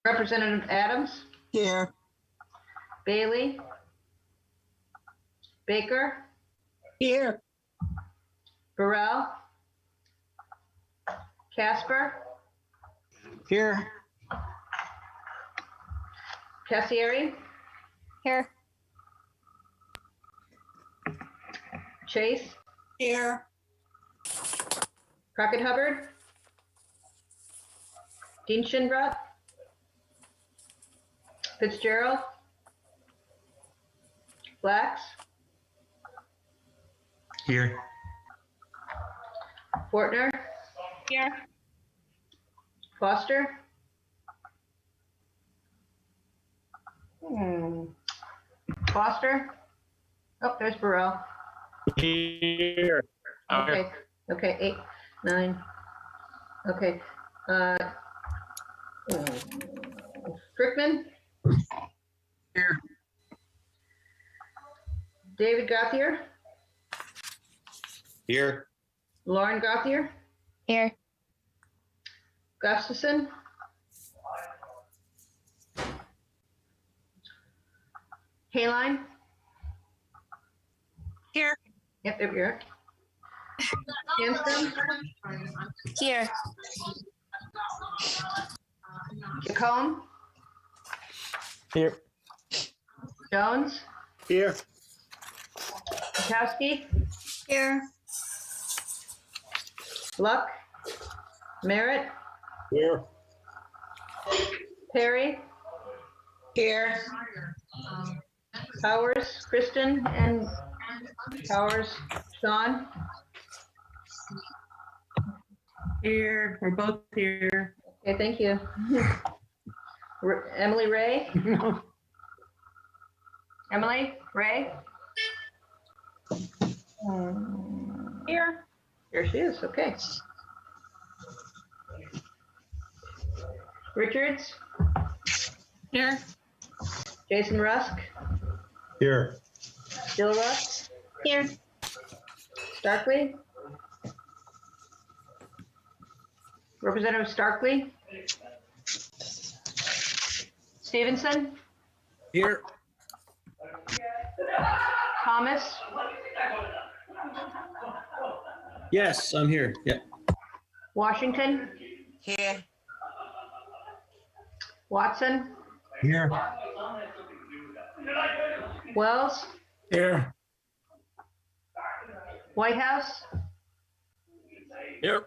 Representative Adams, Here. Bailey, Baker, Here. Burrell, Casper, Here. Cassieri, Here. Chase, Here. Crockett Hubbard, Dean Shinbrot, Fitzgerald, Blacks, Here. Fortner, Here. Foster, Foster, oh, there's Burrell. Here. Okay, okay, 8, 9, okay. Frickman, Here. David Gauthier, Here. Lauren Gauthier, Here. Gustafson, Hayline, Here. yep, there we are. Hanson, Here. Jacome, Here. Jones, Here. Kowski, Here. Luck, Merritt, Here. Perry, Here. Powers, Kristen, and Powers, Sean, Here, we're both here. okay, thank you. Emily Ray, Emily Ray. Here. Here she is, okay. Richards, Here. Jason Rusk, Here. Jill Rusk, Here. Starkley, Representative Starkley, Stevenson, Here. Thomas, Yes, I'm here. Yeah. Washington, Here. Watson, Here. Wells, Here. Whitehouse, Here.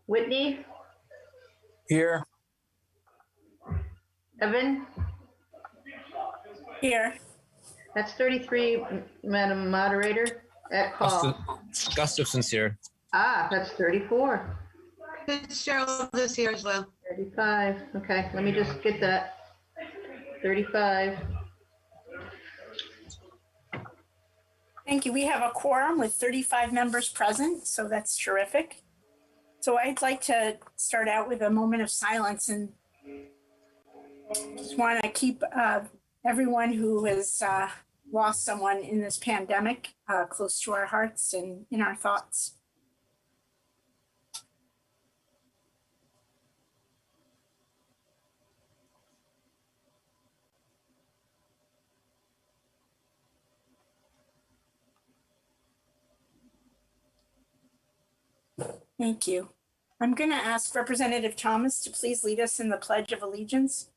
Whitney, Here. Evan. Here. That's 33, Madam Moderator, at call. Gustafson's here. Ah, that's 34, Fitzgerald is here as well. 35. Okay, let me just get that. 35. Thank you. We have a quorum with 35 members present, so that's terrific. So I'd like to start out with a moment of silence and just want to keep everyone who has lost someone in this pandemic close to our hearts and in our thoughts. Thank you. I'm going to ask Representative Thomas to please lead us in the Pledge of Allegiance.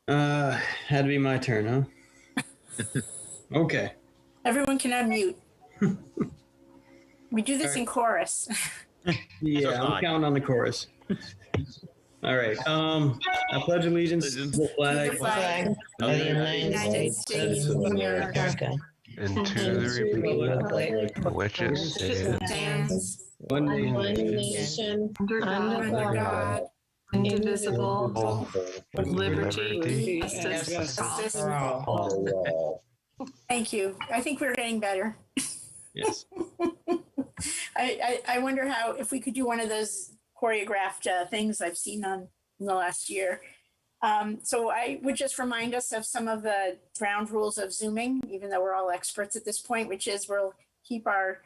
Had to be my turn, huh? Okay. Everyone can unmute. We do this in chorus. Yeah, I'm counting on the chorus. All right. I pledge allegiance to the flag flag of the United States of America and to the republic for which it stands, one one nation, nation, Under under God, indivisible, with liberty and justice for all. Thank you. I think we're getting better. Yes. I wonder how, if we could do one of those choreographed things I've seen in the last year. So I would just remind us of some of the ground rules of Zooming, even though we're all experts at this point, which is we'll keep our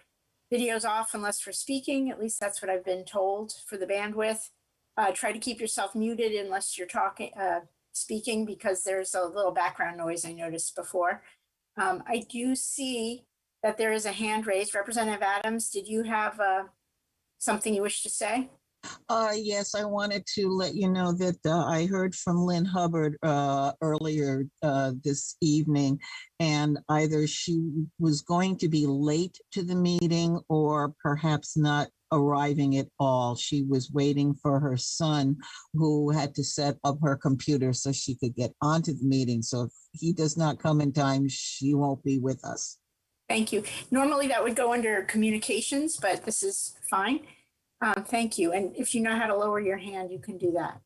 videos off unless we're speaking. At least that's what I've been told for the bandwidth. Try to keep yourself muted unless you're speaking, because there's a little background noise I noticed before. I do see that there is a hand raised. Representative Adams, did you have something you wish to say? Yes, I wanted to let you know that I heard from Lynn Hubbard earlier this evening, and either she was going to be late to the meeting or perhaps not arriving at all. She was waiting for her son, who had to set up her computer so she could get onto the meeting. So if he does not come in time, she won't be with us. Thank you. Normally that would go under communications, but this is fine. Thank you. And if you know how to lower your hand, you can do that.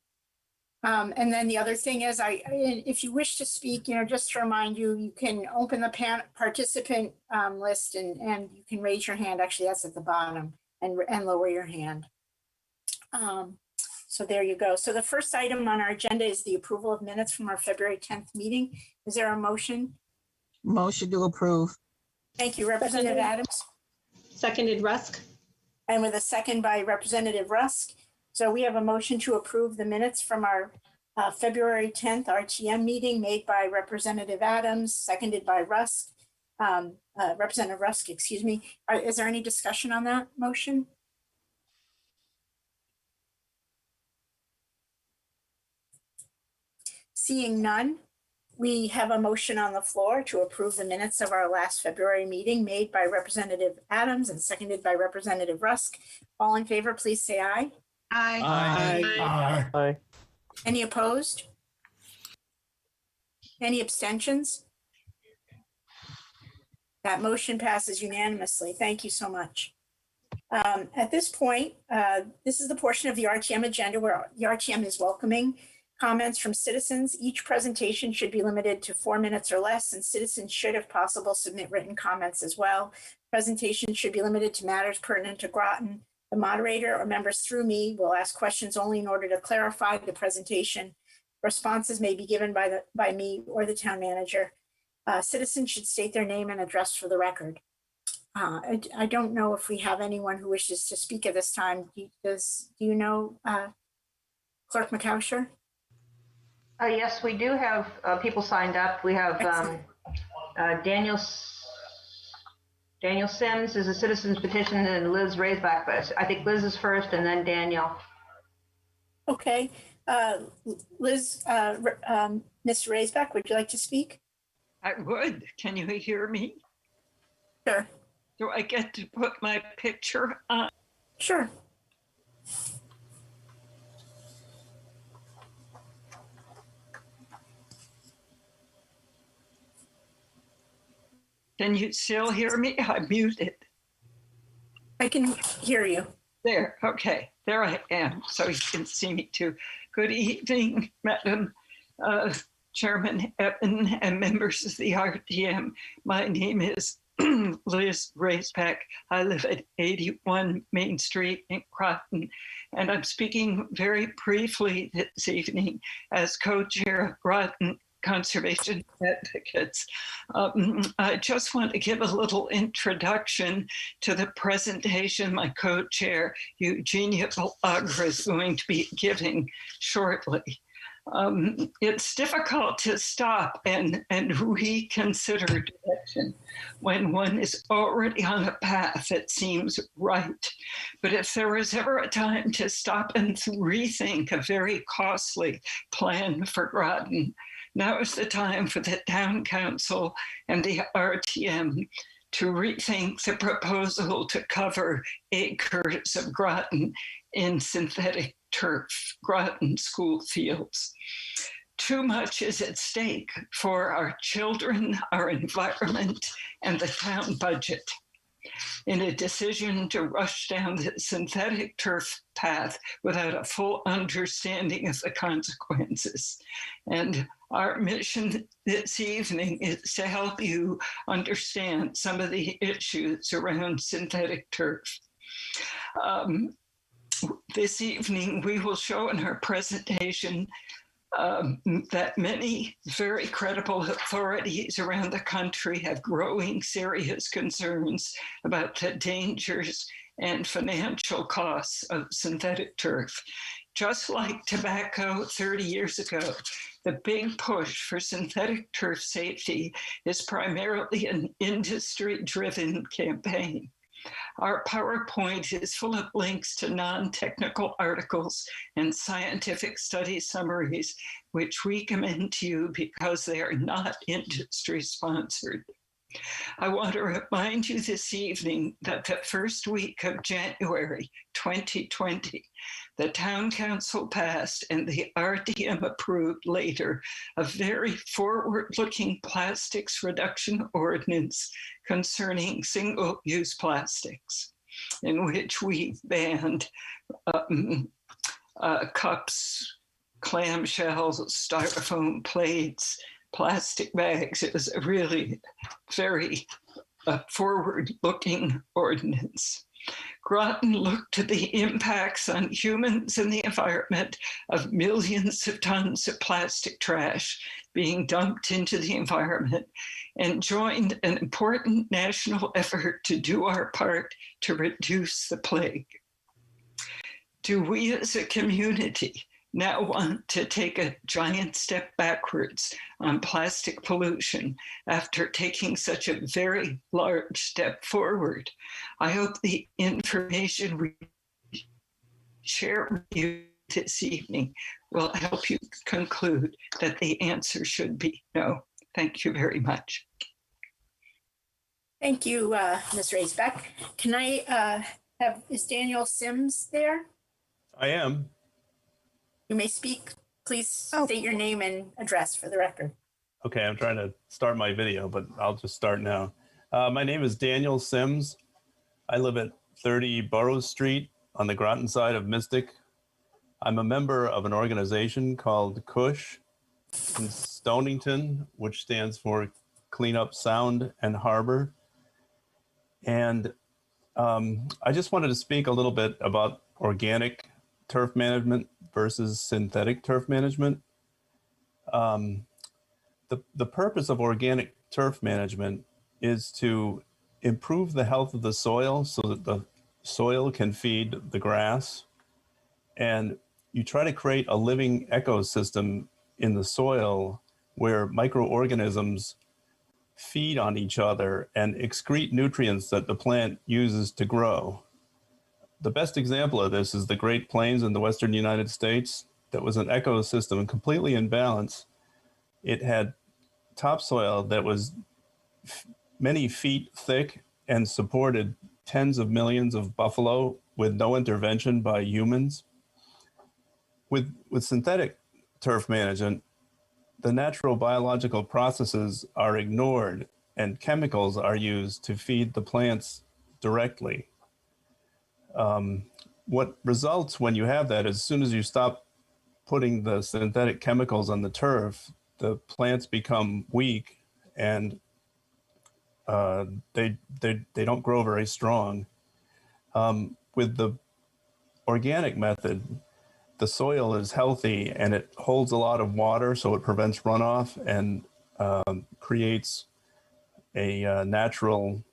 And then the other thing is, if you wish to speak, just to remind you, you can open the participant list and you can raise your hand. Actually, that's at the bottom, and lower your hand. So there you go. So the first item on our agenda is the approval of minutes from our February 10th meeting. Is there a motion? Motion to approve. Thank you, Representative Adams. Seconded, Rusk. And with a second by Representative Rusk. So we have a motion to approve the minutes from our February 10th RTM meeting made by Representative Adams, seconded by Rusk. Representative Rusk, excuse me. Is there any discussion on that motion? Seeing none, we have a motion on the floor to approve the minutes of our last February meeting made by Representative Adams and seconded by Representative Rusk. All in favor, please say aye. Aye. Aye. Any opposed? Any abstentions? That motion passes unanimously. Thank you so much. At this point, this is the portion of the RTM agenda where the RTM is welcoming comments from citizens. Each presentation should be limited to 4 minutes or less, and citizens should, if possible, submit written comments as well. Presentations should be limited to matters pertinent to Groton. The moderator or members through me will ask questions only in order to clarify the presentation. Responses may be given by me or the town manager. Citizens should state their name and address for the record. I don't know if we have anyone who wishes to speak at this time. Do you know, Clerk McCousher? Yes, we do have people signed up. We have Daniel Sims is a citizen's petition, and Liz Raisback, but I think Liz is first and then Daniel. Okay. Liz, Ms. Raisback, would you like to speak? I would. Can you hear me? Sure. Do I get to put my picture on? Sure. Can you still hear me? I'm muted. I can hear you. There, okay, there I am, so you can see me too. Good evening, Madam Chairman Evan and members of the RTM. My name is Liz Raisback. I live at 81 Main Street in Groton, and I'm speaking very briefly this evening as co-chair of Groton Conservation Advocates. I just want to give a little introduction to the presentation my co-chair, Eugenia Villagra, is going to be giving shortly. It's difficult to stop and reconsider direction when one is already on a path that seems right. But if there was ever a time to stop and rethink a very costly plan for Groton, now is the time for the Town Council and the RTM to rethink the proposal to cover acres of Groton in synthetic turf, Groton school fields. Too much is at stake for our children, our environment, and the town budget. In a decision to rush down the synthetic turf path without a full understanding of the consequences. And our mission this evening is to help you understand some of the issues around synthetic turf. This evening, we will show in our presentation that many very credible authorities around the country have growing serious concerns about the dangers and financial costs of synthetic turf. Just like tobacco 30 years ago, the big push for synthetic turf safety is primarily an industry-driven campaign. Our PowerPoint is full of links to non-technical articles and scientific study summaries, which we commend to you because they are not industry-sponsored. I want to remind you this evening that the first week of January 2020, the Town Council passed and the R.T.M approved later a very forward-looking plastics reduction ordinance concerning single-use plastics, in which we banned cups, clamshells, styrofoam plates, plastic bags. It was a really very forward-looking ordinance. Groton looked to the impacts on humans and the environment of millions of tons of plastic trash being dumped into the environment and joined an important national effort to do our part to reduce the plague. Do we as a community now want to take a giant step backwards on plastic pollution after taking such a very large step forward? I hope the information we share with you this evening will help you conclude that the answer should be no. Thank you very much. Thank you, Ms. Raisbeck. Can I is Daniel Sims there? I am. You may speak. Please state your name and address for the record. Okay, I'm trying to start my video, but I'll just start now. My name is Daniel Sims. I live at 30 Burroughs Street on the Groton side of Mystic. I'm a member of an organization called CUSH in Stonington, which stands for Clean Up Sound and Harbor. And I just wanted to speak a little bit about organic turf management versus synthetic turf management. The purpose of organic turf management is to improve the health of the soil so that the soil can feed the grass. And you try to create a living ecosystem in the soil where microorganisms feed on each other and excrete nutrients that the plant uses to grow. The best example of this is the Great Plains in the Western United States. That was an ecosystem completely in balance. It had topsoil that was many feet thick and supported tens of millions of buffalo with no intervention by humans. With synthetic turf management, the natural biological processes are ignored and chemicals are used to feed the plants directly. What results when you have that, as soon as you stop putting the synthetic chemicals on the turf, the plants become weak and they don't grow very strong. With the organic method, the soil is healthy and it holds a lot of water, so it prevents runoff and creates a natural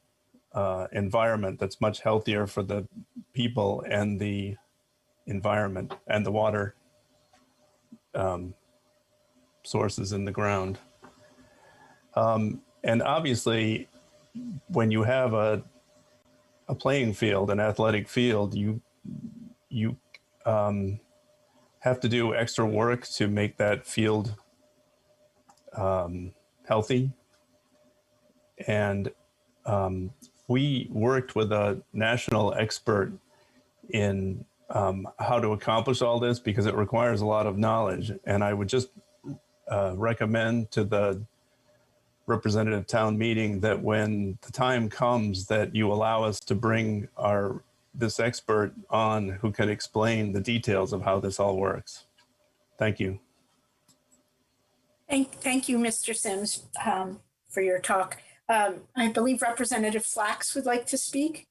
environment that's much healthier for the people and the environment and the water sources in the ground. And obviously, when you have a playing field, an athletic field, you have to do extra work to make that field healthy. And we worked with a national expert in how to accomplish all this because it requires a lot of knowledge. And I would just recommend to the representative town meeting that when the time comes that you allow us to bring this expert on who can explain the details of how this all works. Thank you. Thank you, Mr. Sims, for your talk. I believe Representative Flax would like to speak.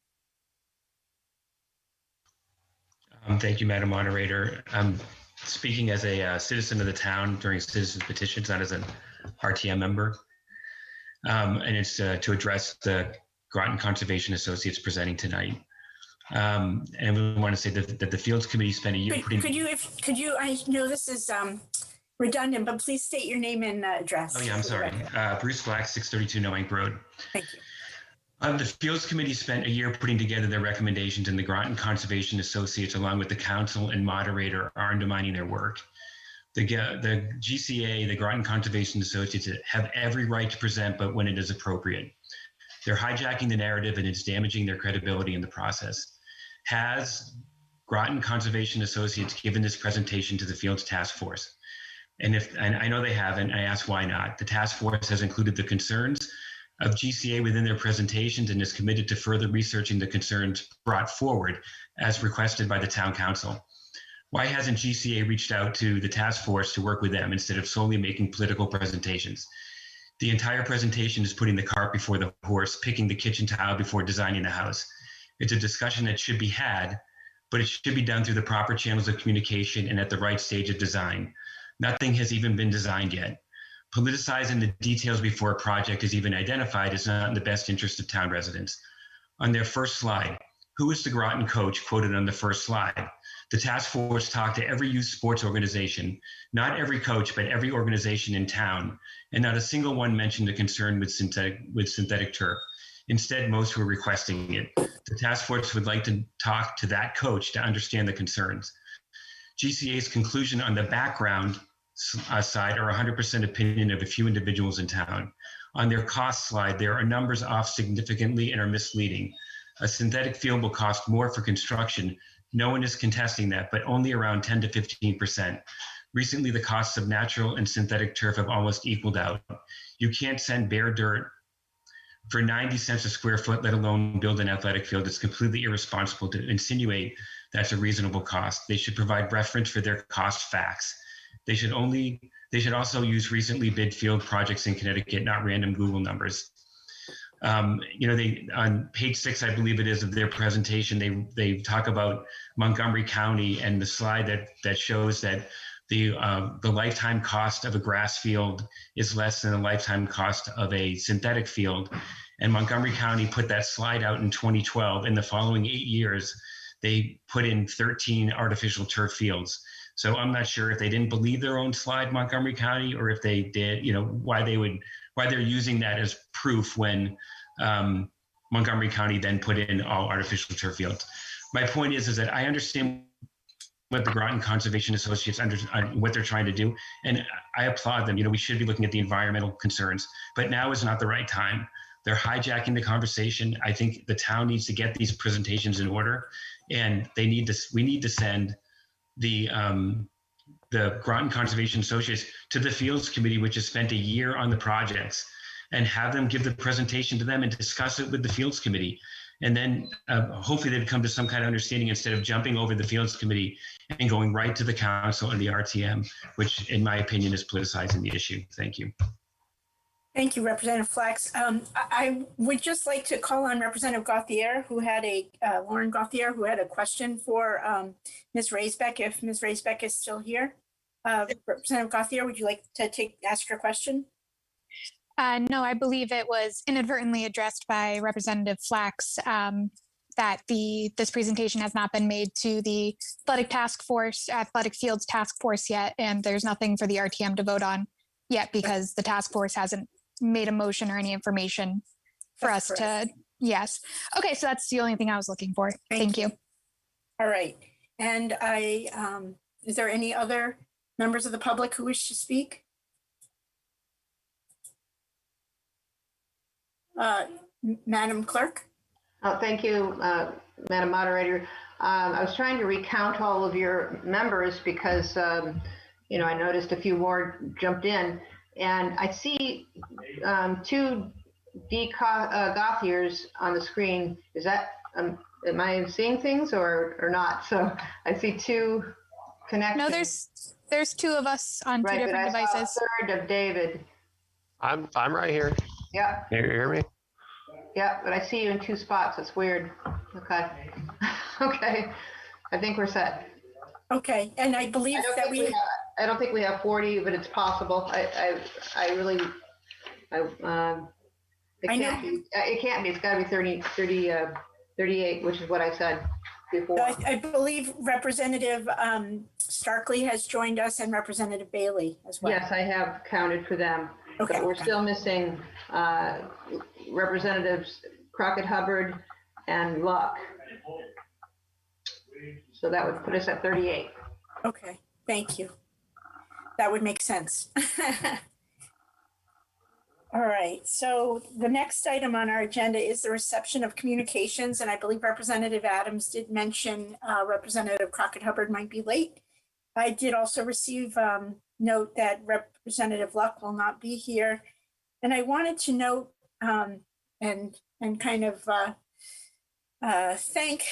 Thank you, Madam Moderator. I'm speaking as a citizen of the town during citizens petitions, not as an RTM member. And it's to address the Groton Conservation Associates presenting tonight. And we want to say that the Fields Committee spent a year putting. Could you, I know this is redundant, but please state your name and address. Oh yeah, I'm sorry. Bruce Flack, 632 Knowing Road. Thank you. The Fields Committee spent a year putting together their recommendations, and the Groton Conservation Associates, along with the council and moderator, are undermining their work. The GCA, the Groton Conservation Associates, have every right to present, but when it is appropriate. They're hijacking the narrative, and it's damaging their credibility in the process. Has Groton Conservation Associates given this presentation to the Fields Task Force? And I know they haven't, I ask why not. The task force has included the concerns of GCA within their presentations and is committed to further researching the concerns brought forward as requested by the town council. Why hasn't GCA reached out to the task force to work with them instead of solely making political presentations? The entire presentation is putting the cart before the horse, picking the kitchen tile before designing the house. It's a discussion that should be had, but it should be done through the proper channels of communication and at the right stage of design. Nothing has even been designed yet. Politicizing the details before a project is even identified is not in the best interest of town residents. On their first slide, who is the Groton coach quoted on the first slide? The task force talked to every youth sports organization, not every coach, but every organization in town, and not a single one mentioned a concern with synthetic turf. Instead, most were requesting it. The task force would like to talk to that coach to understand the concerns. GCA's conclusion on the background side are 100% opinion of a few individuals in town. On their cost slide, there are numbers off significantly and are misleading. A synthetic field will cost more for construction. No one is contesting that, but only around 10 to 15%. Recently, the costs of natural and synthetic turf have almost equaled out. You can't send bare dirt for 90 cents a square foot, let alone build an athletic field. It's completely irresponsible to insinuate that's a reasonable cost. They should provide reference for their cost facts. They should also use recently bid field projects in Connecticut, not random Google numbers. On page 6, I believe it is, of their presentation, they talk about Montgomery County and the slide that shows that the lifetime cost of a grass field is less than the lifetime cost of a synthetic field. And Montgomery County put that slide out in 2012. In the following 8 years, they put in 13 artificial turf fields. So I'm not sure if they didn't believe their own slide, Montgomery County, or if they did, why they're using that as proof when Montgomery County then put in all artificial turf fields. My point is that I understand what the Groton Conservation Associates what they're trying to do, and I applaud them. We should be looking at the environmental concerns, but now is not the right time. They're hijacking the conversation. I think the town needs to get these presentations in order, and we need to send the Groton Conservation Associates to the Fields Committee, which has spent a year on the projects, and have them give the presentation to them and discuss it with the Fields Committee. And then hopefully they'd come to some kind of understanding instead of jumping over the Fields Committee and going right to the council and the RTM, which in my opinion is politicizing the issue. Thank you. Thank you, Representative Flax. I would just like to call on Representative Gauthier, Lauren Gauthier, who had a question for Ms. Raisbeck, if Ms. Raisbeck is still here. Representative Gauthier, would you like to ask your question? No, I believe it was inadvertently addressed by Representative Flax that this presentation has not been made to the Athletic Fields Task Force yet, and there's nothing for the RTM to vote on yet because the task force hasn't made a motion or any information for us to, yes. Okay, so that's the only thing I was looking for. Thank you. All right. And is there any other members of the public who wish to speak? Madam Clerk? Thank you, Madam Moderator. I was trying to recount all of your members because, I noticed a few more jumped in, and I see two D. Gauthiers on the screen. Is that, am I seeing things or not? So I see two connections. No, there's two of us on two different devices. I saw a third of David. I'm right here. Yeah. Can you hear me? Yeah, but I see you in two spots. It's weird. Okay. Okay. I think we're set. Okay, and I believe that I don't think we have 40, but it's possible. It can't be. It's got to be 30 38, which is what I said before. I believe Representative Starkley has joined us and Representative Bailey as well. Yes, I have counted for them. Okay. But we're still missing Representatives Crockett Hubbard and Luck. So that would put us at 38. Okay, thank you. That would make sense. All right, so the next item on our agenda is the reception of communications, and I believe Representative Adams did mention Representative Crockett Hubbard might be late. I did also receive note that Representative Luck will not be here, and I wanted to note and kind of thank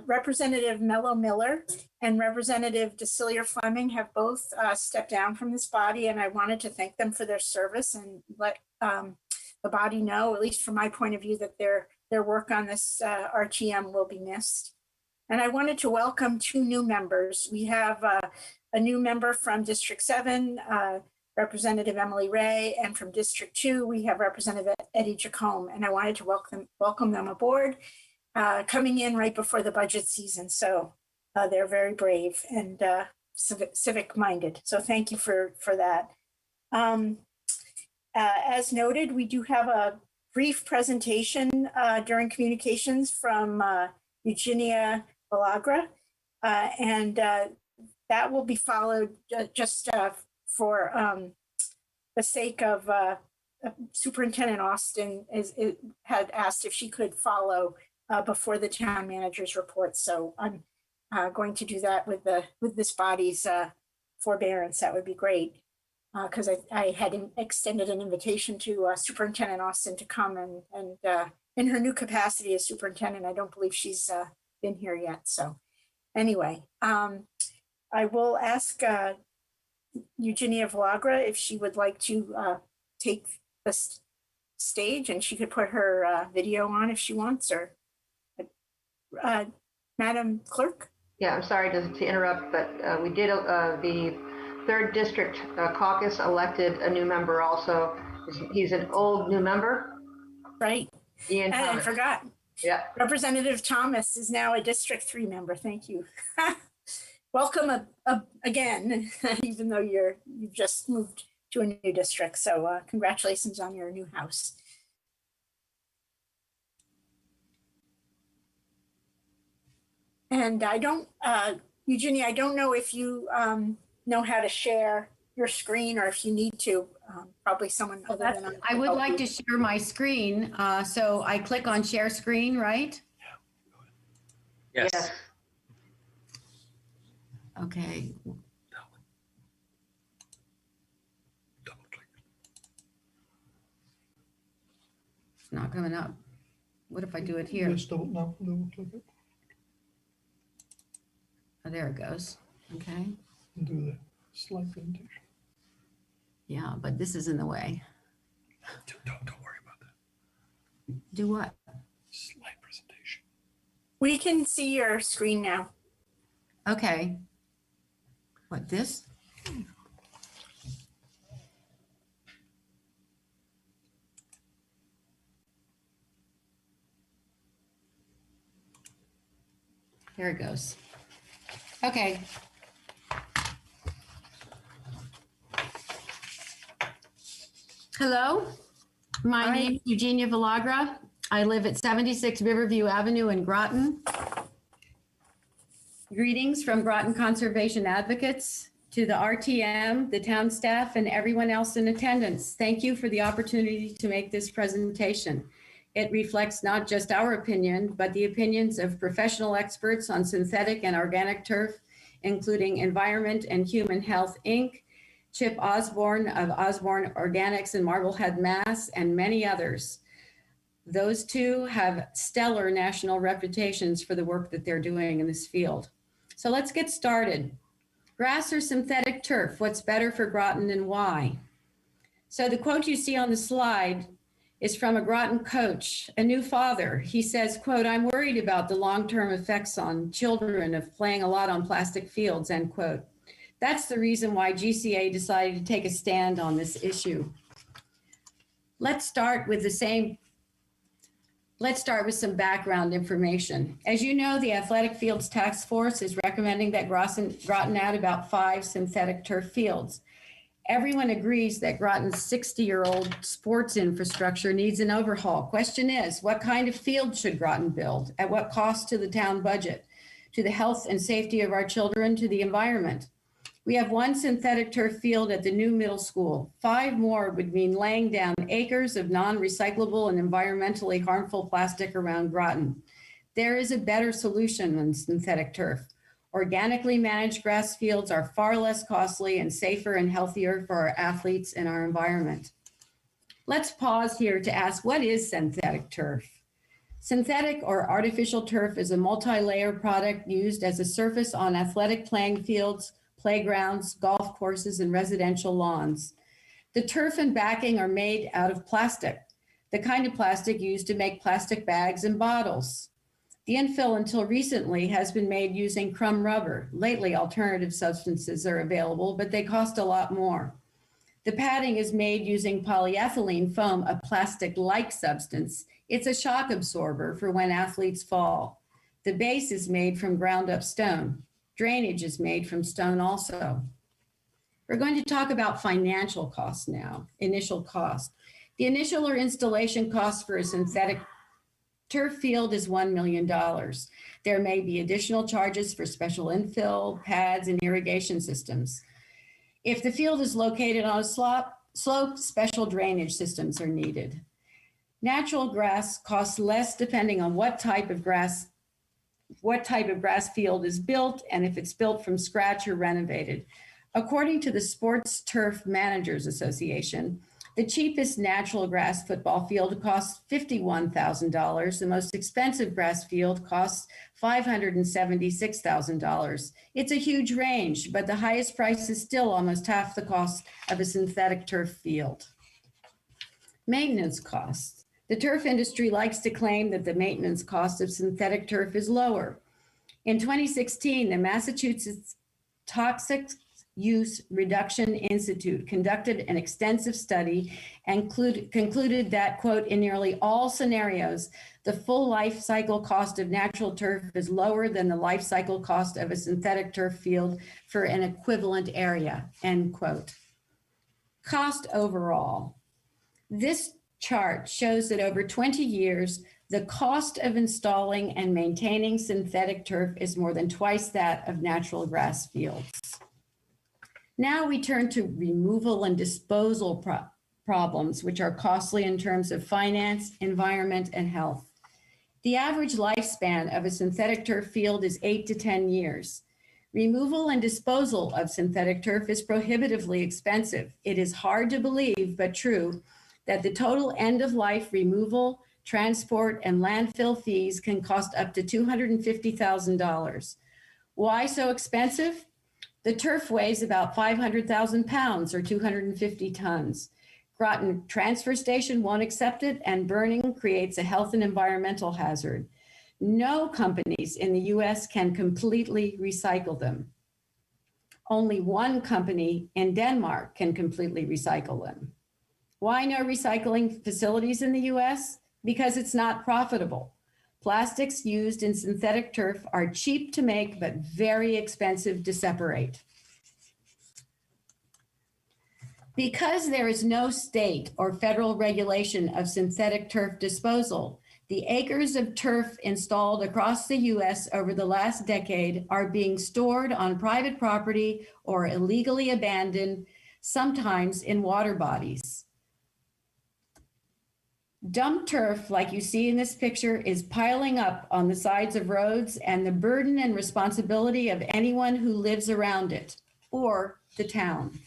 Representative Mello Miller and Representative DeCillier Fleming have both stepped down from this body, and I wanted to thank them for their service and let the body know, at least from my point of view, that their work on this RTM will be missed. And I wanted to welcome 2 new members. We have a new member from District 7, Representative Emily Ray, and from District 2, we have Representative Eddie Jacome, and I wanted to welcome them aboard, coming in right before the budget season. So they're very brave and civic minded. So thank you for that. As noted, we do have a brief presentation during communications from Eugenia Villagra, and that will be followed just for the sake of Superintendent Austin had asked if she could follow before the town manager's report. So I'm going to do that with this body's forbearance. That would be great. Because I had extended an invitation to Superintendent Austin to come and in her new capacity as superintendent, I don't believe she's been here yet. So anyway, I will ask Eugenia Villagra if she would like to take the stage, and she could put her video on if she wants, or Madam Clerk? Yeah, I'm sorry to interrupt, but we did the 3rd District Caucus elected a new member also. He's an old new member. Right. Ian And Thomas. I forgot. Yeah. Representative Thomas is now a District 3 member. Thank you. Welcome again, even though you've just moved to a new district. So congratulations on your new house. And I don't, Eugenia, I don't know if you know how to share your screen, or if you need to, probably someone other than I would like to share my screen. So I click on share screen, right? Yes. Okay. It's not coming up. What if I do it here? Just double click it. Oh, there it goes. Okay. And do the slide presentation. Yeah, but this is in the way. Don't worry about that. Do what? Slide presentation. We can see your screen now. Okay. What, this? There it goes. Okay. Hello, my name is Eugenia Villagra. I live at 76 Riverview Avenue in Groton. Greetings from Groton Conservation Advocates to the RTM, the town staff, and everyone else in attendance. Thank you for the opportunity to make this presentation. It reflects not just our opinion, but the opinions of professional experts on synthetic and organic turf, including Environment and Human Health, Inc., Chip Osborne of Osborne Organics in Marblehead, Mass., and many others. Those two have stellar national reputations for the work that they're doing in this field. So let's get started. Grass or synthetic turf, what's better for Groton and why? So the quote you see on the slide is from a Groton coach, a new father. He says, quote, "I'm worried about the long-term effects on children of playing a lot on plastic fields," end quote. That's the reason why GCA decided to take a stand on this issue. Let's start with the same Let's start with some background information. As you know, the Athletic Fields Task Force is recommending that Groton add about 5 synthetic turf fields. Everyone agrees that Groton's 60-year-old sports infrastructure needs an overhaul. Question is, what kind of field should Groton build? At what cost to the town budget? To the health and safety of our children, to the environment? We have 1 synthetic turf field at the new middle school. 5 more would mean laying down acres of non-recyclable and environmentally harmful plastic around Groton. There is a better solution than synthetic turf. Organically managed grass fields are far less costly and safer and healthier for our athletes and our environment. Let's pause here to ask, what is synthetic turf? Synthetic or artificial turf is a multi-layer product used as a surface on athletic playing fields, playgrounds, golf courses, and residential lawns. The turf and backing are made out of plastic, the kind of plastic used to make plastic bags and bottles. The infill until recently has been made using crumb rubber. Lately, alternative substances are available, but they cost a lot more. The padding is made using polyethylene foam, a plastic-like substance. It's a shock absorber for when athletes fall. The base is made from ground-up stone. Drainage is made from stone also. We're going to talk about financial costs now, initial cost. The initial or installation cost for a synthetic turf field is $1 million. There may be additional charges for special infill, pads, and irrigation systems. If the field is located on a slope, special drainage systems are needed. Natural grass costs less depending on what type of grass field is built and if it's built from scratch or renovated. According to the Sports Turf Managers Association, the cheapest natural grass football field costs $51,000. The most expensive grass field costs $576,000. It's a huge range, but the highest price is still almost half the cost of a synthetic turf field. Maintenance costs. The turf industry likes to claim that the maintenance cost of synthetic turf is lower. In 2016, the Massachusetts Toxic Use Reduction Institute conducted an extensive study and concluded that, quote, in nearly all scenarios, the full life cycle cost of natural turf is lower than the life cycle cost of a synthetic turf field for an equivalent area, end quote. Cost overall. This chart shows that over 20 years, the cost of installing and maintaining synthetic turf is more than twice that of natural grass fields. Now we turn to removal and disposal problems, which are costly in terms of finance, environment, and health. The average lifespan of a synthetic turf field is 8 to 10 years. Removal and disposal of synthetic turf is prohibitively expensive. It is hard to believe, but true, that the total end-of-life removal, transport, and landfill fees can cost up to $250,000. Why so expensive? The turf weighs about 500,000 pounds or 250 tons. Groton Transfer Station won't accept it, and burning creates a health and environmental hazard. No companies in the US can completely recycle them. Only one company in Denmark can completely recycle them. Why no recycling facilities in the US? Because it's not profitable. Plastics used in synthetic turf are cheap to make, but very expensive to separate. Because there is no state or federal regulation of synthetic turf disposal, the acres of turf installed across the US over the last decade are being stored on private property or illegally abandoned, sometimes in water bodies. Dump turf, like you see in this picture, is piling up on the sides of roads, and the burden and responsibility of anyone who lives around it or the town.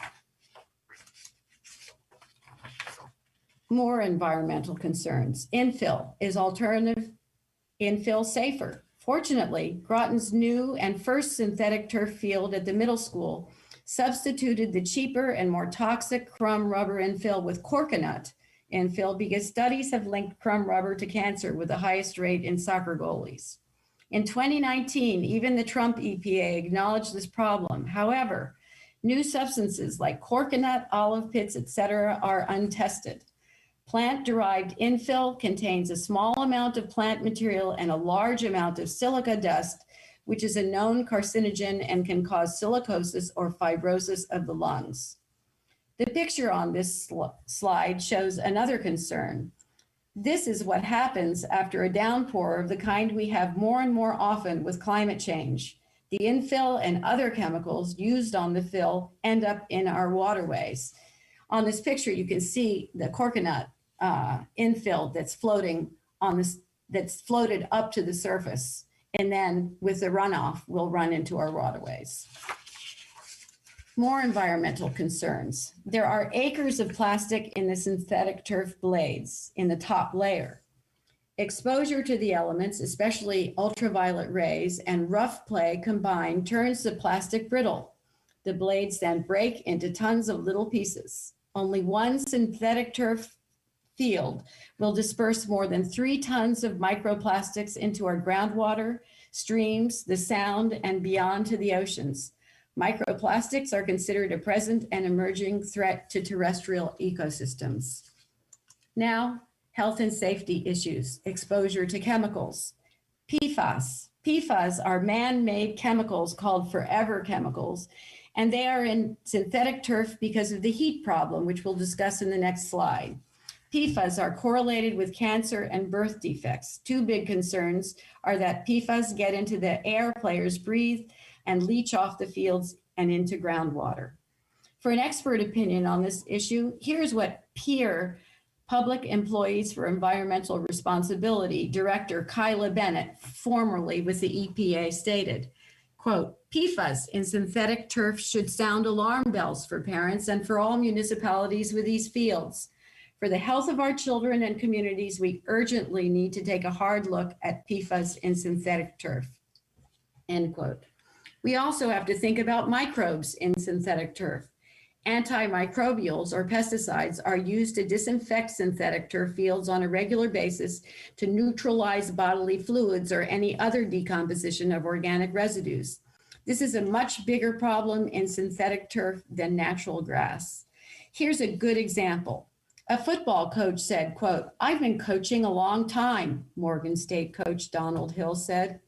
More environmental concerns. Infill. Is alternative infill safer? Fortunately, Groton's new and first synthetic turf field at the middle school substituted the cheaper and more toxic crumb rubber infill with Corconut infill because studies have linked crumb rubber to cancer with the highest rate in soccer goalies. In 2019, even the Trump EPA acknowledged this problem. However, new substances like Corconut, olive pits, etc., are untested. Plant-derived infill contains a small amount of plant material and a large amount of silica dust, which is a known carcinogen and can cause silicosis or fibrosis of the lungs. The picture on this slide shows another concern. This is what happens after a downpour of the kind we have more and more often with climate change. The infill and other chemicals used on the fill end up in our waterways. On this picture, you can see the coconut infill that's floating on this, that's floated up to the surface, and then with the runoff will run into our waterways. More environmental concerns. There are acres of plastic in the synthetic turf blades in the top layer. Exposure to the elements, especially ultraviolet rays and rough play combined, turns the plastic brittle. The blades then break into tons of little pieces. Only one synthetic turf field will disperse more than 3 tons of microplastics into our groundwater, streams, the sound, and beyond to the oceans. Microplastics are considered a present and emerging threat to terrestrial ecosystems. Now, health and safety issues, exposure to chemicals. PFAS. PFAS are man-made chemicals called forever chemicals, and they are in synthetic turf because of the heat problem, which we'll discuss in the next slide. PFAS are correlated with cancer and birth defects. 2 big concerns are that PFAS get into the air players breathe and leach off the fields and into groundwater. For an expert opinion on this issue, here's what PEER, Public Employees for Environmental Responsibility, Director Kyla Bennett, formerly with the EPA, stated, quote, PFAS in synthetic turf should sound alarm bells for parents and for all municipalities with these fields. For the health of our children and communities, we urgently need to take a hard look at PFAS in synthetic turf, end quote. We also have to think about microbes in synthetic turf. Antimicrobials or pesticides are used to disinfect synthetic turf fields on a regular basis to neutralize bodily fluids or any other decomposition of organic residues. This is a much bigger problem in synthetic turf than natural grass. Here's a good example. A football coach said, quote, I've been coaching a long time, Morgan State coach Donald Hill said.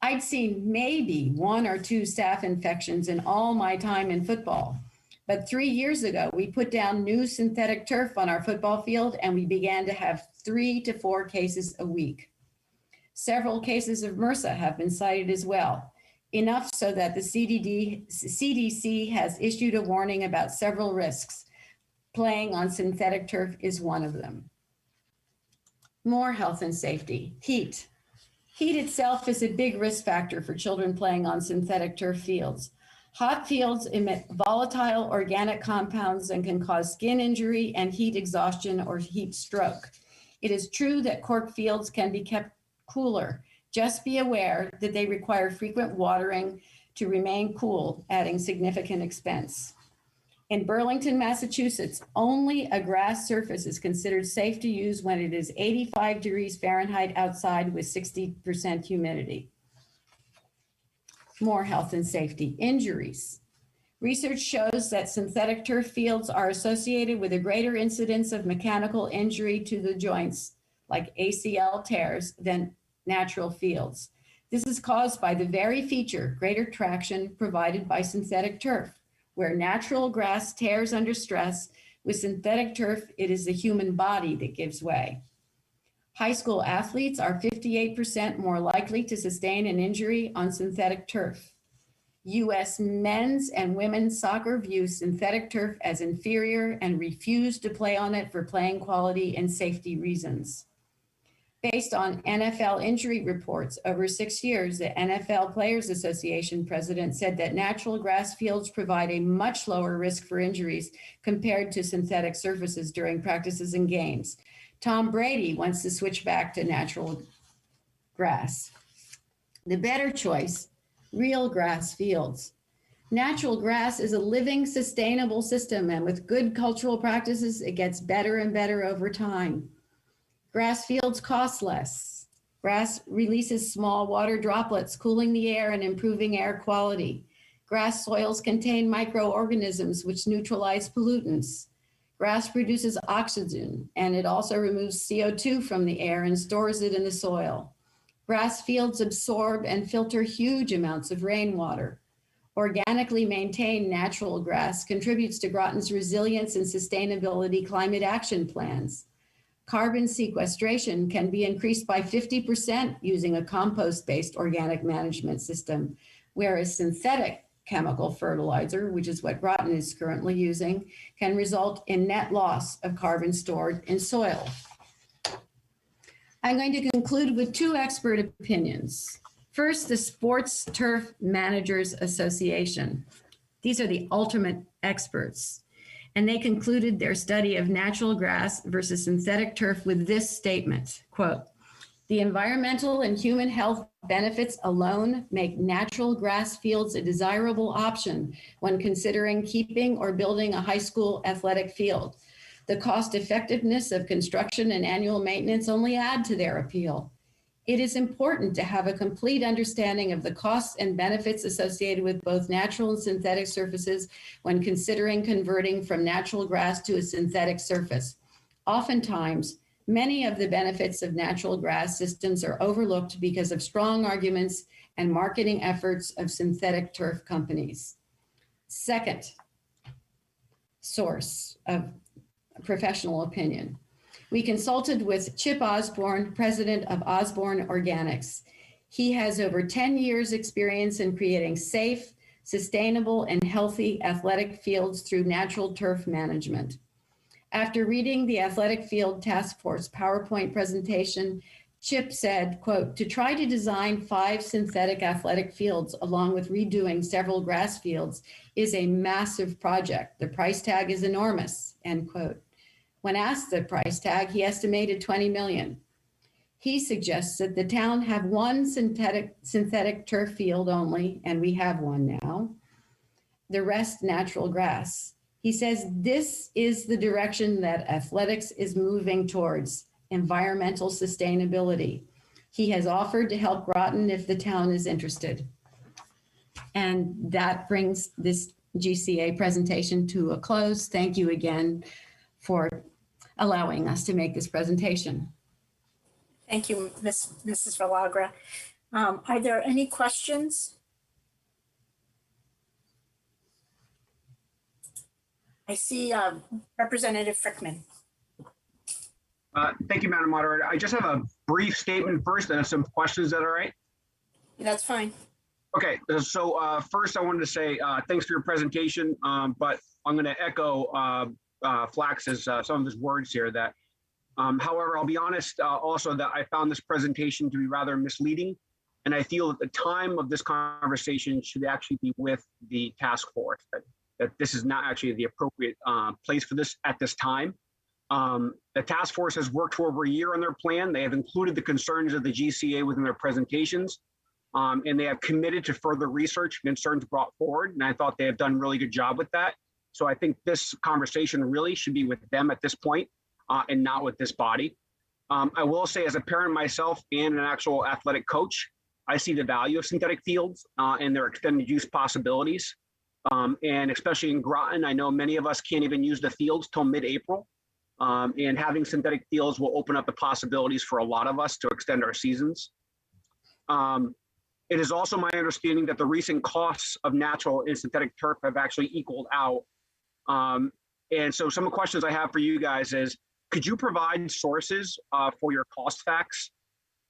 I'd seen maybe 1 or 2 staph infections in all my time in football. But 3 years ago, we put down new synthetic turf on our football field and we began to have 3 to 4 cases a week. Several cases of MRSA have been cited as well, enough so that the CDC has issued a warning about several risks. Playing on synthetic turf is one of them. More health and safety. Heat. Heat itself is a big risk factor for children playing on synthetic turf fields. Hot fields emit volatile organic compounds and can cause skin injury and heat exhaustion or heat stroke. It is true that cork fields can be kept cooler. Just be aware that they require frequent watering to remain cool, adding significant expense. In Burlington, Massachusetts, only a grass surface is considered safe to use when it is 85 degrees Fahrenheit outside with 60% humidity. More health and safety. Injuries. Research shows that synthetic turf fields are associated with a greater incidence of mechanical injury to the joints, like ACL tears, than natural fields. This is caused by the very feature, greater traction, provided by synthetic turf. Where natural grass tears under stress, with synthetic turf, it is the human body that gives way. High school athletes are 58% more likely to sustain an injury on synthetic turf. U.S. men's and women's soccer view synthetic turf as inferior and refuse to play on it for playing quality and safety reasons. Based on NFL injury reports over 6 years, the NFL Players Association president said that natural grass fields provide a much lower risk for injuries compared to synthetic surfaces during practices and games. Tom Brady wants to switch back to natural grass. The better choice, real grass fields. Natural grass is a living, sustainable system, and with good cultural practices, it gets better and better over time. Grass fields cost less. Grass releases small water droplets, cooling the air and improving air quality. Grass soils contain microorganisms which neutralize pollutants. Grass produces oxygen, and it also removes CO2 from the air and stores it in the soil. Grass fields absorb and filter huge amounts of rainwater. Organically maintained natural grass contributes to Groton's resilience and sustainability climate action plans. Carbon sequestration can be increased by 50% using a compost-based organic management system, whereas synthetic chemical fertilizer, which is what Groton is currently using, can result in net loss of carbon stored in soil. I'm going to conclude with two expert opinions. First, the Sports Turf Managers Association. These are the ultimate experts. And they concluded their study of natural grass versus synthetic turf with this statement, quote, "The environmental and human health benefits alone make natural grass fields a desirable option when considering keeping or building a high school athletic field. The cost effectiveness of construction and annual maintenance only add to their appeal. It is important to have a complete understanding of the costs and benefits associated with both natural and synthetic surfaces when considering converting from natural grass to a synthetic surface. Oftentimes, many of the benefits of natural grass systems are overlooked because of strong arguments and marketing efforts of synthetic turf companies." Second source of professional opinion. We consulted with Chip Osborne, president of Osborne Organics. He has over 10 years experience in creating safe, sustainable, and healthy athletic fields through natural turf management. After reading the Athletic Field Task Force PowerPoint presentation, Chip said, quote, "To try to design 5 synthetic athletic fields along with redoing several grass fields is a massive project. The price tag is enormous," end quote. When asked the price tag, he estimated $20 million. He suggests that the town have one synthetic turf field only, and we have one now. The rest natural grass. He says this is the direction that athletics is moving towards, environmental sustainability. He has offered to help Groton if the town is interested. And that brings this GCA presentation to a close. Thank you again for allowing us to make this presentation. Thank you, Mrs. Villagra. Are there any questions? I see Representative Frickman. Thank you, Madam Moderator. I just have a brief statement first and some questions. Is that all right? That's fine. Okay, so first I wanted to say thanks for your presentation, but I'm going to echo Flax's some of his words here that, however, I'll be honest also that I found this presentation to be rather misleading. And I feel that the time of this conversation should actually be with the task force, that this is not actually the appropriate place for this at this time. The task force has worked for over a year on their plan. They have included the concerns of the GCA within their presentations. And they have committed to further research concerns brought forward. And I thought they have done a really good job with that. So I think this conversation really should be with them at this point and not with this body. I will say as a parent myself and an actual athletic coach, I see the value of synthetic fields and their extended use possibilities. And especially in Groton, I know many of us can't even use the fields till mid-April. And having synthetic fields will open up the possibilities for a lot of us to extend our seasons. It is also my understanding that the recent costs of natural and synthetic turf have actually equaled out. And so some of the questions I have for you guys is, could you provide sources for your cost facts?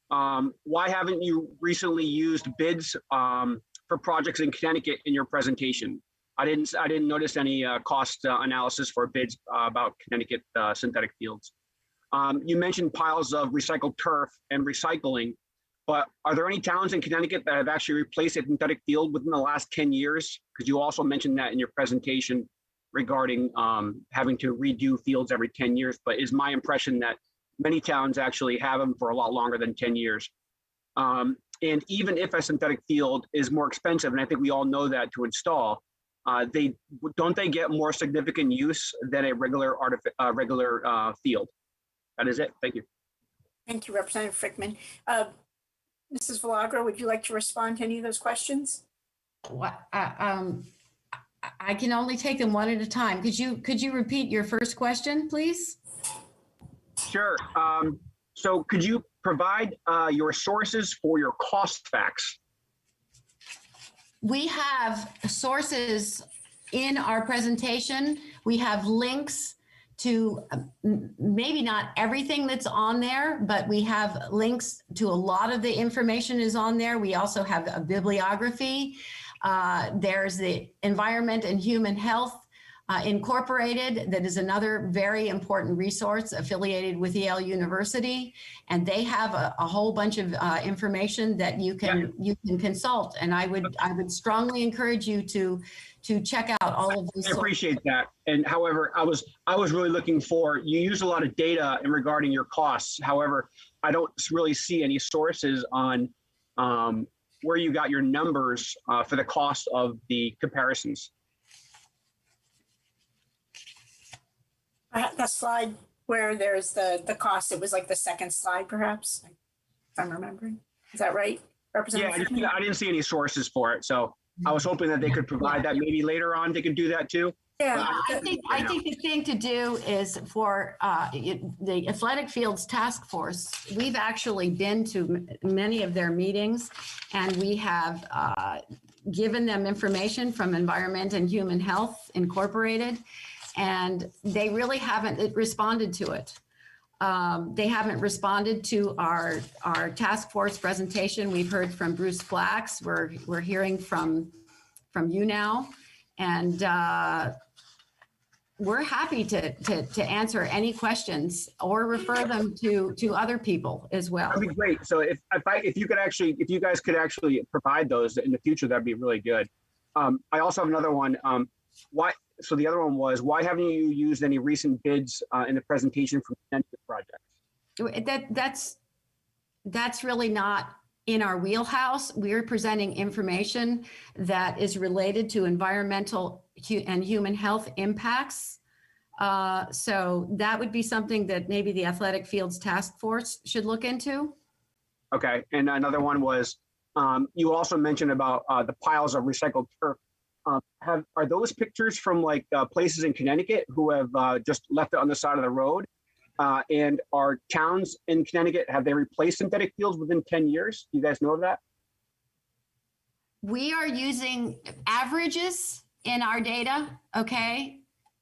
Why haven't you recently used bids for projects in Connecticut in your presentation? I didn't notice any cost analysis for bids about Connecticut synthetic fields. You mentioned piles of recycled turf and recycling, but are there any towns in Connecticut that have actually replaced a synthetic field within the last 10 years? Because you also mentioned that in your presentation regarding having to redo fields every 10 years, but is my impression that many towns actually have them for a lot longer than 10 years. And even if a synthetic field is more expensive, and I think we all know that to install, don't they get more significant use than a regular field? That is it. Thank you. Thank you, Representative Frickman. Mrs. Villagra, would you like to respond to any of those questions? I can only take them one at a time. Could you repeat your first question, please? Sure. So could you provide your sources for your cost facts? We have sources in our presentation. We have links to maybe not everything that's on there, but we have links to a lot of the information is on there. We also have a bibliography. There's the Environment and Human Health Incorporated, that is another very important resource affiliated with Yale University, and they have a whole bunch of information that you can consult. And I would strongly encourage you to check out all of these. I appreciate that. And however, I was really looking for, you use a lot of data in regarding your costs. However, I don't really see any sources on where you got your numbers for the cost of the comparisons. The slide where there's the cost, it was like the second slide, perhaps, if I'm remembering. Is that right? Yeah, I didn't see any sources for it. So I was hoping that they could provide that. Maybe later on they could do that too. Yeah, I think the thing to do is for the Athletic Fields Task Force, we've actually been to many of their meetings, and we have given them information from Environment and Human Health Incorporated, and they really haven't responded to it. They haven't responded to our task force presentation. We've heard from Bruce Flax. We're hearing from you now, and we're happy to answer any questions or refer them to other people as well. That'd be great. So if you guys could actually provide those in the future, that'd be really good. I also have another one. So the other one was, why haven't you used any recent bids in the presentation from Connecticut projects? That's really not in our wheelhouse. We're presenting information that is related to environmental and human health impacts. So that would be something that maybe the Athletic Fields Task Force should look into. Okay, and another one was, you also mentioned about the piles of recycled turf. Are those pictures from like places in Connecticut who have just left it on the side of the road? And are towns in Connecticut, have they replaced synthetic fields within 10 years? Do you guys know of that? We are using averages in our data, okay?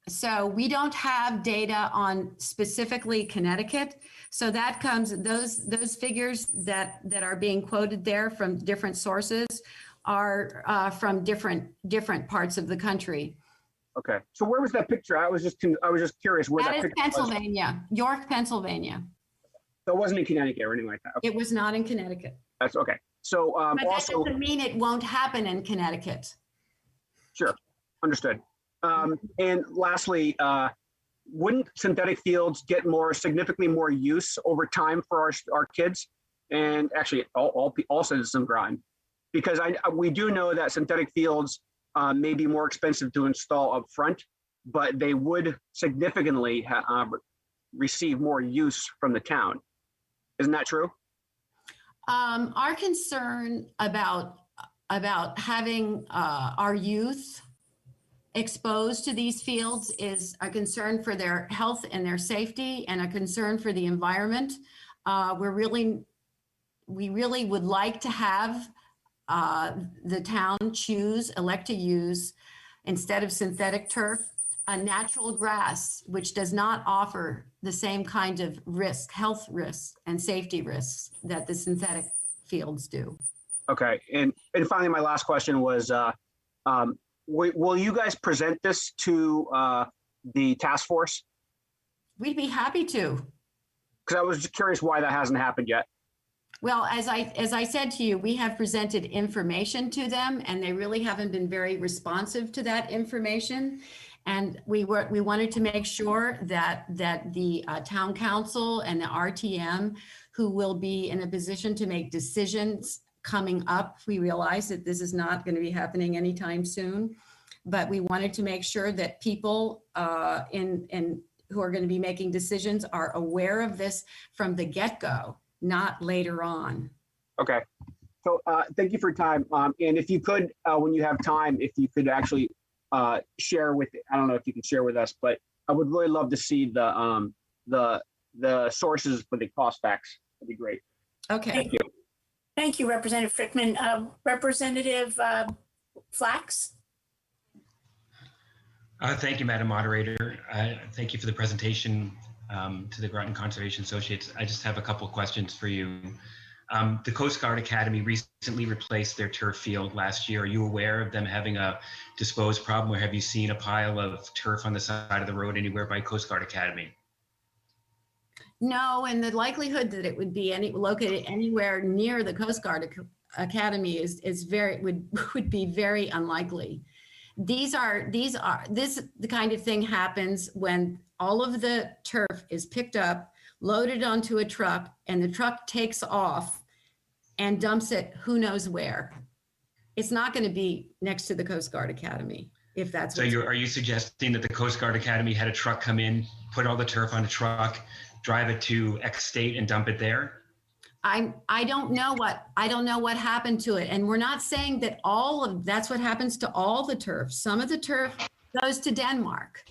So we don't have data on specifically Connecticut. So that comes, those figures that are being quoted there from different sources are from different parts of the country. Okay, so where was that picture? I was just curious where that is picture Pennsylvania, was. York, Pennsylvania. So it wasn't in Connecticut or anything like that. Okay. It was not in Connecticut. That's okay. So but that doesn't mean it won't happen in Connecticut. Sure, understood. And lastly, wouldn't synthetic fields get significantly more use over time for our kids, and actually all citizens of Groton? Because we do know that synthetic fields may be more expensive to install up front, but they would significantly receive more use from the town. Isn't that true? Our concern about having our youth exposed to these fields is a concern for their health and their safety, and a concern for the environment. We really would like to have the town elect to use, instead of synthetic turf, a natural grass, which does not offer the same kind of health risks and safety risks that the synthetic fields do. Okay, and finally, my last question was, will you guys present this to the task force? We'd be happy to. Because I was just curious why that hasn't happened yet. Well, as I said to you, we have presented information to them, and they really haven't been very responsive to that information. And we wanted to make sure that the town council and the RTM, who will be in a position to make decisions coming up, we realize that this is not going to be happening anytime soon, but we wanted to make sure that people who are going to be making decisions are aware of this from the get-go, not later on. Okay. So thank you for your time. And if you could, when you have time, if you could actually share with, I don't know if you can share with us, but I would really love to see the sources for the cost facts. That'd be great. Okay. Thank you. Thank you, Representative Frickman. Representative Flax? Thank you, Madam Moderator. Thank you for the presentation to the Groton Conservation Associates. I just have a couple of questions for you. The Coast Guard Academy recently replaced their turf field last year. Are you aware of them having a disposed problem, or have you seen a pile of turf on the side of the road anywhere by Coast Guard Academy? No, and the likelihood that it would be located anywhere near the Coast Guard Academy would be very unlikely. The kind of thing happens when all of the turf is picked up, loaded onto a truck, and the truck takes off and dumps it who knows where. It's not going to be next to the Coast Guard Academy, if that's so. Are you suggesting that the Coast Guard Academy had a truck come in, put all the turf on a truck, drive it to X state and dump it there? I don't know what happened to it, and we're not saying that that's what happens to all the turf. Some of the turf goes to Denmark.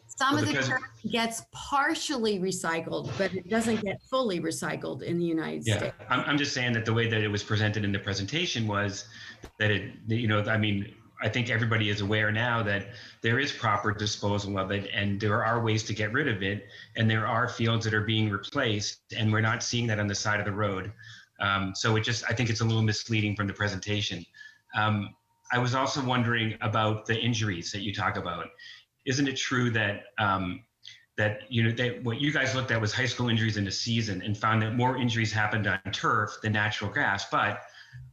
Some of the turf gets partially recycled, but it doesn't get fully recycled in the United States. I'm just saying that the way that it was presented in the presentation was that I think everybody is aware now that there is proper disposal of it, and there are ways to get rid of it, and there are fields that are being replaced, and we're not seeing that on the side of the road. So I think it's a little misleading from the presentation. I was also wondering about the injuries that you talk about. Isn't it true that what you guys looked at was high school injuries in a season and found that more injuries happened on turf than natural grass, but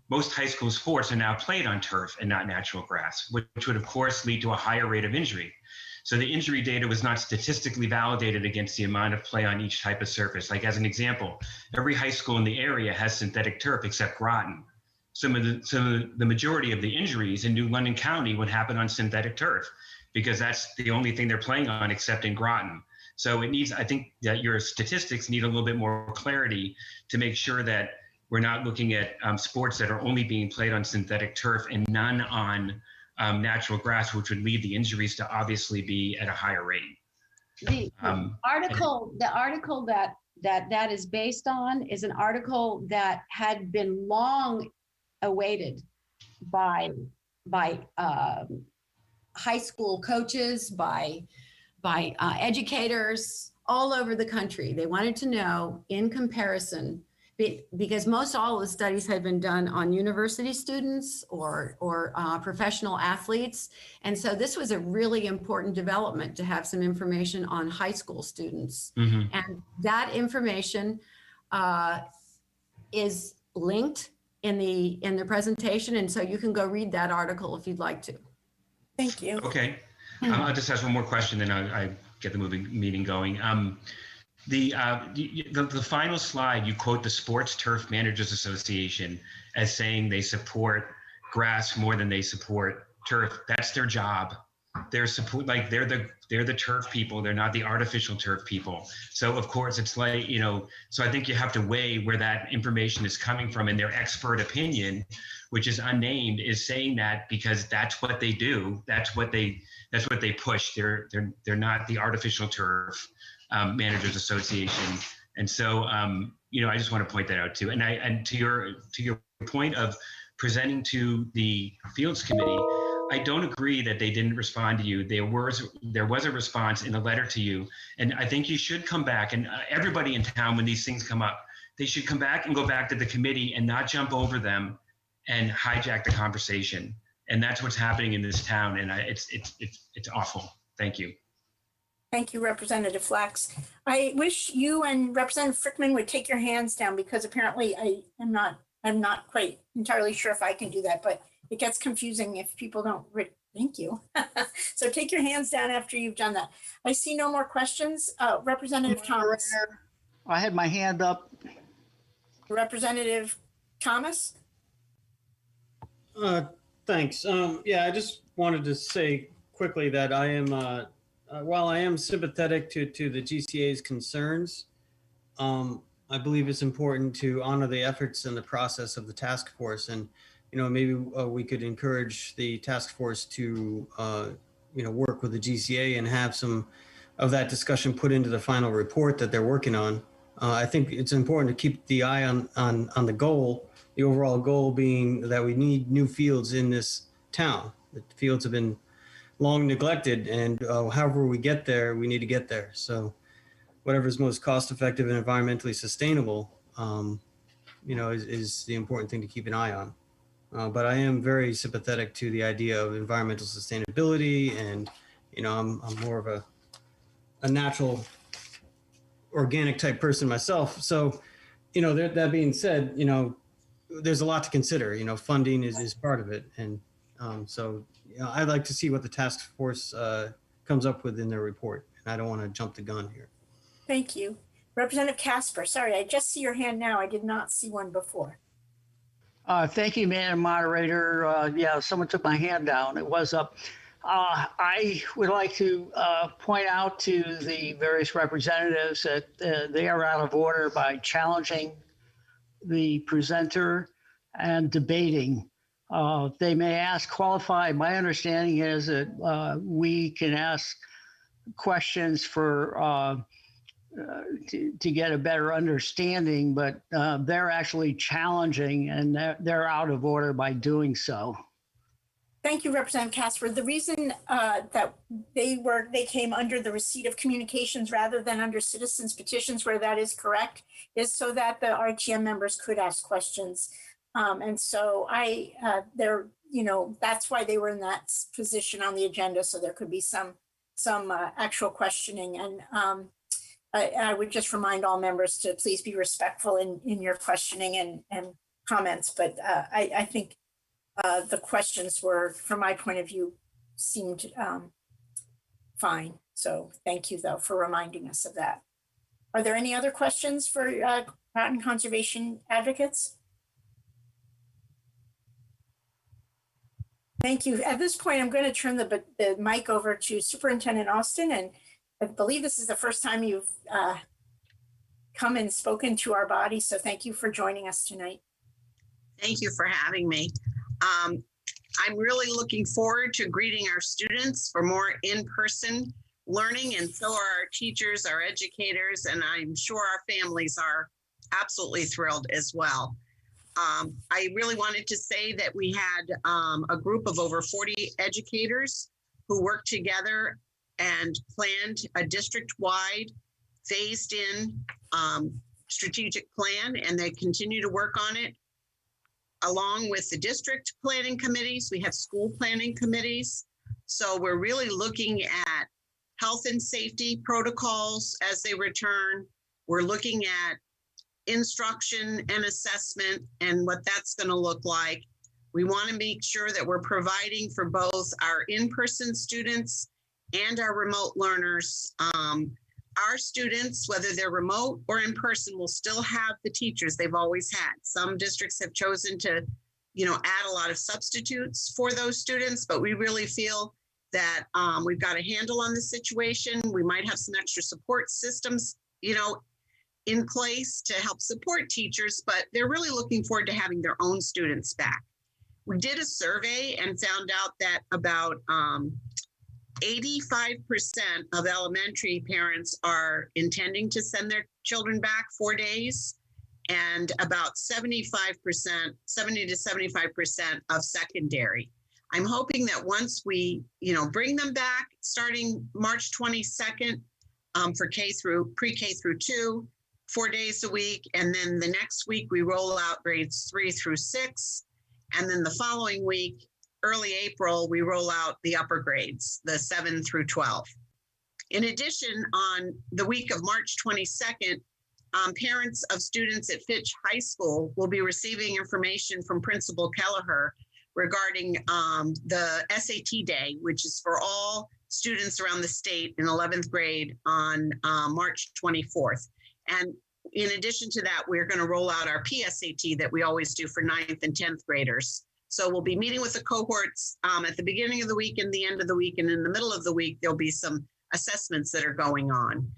most high school sports are now played on turf and not natural grass, which would of course lead to a higher rate of injury. So the injury data was not statistically validated against the amount of play on each type of surface. Like as an example, every high school in the area has synthetic turf except Groton. So the majority of the injuries in New London County would happen on synthetic turf because that's the only thing they're playing on except in Groton. So I think that your statistics need a little bit more clarity to make sure that we're not looking at sports that are only being played on synthetic turf and none on natural grass, which would lead the injuries to obviously be at a higher rate. The article that is based on is an article that had been long awaited by high school coaches, by educators all over the country. They wanted to know in comparison, because most all of the studies had been done on university students or professional athletes. And so this was a really important development to have some information on high school students. Mm-hmm. And that information is linked in the presentation. And so you can go read that article if you'd like to. Thank you. Okay. I'll just ask one more question, then I get the meeting going. The final slide, you quote the Sports Turf Managers Association as saying they support grass more than they support turf. That's their job. They're the turf people. They're not the artificial turf people. So of course it's like, so I think you have to weigh where that information is coming from, and their expert opinion, which is unnamed, is saying that because that's what they do. That's what they push. They're not the artificial turf Managers Association. And so, I just want to point that out too. And to your point of presenting to the Fields Committee, I don't agree that they didn't respond to you. There was a response in a letter to you. And I think you should come back, and everybody in town, when these things come up, they should come back and go back to the committee and not jump over them and hijack the conversation. And that's what's happening in this town. And it's awful. Thank you. Thank you, Representative Flax. I wish you and Representative Frickman would take your hands down, because apparently I'm not quite entirely sure if I can do that, but it gets confusing if people don't. Thank you. So take your hands down after you've done that. I see no more questions. Representative Thomas. I had my hand up. Representative Thomas. Thanks. I just wanted to say quickly that I am, while I am sympathetic to the GCA's concerns, I believe it's important to honor the efforts and the process of the task force. And, maybe we could encourage the task force to work with the GCA and have some of that discussion put into the final report that they're working on. I think it's important to keep the eye on the goal, the overall goal being that we need new fields in this town. The fields have been long neglected, and however we get there, we need to get there. So whatever is most cost effective and environmentally sustainable, is the important thing to keep an eye on. But I am very sympathetic to the idea of environmental sustainability, and I'm more of a natural organic type person myself. So, that being said, there's a lot to consider. Funding is part of it, and I'd like to see what the task force comes up with in their report. And I don't want to jump the gun here. Thank you. Representative Casper, sorry, I just see your hand now. I did not see one before. Thank you, Madam Moderator. Someone took my hand down. It was up. I would like to point out to the various representatives that they are out of order by challenging the presenter and debating. They may ask qualified. My understanding is that we can ask questions for to get a better understanding, but they're actually challenging, and they're out of order by doing so. Thank you, Representative Casper. The reason that they came under the receipt of communications rather than under citizens petitions, where that is correct, is so that the RTM members could ask questions. And so that's why they were in that position on the agenda. So there could be some actual questioning. And I would just remind all members to please be respectful in your questioning and comments. But I think the questions were, from my point of view, seemed fine. So thank you, though, for reminding us of that. Are there any other questions for Groton Conservation advocates? Thank you. At this point, I'm going to turn the mic over to Superintendent Austin, and I believe this is the first time you've come and spoken to our body, so thank you for joining us tonight. Thank you for having me. I'm really looking forward to greeting our students for more in-person learning, and so are our teachers, our educators, and I'm sure our families are absolutely thrilled as well. I really wanted to say that we had a group of over 40 educators who worked together and planned a district-wide, phased-in strategic plan, and they continue to work on it. Along with the district planning committees, we have school planning committees. So we're really looking at health and safety protocols as they return. We're looking at instruction and assessment and what that's going to look like. We want to make sure that we're providing for both our in-person students and our remote learners. Our students, whether they're remote or in person, will still have the teachers they've always had. Some districts have chosen to, add a lot of substitutes for those students, but we really feel that we've got a handle on the situation. We might have some extra support systems, in place to help support teachers, but they're really looking forward to having their own students back. We did a survey and found out that about 85% of elementary parents are intending to send their children back 4 days, and about 70 to 75% of secondary. I'm hoping that once we, bring them back starting March 22nd for pre-K through 2, 4 days a week, and then the next week we roll out grades 3 through 6, and then the following week, early April, we roll out the upper grades, the 7 through 12. In addition, on the week of March 22nd, parents of students at Fitch High School will be receiving information from Principal Kelleher regarding the SAT day, which is for all students around the state in 11th grade on March 24th. And in addition to that, we're going to roll out our PSAT that we always do for 9th and 10th graders. So we'll be meeting with the cohorts at the beginning of the week and the end of the week, and in the middle of the week, there'll be some assessments that are going on.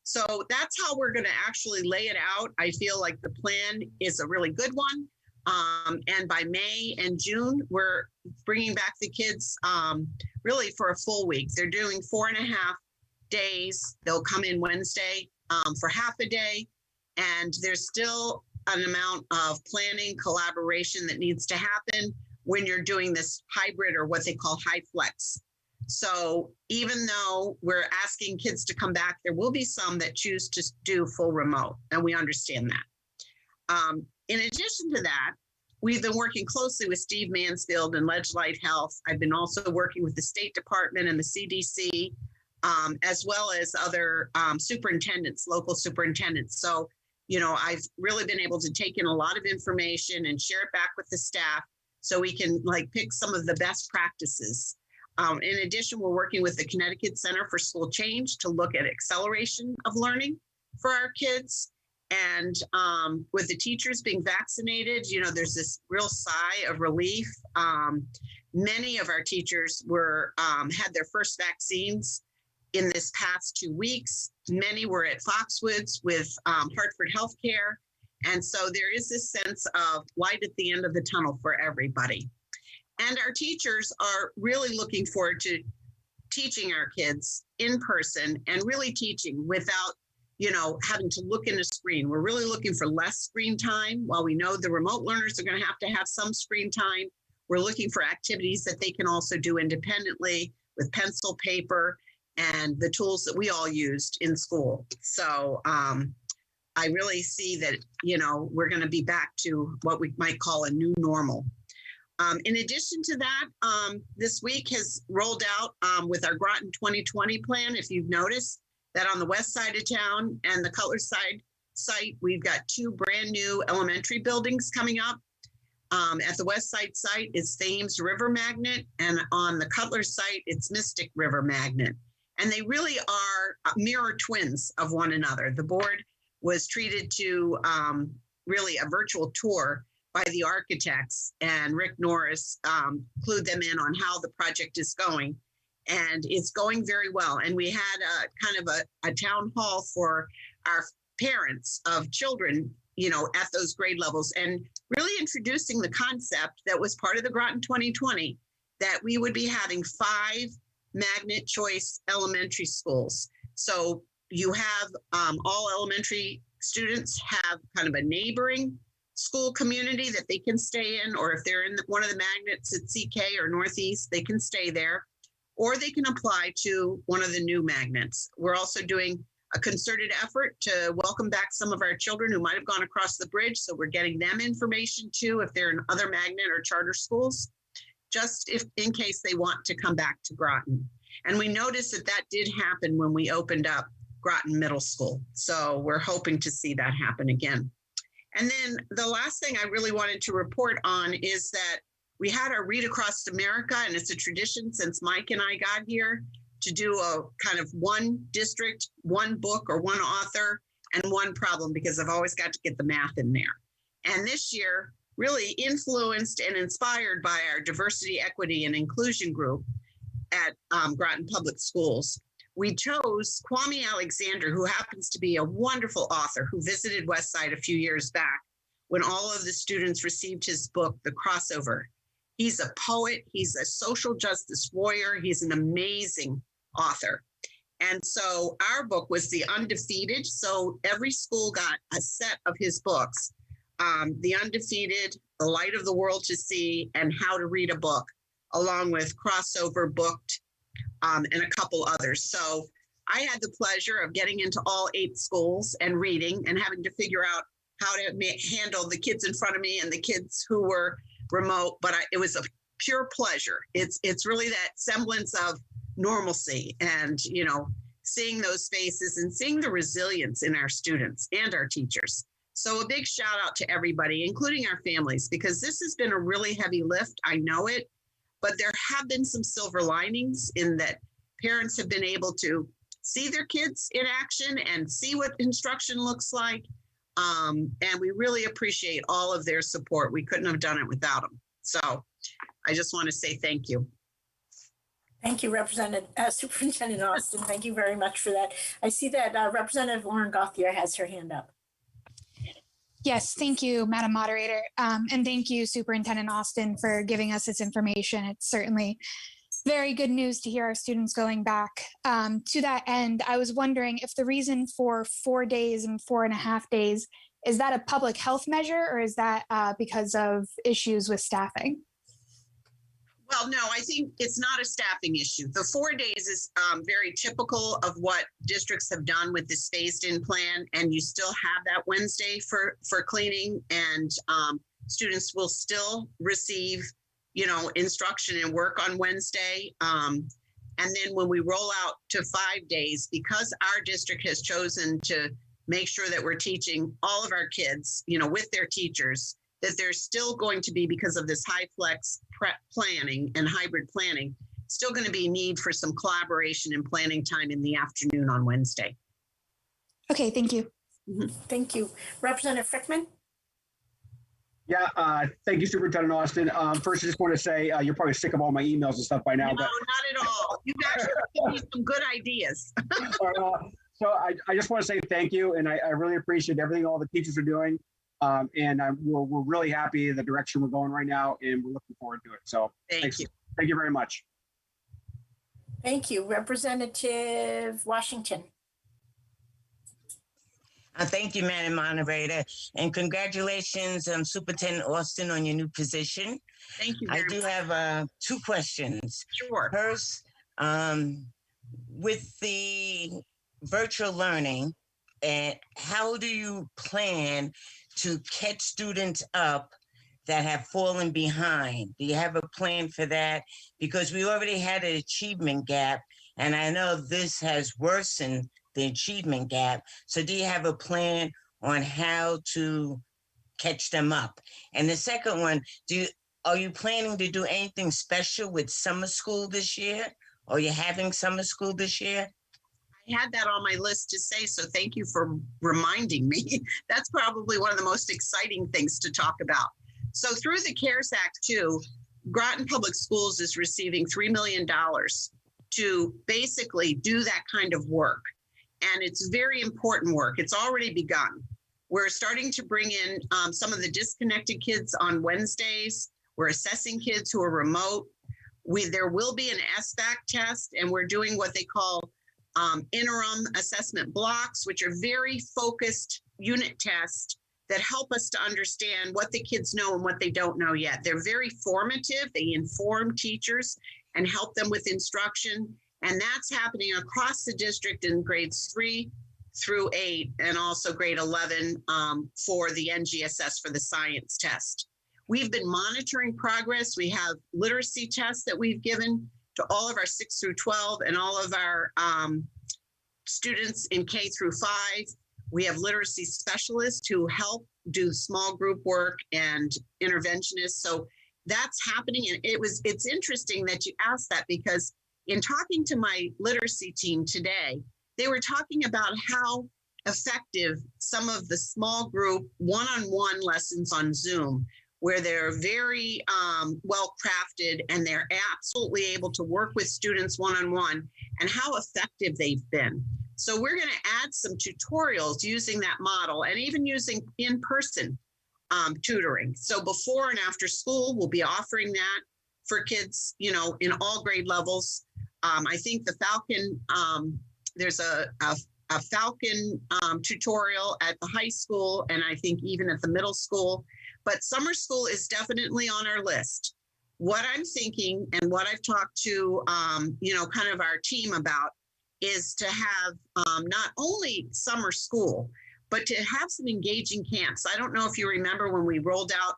So that's how we're going to actually lay it out. I feel like the plan is a really good one. And by May and June, we're bringing back the kids really for a full week. They're doing 4.5 days. They'll come in Wednesday for half a day. And there's still an amount of planning, collaboration that needs to happen when you're doing this hybrid or what they call high flex. So even though we're asking kids to come back, there will be some that choose to do full remote, and we understand that. In addition to that, we've been working closely with Steve Mansfield and Ledge Light Health. I've been also working with the State Department and the CDC, as well as other superintendents, local superintendents. So, you know, I've really been able to take in a lot of information and share it back with the staff so we can like pick some of the best practices. In addition, we're working with the Connecticut Center for School Change to look at acceleration of learning for our kids. And with the teachers being vaccinated, you know, there's this real sigh of relief. Many of our teachers were had their first vaccines in this past 2 weeks. Many were at Foxwoods with Hartford Healthcare. And so there is this sense of light at the end of the tunnel for everybody. And our teachers are really looking forward to teaching our kids in person and really teaching without, you know, having to look in a screen. We're really looking for less screen time. While we know the remote learners are going to have some screen time, we're looking for activities that they can also do independently with pencil, paper, and the tools that we all used in school. So I really see that, you know, we're going to be back to what we might call a new normal. In addition to that, this week has rolled out with our Groton 2020 plan. If you've noticed that on the west side of town and the Cutler side site, we've got 2 brand new elementary buildings coming up. At the west side site is Thames River Magnet, and on the Cutler site, it's Mystic River Magnet. And they really are mirror twins of one another. The board was treated to really a virtual tour by the architects, and Rick Norris clued them in on how the project is going. And it's going very well. And we had a kind of a town hall for our parents of children, you know, at those grade levels, and really introducing the concept that was part of the Groton 2020, that we would be having 5 magnet choice elementary schools. So you have all elementary students have kind of a neighboring school community that they can stay in, or if they're in one of the magnets at CK or Northeast, they can stay there, or they can apply to one of the new magnets. We're also doing a concerted effort to welcome back some of our children who might have gone across the bridge. So we're getting them information too, if they're in other magnet or charter schools, just if in case they want to come back to Groton. And we noticed that that did happen when we opened up Groton Middle School. So we're hoping to see that happen again. And then the last thing I really wanted to report on is that we had our Read Across America, and it's a tradition since Mike and I got here to do a kind of one district, one book or one author and one problem, because I've always got to get the math in there. And this year, really influenced and inspired by our diversity, equity, and inclusion group at Groton Public Schools, we chose Kwame Alexander, who happens to be a wonderful author who visited Westside a few years back when all of the students received his book, The Crossover. He's a poet, he's a social justice warrior, he's an amazing author. And so our book was The Undefeated. So every school got a set of his books, The Undefeated, The Light of the World to See, and How to Read a Book, along with Crossover, Booked, and a couple others. So I had the pleasure of getting into all 8 schools and reading and having to figure out how to handle the kids in front of me and the kids who were remote, but it was a pure pleasure. It's really that semblance of normalcy and, you know, seeing those faces and seeing the resilience in our students and our teachers. So a big shout out to everybody, including our families, because this has been a really heavy lift. I know it, but there have been some silver linings in that parents have been able to see their kids in action and see what instruction looks like. And we really appreciate all of their support. We couldn't have done it without them. So I just want to say thank you. Thank you, Superintendent Austin. Thank you very much for that. I see that Representative Lauren Gauthier has her hand up. Yes, thank you, Madam Moderator. And thank you, Superintendent Austin, for giving us this information. It's certainly very good news to hear our students going back. To that end, I was wondering if the reason for 4 days and 4.5 days, is that a public health measure or is that because of issues with staffing? Well, no, I think it's not a staffing issue. The 4 days is very typical of what districts have done with this phased-in plan, and you still have that Wednesday for cleaning, and students will still receive, you know, instruction and work on Wednesday. And then when we roll out to 5 days, because our district has chosen to make sure that we're teaching all of our kids, you know, with their teachers, that there's still going to be, because of this high flex prep planning and hybrid planning, still going to be need for some collaboration and planning time in the afternoon on Wednesday. Okay, thank you. Thank you. Representative Frickman? Yeah, thank you, Superintendent Austin. First, I just want to say you're probably sick of all my emails and stuff by now. No, not at all. You guys are giving me some good ideas. So I just want to say thank you, and I really appreciate everything all the teachers are doing. And we're really happy the direction we're going right now, and we're looking forward to it. So thank you. Thank you very much. Thank you. Representative Washington. Thank you, Madam Moderator, and congratulations, Superintendent Austin, on your new position. Thank you. I do have 2 questions. Sure. First, with the virtual learning, how do you plan to catch students up that have fallen behind? Do you have a plan for that? Because we already had an achievement gap, and I know this has worsened the achievement gap. So do you have a plan on how to catch them up? And the second one, are you planning to do anything special with summer school this year? Are you having summer school this year? I had that on my list to say, so thank you for reminding me. That's probably one of the most exciting things to talk about. So through the CARES Act too, Groton Public Schools is receiving $3 million to basically do that kind of work. And it's very important work. It's already begun. We're starting to bring in some of the disconnected kids on Wednesdays. We're assessing kids who are remote. There will be an SBAC test, and we're doing what they call interim assessment blocks, which are very focused unit tests that help us to understand what the kids know and what they don't know yet. They're very formative. They inform teachers and help them with instruction. And that's happening across the district in grades 3 through 8 and also grade 11 for the NGSS for the science test. We've been monitoring progress. We have literacy tests that we've given to all of our 6 through 12 and all of our students in K through 5. We have literacy specialists who help do small group work and interventionists. So that's happening. And it's interesting that you asked that, because in talking to my literacy team today, they were talking about how effective some of the small group one-on-one lessons on Zoom, where they're very well crafted and they're absolutely able to work with students one-on-one, and how effective they've been. So we're going to add some tutorials using that model, and even using in-person tutoring. So before and after school, we'll be offering that for kids, you know, in all grade levels. I think the Falcon, there's a Falcon tutorial at the high school, and I think even at the middle school. But summer school is definitely on our list. What I'm thinking, and what I've talked to, you know, kind of our team about, is to have not only summer school, but to have some engaging camps. I don't know if you remember when we rolled out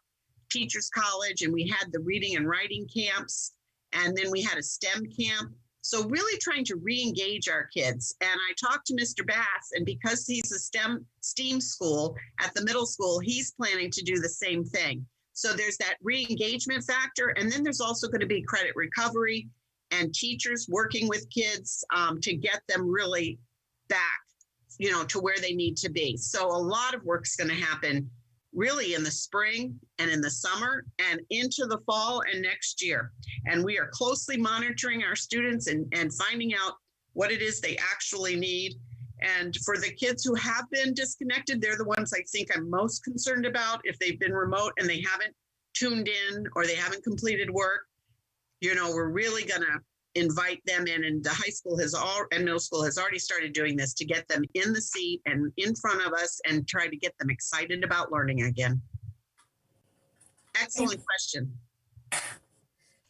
Teachers College and we had the reading and writing camps, and then we had a STEM camp. So really trying to re-engage our kids. And I talked to Mr. Bass, and because he's a STEAM school at the middle school, he's planning to do the same thing. So there's that re-engagement factor. And then there's also going to be credit recovery and teachers working with kids to get them really back, you know, to where they need to be. So a lot of work's going to happen really in the spring and in the summer and into the fall and next year. And we are closely monitoring our students and finding out what it is they actually need. And for the kids who have been disconnected, they're the ones I think I'm most concerned about. If they've been remote and they haven't tuned in or they haven't completed work, you know, we're really gonna invite them in, and the high school and middle school has already started doing this to get them in the seat and in front of us and try to get them excited about learning again. Excellent question.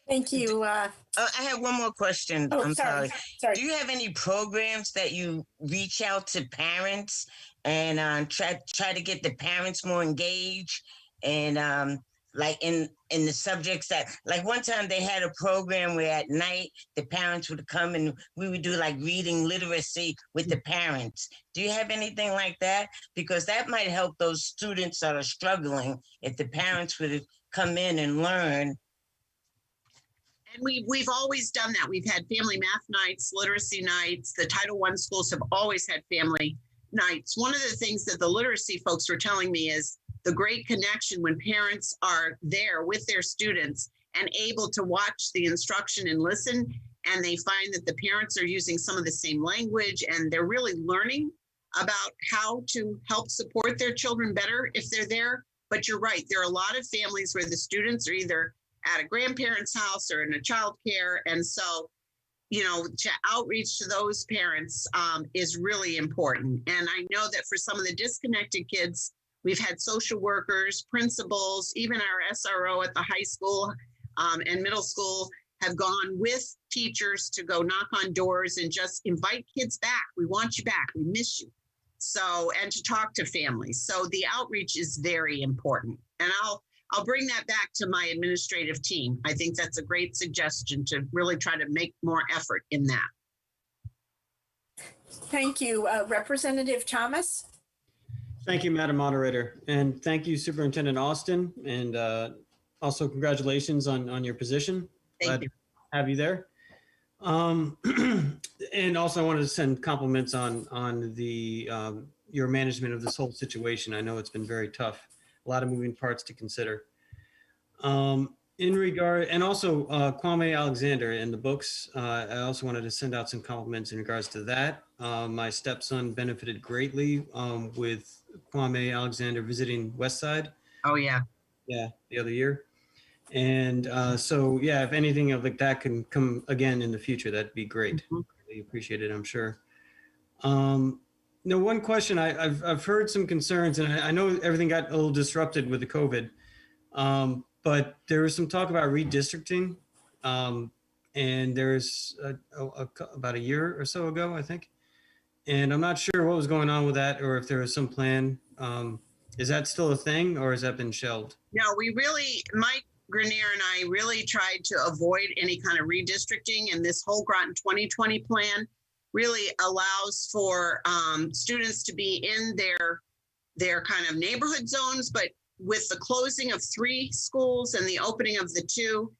Thank you. I have one more question. Oh, I'm sorry. Sorry. Do you have any programs that you reach out to parents and try to get the parents more engaged and like in the subjects that, like one time they had a program where at night the parents would come and we would do like reading literacy with the parents. Do you have anything like that? Because that might help those students that are struggling if the parents would come in and learn. And we've always done that. We've had family math nights, literacy nights. The Title I schools have always had family nights. One of the things that the literacy folks were telling me is the great connection when parents are there with their students and able to watch the instruction and listen, and they find that the parents are using some of the same language and they're really learning about how to help support their children better if they're there. But you're right, there are a lot of families where the students are either at a grandparent's house or in a child care. And so, you know, to outreach to those parents is really important. And I know that for some of the disconnected kids, we've had social workers, principals, even our SRO at the high school and middle school have gone with teachers to go knock on doors and just invite kids back. We want you back. We miss you. So, and to talk to families. So the outreach is very important. And I'll bring that back to my administrative team. I think that's a great suggestion to really try to make more effort in that. Thank you. Representative Thomas? Thank you, Madam Moderator. And thank you, Superintendent Austin. And also congratulations on your position. Thank you. To have you there. And also I wanted to send compliments on the your management of this whole situation. I know it's been very tough. A lot of moving parts to consider. In regard, and also Kwame Alexander in the books, I also wanted to send out some compliments in regards to that. My stepson benefited greatly with Kwame Alexander visiting Westside. Oh, yeah. Yeah, the other year. And so, yeah, if anything of like that can come again in the future, that'd be great. Really appreciate it, I'm sure. Now, one question, I've heard some concerns, and I know everything got a little disrupted with the COVID, but there was some talk about redistricting, and there's about a year or so ago, I think. And I'm not sure what was going on with that, or if there was some plan. Is that still a thing, or has that been shelved? No, Mike Grenier and I really tried to avoid any kind of redistricting, and this whole Groton 2020 plan really allows for students to be in their kind of neighborhood zones, but with the closing of 3 schools and the opening of the 2,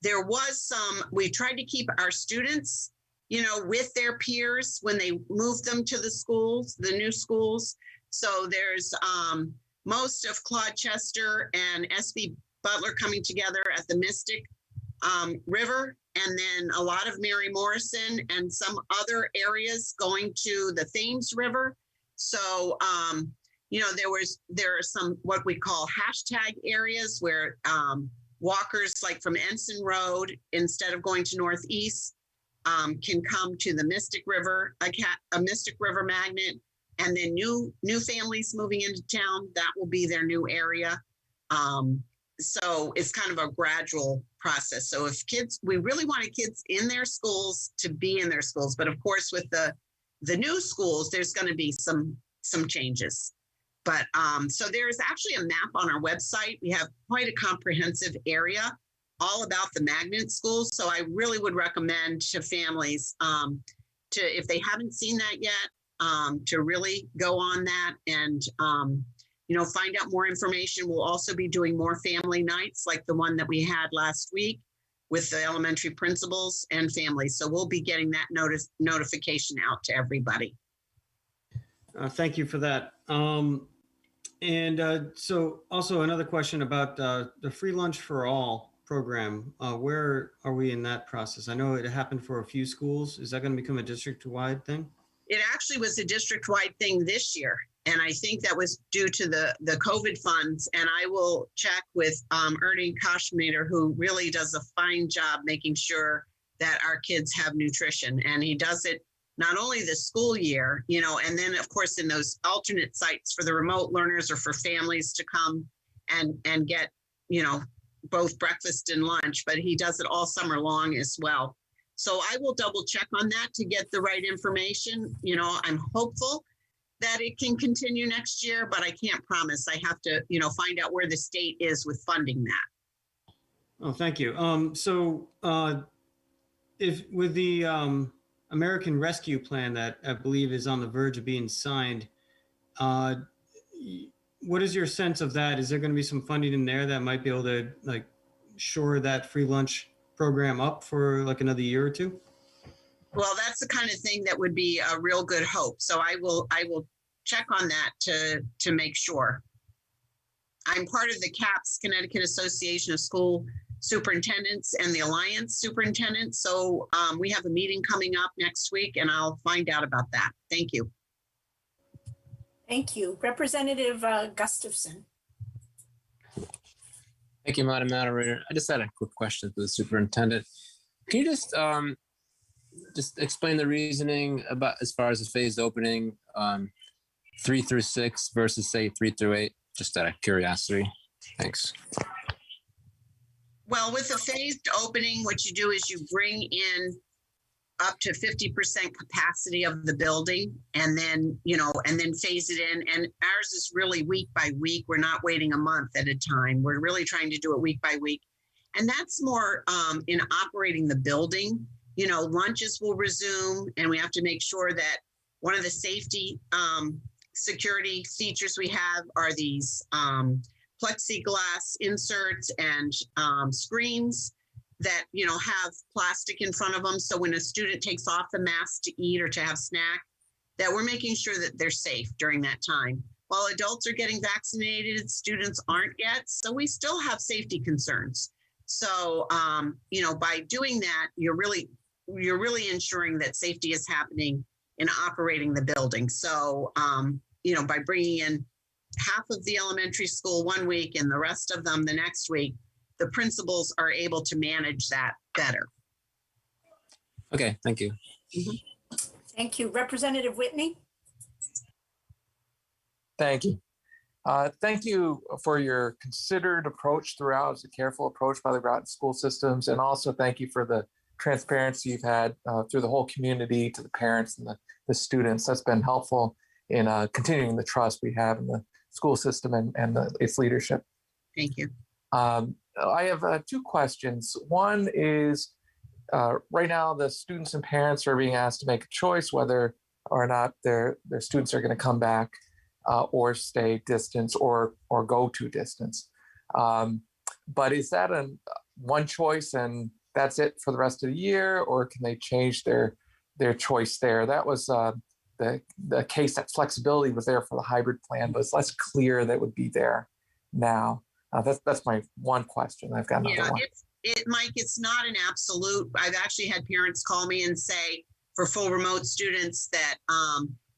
there was we tried to keep our students, you know, with their peers when they moved them to the schools, the new schools. So there's most of Claude Chester and SB Butler coming together at the Mystic River, and then a lot of Mary Morrison and some other areas going to the Thames River. So, you know, there are some what we call hashtag areas where walkers like from Ensign Road, instead of going to Northeast, can come to the Mystic River, a Mystic River magnet, and then new families moving into town, that will be their new area. So it's kind of a gradual process. So if we really wanted kids in their schools to be in their schools, but of course with the new schools, there's going to be some changes. But so there's actually a map on our website. We have quite a comprehensive area all about the magnet schools. So I really would recommend to families if they haven't seen that yet, to really go on that and you know, find out more information. We'll also be doing more family nights like the one that we had last week with the elementary principals and families. So we'll be getting that notification out to everybody. Thank you for that. So also another question about the Free Lunch for All program. Where are we in that process? I know it happened for a few schools. Is that going to become a district-wide thing? It actually was a district-wide thing this year. And I think that was due to the COVID funds. And I will check with Ernie Koshmater, who really does a fine job making sure that our kids have nutrition. And he does it not only the school year, you know, and then of course in those alternate sites for the remote learners or for families to come and get, you know, both breakfast and lunch, but he does it all summer long as well. So I will double check on that to get the right information. You know, I'm hopeful that it can continue next year, but I can't promise. I have to, you know, find out where the state is with funding that. Oh, thank you. If with the American Rescue Plan that I believe is on the verge of being signed, what is your sense of that? Is there going to be some funding in there that might be able to like shore that free lunch program up for like another year or two? Well, that's the kind of thing that would be a real good hope. So I will check on that to make sure. I'm part of the CAPS, Connecticut Association of School Superintendents, and the Alliance Superintendents. So we have a meeting coming up next week and I'll find out about that. Thank you. Thank you. Representative Gustafson. Thank you, Madam Moderator. I just had a quick question for the superintendent. Can you just explain the reasoning about as far as the phased opening 3 through 6 versus say 3 through 8, just out of curiosity? Thanks. Well, with a phased opening, what you do is you bring in up to 50% capacity of the building and then, you know, and then phase it in. And ours is really week by week. We're not waiting a month at a time. We're really trying to do it week by week. And that's more in operating the building. You know, lunches will resume and we have to make sure that one of the safety security features we have are these plexiglass inserts and screens that, you know, have plastic in front of them. So when a student takes off the mask to eat or to have snack, that we're making sure that they're safe during that time. While adults are getting vaccinated, students aren't yet. So we still have safety concerns. So, you know, by doing that, you're really ensuring that safety is happening in operating the building. So, you know, by bringing in half of the elementary school one week and the rest of them the next week, the principals are able to manage that better. Okay, thank you. Mm-hmm. Thank you. Representative Whitney. Thank you. Thank you for your considered approach throughout. It's a careful approach by the Groton school systems. And also thank you for the transparency you've had through the whole community to the parents and the students. That's been helpful in continuing the trust we have in the school system and its leadership. Thank you. I have 2 questions. One is, right now the students and parents are being asked to make a choice whether or not their students are going to come back or stay distance or go to distance. But is that one choice and that's it for the rest of the year, or can they change their choice there? That was the case that flexibility was there for the hybrid plan, but it's less clear that would be there now. That's my one question. I've got another one. Mike, it's not an absolute. I've actually had parents call me and say for full remote students that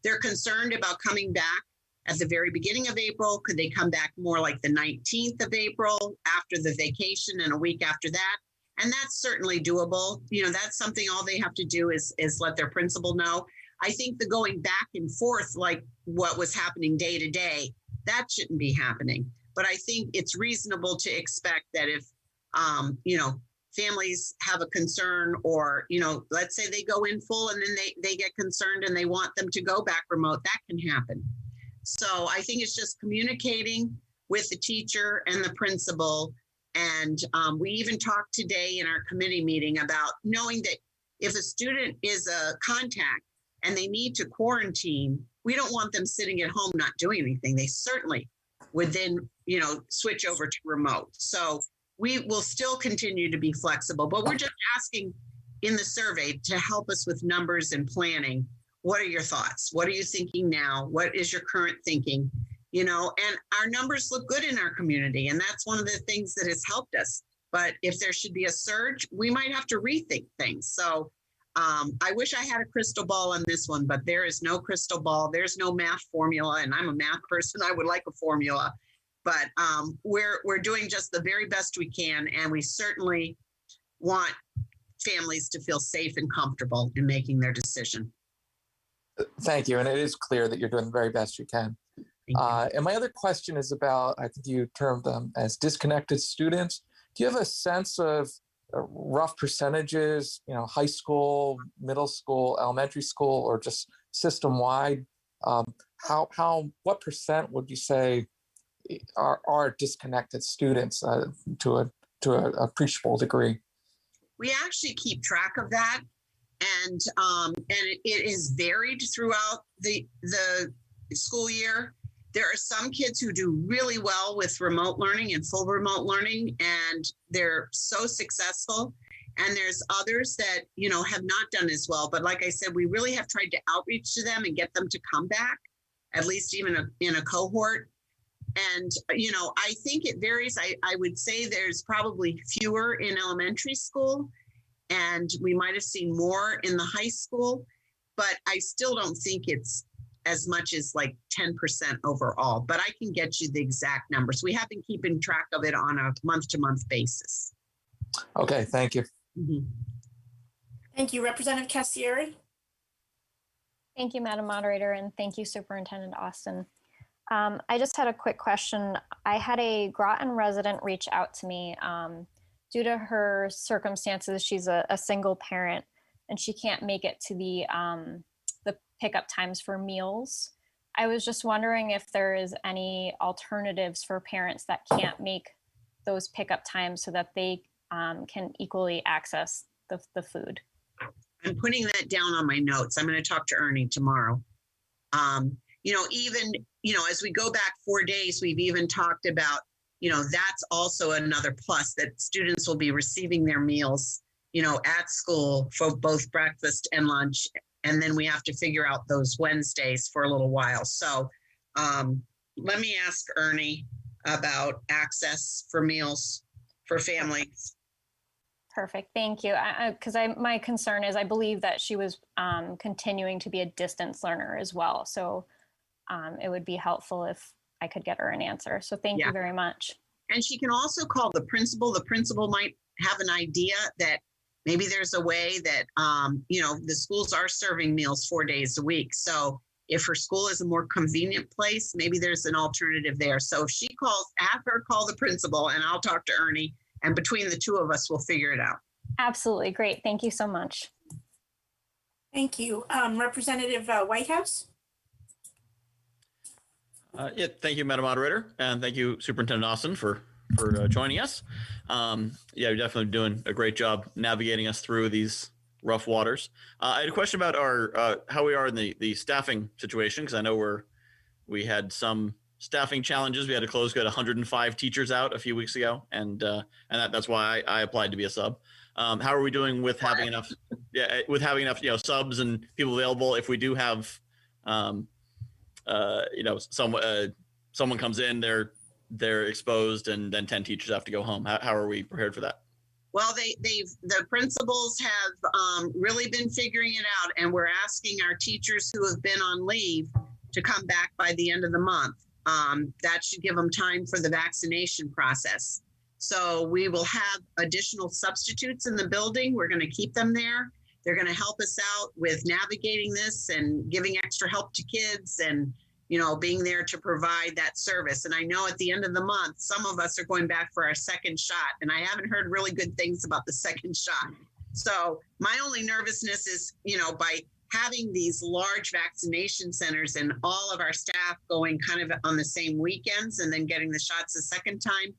they're concerned about coming back at the very beginning of April. Could they come back more like the 19th of April after the vacation and a week after that? And that's certainly doable. You know, that's something all they have to do is let their principal know. I think the going back and forth, like what was happening day to day, that shouldn't be happening. But I think it's reasonable to expect that if, you know, families have a concern or, you know, let's say they go in full and then they get concerned and they want them to go back remote, that can happen. So I think it's just communicating with the teacher and the principal. And we even talked today in our committee meeting about knowing that if a student is a contact and they need to quarantine, we don't want them sitting at home not doing anything. They certainly would then, you know, switch over to remote. So we will still continue to be flexible, but we're just asking in the survey to help us with numbers and planning. What are your thoughts? What are you thinking now? What is your current thinking? You know, and our numbers look good in our community, and that's one of the things that has helped us. But if there should be a surge, we might have to rethink things. So I wish I had a crystal ball on this one, but there is no crystal ball. There's no math formula, and I'm a math person. I would like a formula, but we're doing just the very best we can, and we certainly want families to feel safe and comfortable in making their decision. Thank you. And it is clear that you're doing the very best you can. And my other question is about, I think you termed them as disconnected students. Do you have a sense of rough percentages, high school, middle school, elementary school, or just system-wide? What percent would you say are disconnected students to an appreciable degree? We actually keep track of that, and it is varied throughout the school year. There are some kids who do really well with remote learning and full remote learning, and they're so successful. And there's others that, have not done as well. But like I said, we really have tried to outreach to them and get them to come back, at least even in a cohort. And, I think it varies. I would say there's probably fewer in elementary school, and we might have seen more in the high school, but I still don't think it's as much as like 10% overall, but I can get you the exact numbers. We have been keeping track of it on a month-to-month basis. Okay, thank you. Mm-hmm. Thank you. Representative Cassieri? Thank you, Madam Moderator, and thank you, Superintendent Austin. I just had a quick question. I had a Groton resident reach out to me. Due to her circumstances, she's a single parent, and she can't make it to the pickup times for meals. I was just wondering if there is any alternatives for parents that can't make those pickup times so that they can equally access the food. I'm putting that down on my notes. I'm going to talk to Ernie tomorrow. As we go back 4 days, we've even talked about, that's also another plus, that students will be receiving their meals, at school for both breakfast and lunch. And then we have to figure out those Wednesdays for a little while. So let me ask Ernie about access for meals for families. Perfect, thank you. Because my concern is I believe that she was continuing to be a distance learner as well. So it would be helpful if I could get her an answer. So thank you very much. And she can also call the principal. The principal might have an idea that maybe there's a way that, the schools are serving meals 4 days a week. So if her school is a more convenient place, maybe there's an alternative there. So if she calls, have her call the principal, and I'll talk to Ernie. And between the two of us, we'll figure it out. Absolutely. Great. Thank you so much. Thank you. Representative Whitehouse? Thank you, Madam Moderator. And thank you, Superintendent Austin, for joining us. You're definitely doing a great job navigating us through these rough waters. I had a question about our how we are in the staffing situation, because I know we had some staffing challenges. We had to close, we had 105 teachers out a few weeks ago, and that's why I applied to be a sub. How are we doing with having enough? Subs and people available if we do have, someone comes in, they're exposed, and then 10 teachers have to go home. How are we prepared for that? Well, the principals have really been figuring it out, and we're asking our teachers who have been on leave to come back by the end of the month. That should give them time for the vaccination process. So we will have additional substitutes in the building. We're going to keep them there. They're going to help us out with navigating this and giving extra help to kids and, being there to provide that service. And I know at the end of the month, some of us are going back for our second shot, and I haven't heard really good things about the second shot. So my only nervousness is, by having these large vaccination centers and all of our staff going kind of on the same weekends and then getting the shots a second time,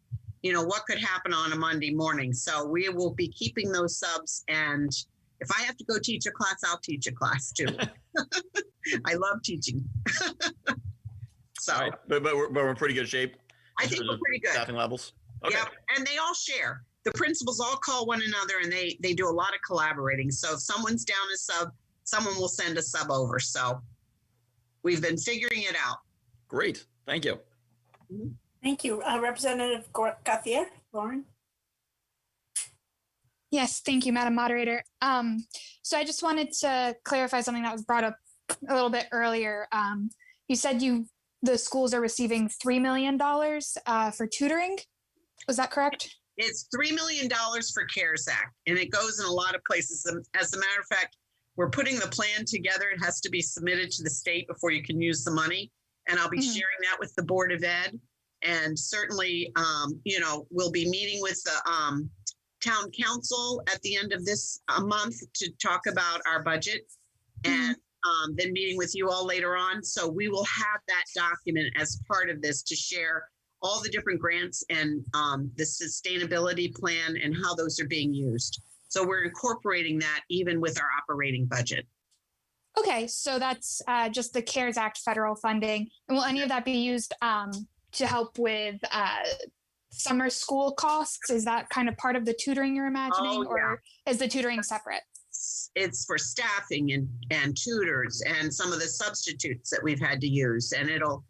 what could happen on a Monday morning? So we will be keeping those subs, and if I have to go teach a class, I'll teach a class too. I love teaching. So, right. But we're in pretty good shape. I think we're pretty good. Staffing levels. Okay. Yep, and they all share. The principals all call one another, and they do a lot of collaborating. So if someone's down a sub, someone will send a sub over. So we've been figuring it out. Great. Thank you. Mm-hmm. Thank you. Representative Gauthier, Lauren? Yes, thank you, Madam Moderator. So I just wanted to clarify something that was brought up a little bit earlier. You said the schools are receiving $3 million for tutoring. Was that correct? It's $3 million for CARES Act, and it goes in a lot of places. As a matter of fact, we're putting the plan together. It has to be submitted to the state before you can use the money. And I'll be sharing that with the Board of Ed. And certainly, we'll be meeting with the town council at the end of this month to talk about our budget, and then meeting with you all later on. So we will have that document as part of this to share all the different grants and the sustainability plan and how those are being used. So we're incorporating that even with our operating budget. Okay, so that's just the CARES Act federal funding. And will any of that be used to help with summer school costs? Is that kind of part of the tutoring you're imagining, or is the tutoring separate? It's for staffing and tutors and some of the substitutes that we've had to use. And it'll,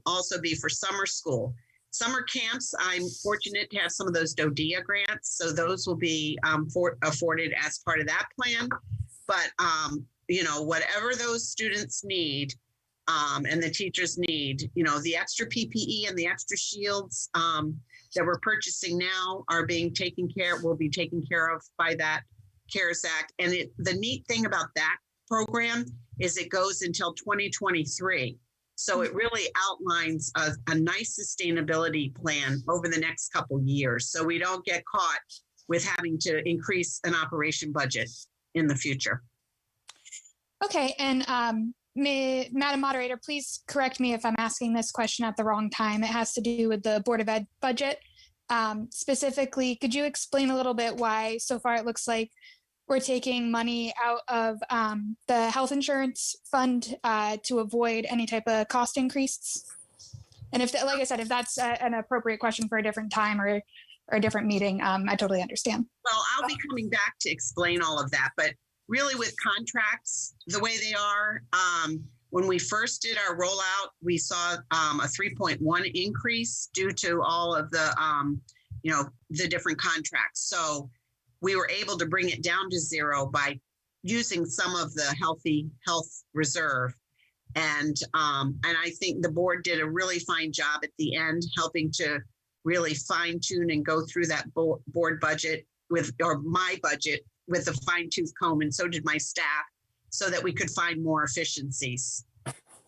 also be for summer school. Summer camps, I'm fortunate to have some of those DODEA grants. So those will be afforded as part of that plan. But, whatever those students need and the teachers need, the extra PPE and the extra shields that we're purchasing now will be taken care of by that CARES Act. And the neat thing about that program is it goes until 2023. So it really outlines a nice sustainability plan over the next couple years. So we don't get caught with having to increase an operation budget in the future. Okay, and Madam Moderator, please correct me if I'm asking this question at the wrong time. It has to do with the Board of Ed budget. Specifically, could you explain a little bit why so far it looks like we're taking money out of the health insurance fund to avoid any type of cost increase? And if, like I said, if that's an appropriate question for a different time or a different meeting, I totally understand. Well, I'll be coming back to explain all of that, but really with contracts, the way they are, when we first did our rollout, we saw a 3.1 increase due to all of the, the different contracts. So we were able to bring it down to 0 by using some of the health reserve. And I think the board did a really fine job at the end, helping to really fine tune and go through that board budget or my budget with a fine tooth comb, and so did my staff, so that we could find more efficiencies.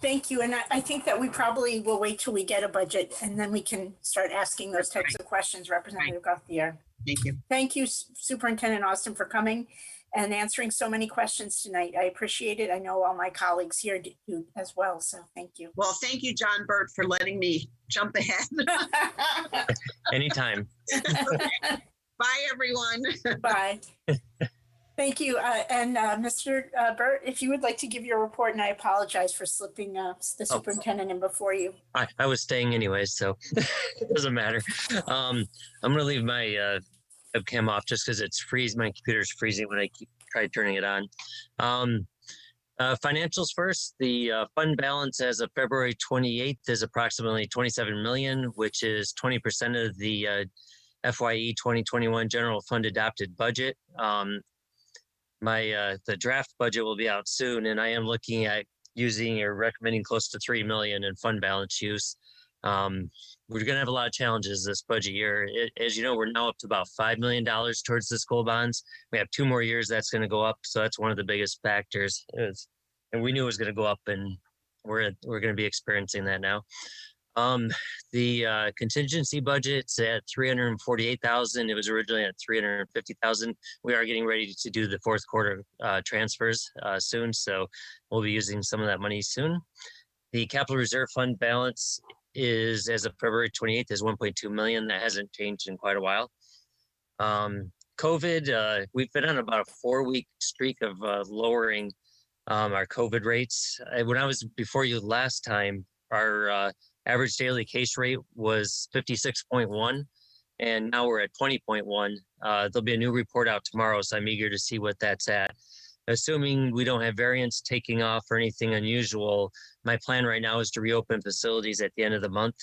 Thank you. And I think that we probably will wait till we get a budget, and then we can start asking those types of questions, Representative Gauthier. Thank you. Thank you, Superintendent Austin, for coming and answering so many questions tonight. I appreciate it. I know all my colleagues here do as well, so thank you. Well, thank you, John Burt, for letting me jump ahead. Anytime. Bye, everyone. Bye. Thank you. And Mr. Burt, if you would like to give your report, and I apologize for slipping the superintendent in before you. I was staying anyways, so it doesn't matter. I'm going to leave my webcam off just because it's freezing. My computer's freezing when I try turning it on. Financials first. The fund balance as of February 28th is approximately $27 million, which is 20% of the FYE 2021 general fund adopted budget. The draft budget will be out soon, and I am looking at using or recommending close to $3 million in fund balance use. We're going to have a lot of challenges this budget year. As you know, we're now up to about $5 million towards the school bonds. We have 2 more years that's going to go up, so that's one of the biggest factors. And we knew it was going to go up, and we're going to be experiencing that now. The contingency budget's at $348,000. It was originally at $350,000. We are getting ready to do the fourth quarter transfers soon, so we'll be using some of that money soon. The capital reserve fund balance is, as of February 28th, is $1.2 million. That hasn't changed in quite a while. COVID, we've been on about a 4-week streak of lowering our COVID rates. When I was before you last time, our average daily case rate was 56.1, and now we're at 20.1. There'll be a new report out tomorrow, so I'm eager to see what that's at. Assuming we don't have variants taking off or anything unusual, my plan right now is to reopen facilities at the end of the month.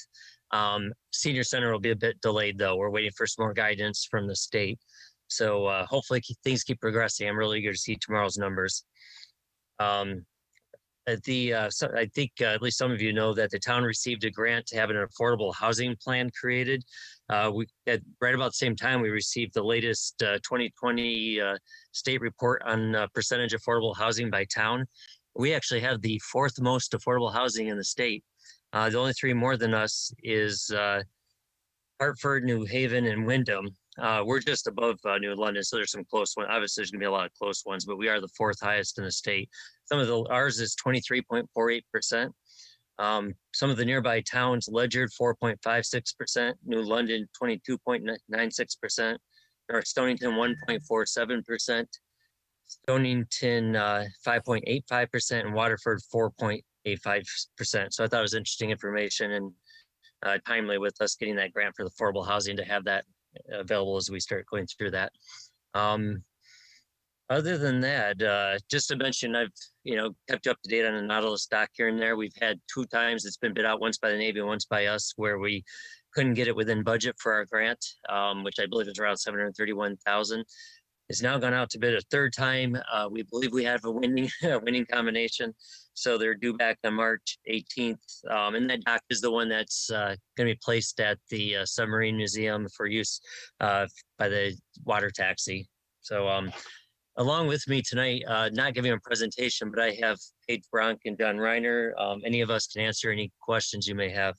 Senior Center will be a bit delayed, though. We're waiting for some more guidance from the state. So hopefully things keep progressing. I'm really eager to see tomorrow's numbers. I think at least some of you know that the town received a grant to have an affordable housing plan created. We at right about the same time we received the latest 2020 state report on percentage affordable housing by town. We actually have the fourth most affordable housing in the state. The only three more than us is Hartford, New Haven, and Wyndham. We're just above New London, so there's some close ones. Obviously, there's gonna be a lot of close ones, but we are the fourth highest in the state. Ours is 23.48%. Some of the nearby towns, Ledyard 4.56%, New London 22.96%, North Stonington 1.47%, Stonington 5.85%, and Waterford 4.85%. So I thought it was interesting information and timely with us getting that grant for the affordable housing to have that available as we start going through that. Other than that, just to mention, I've kept you up to date on the Nautilus dock here and there. We've had 2 times it's been bid out, once by the Navy and once by us, where we couldn't get it within budget for our grant, which I believe is around $731,000. It's now gone out to bid a 3rd time. We believe we have a winning combination, so they're due back on March 18th. And that dock is the one that's going to be placed at the submarine museum for use by the water taxi. So along with me tonight, not giving a presentation, but I have Paige Bronk and John Reiner. Any of us can answer any questions you may have.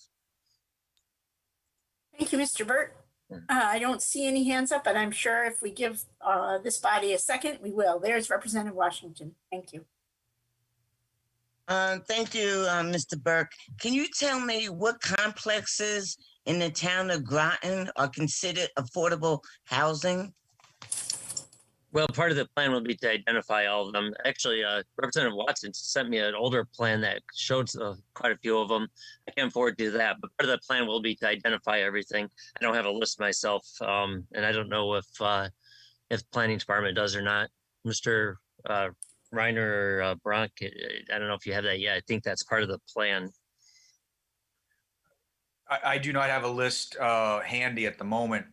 Thank you, Mr. Burt. I don't see any hands up, but I'm sure if we give this body a second, we will. There's Representative Washington. Thank you. Thank you, Mr. Burke. Can you tell me what complexes in the town of Groton are considered affordable housing? Well, part of the plan will be to identify all of them. Actually, Representative Watson sent me an older plan that showed quite a few of them. I can't forward to that, but part of the plan will be to identify everything. I don't have a list myself, and I don't know if the planning department does or not. Mr. Reiner or Bronk, I don't know if you have that yet. I think that's part of the plan. I do not have a list handy at the moment,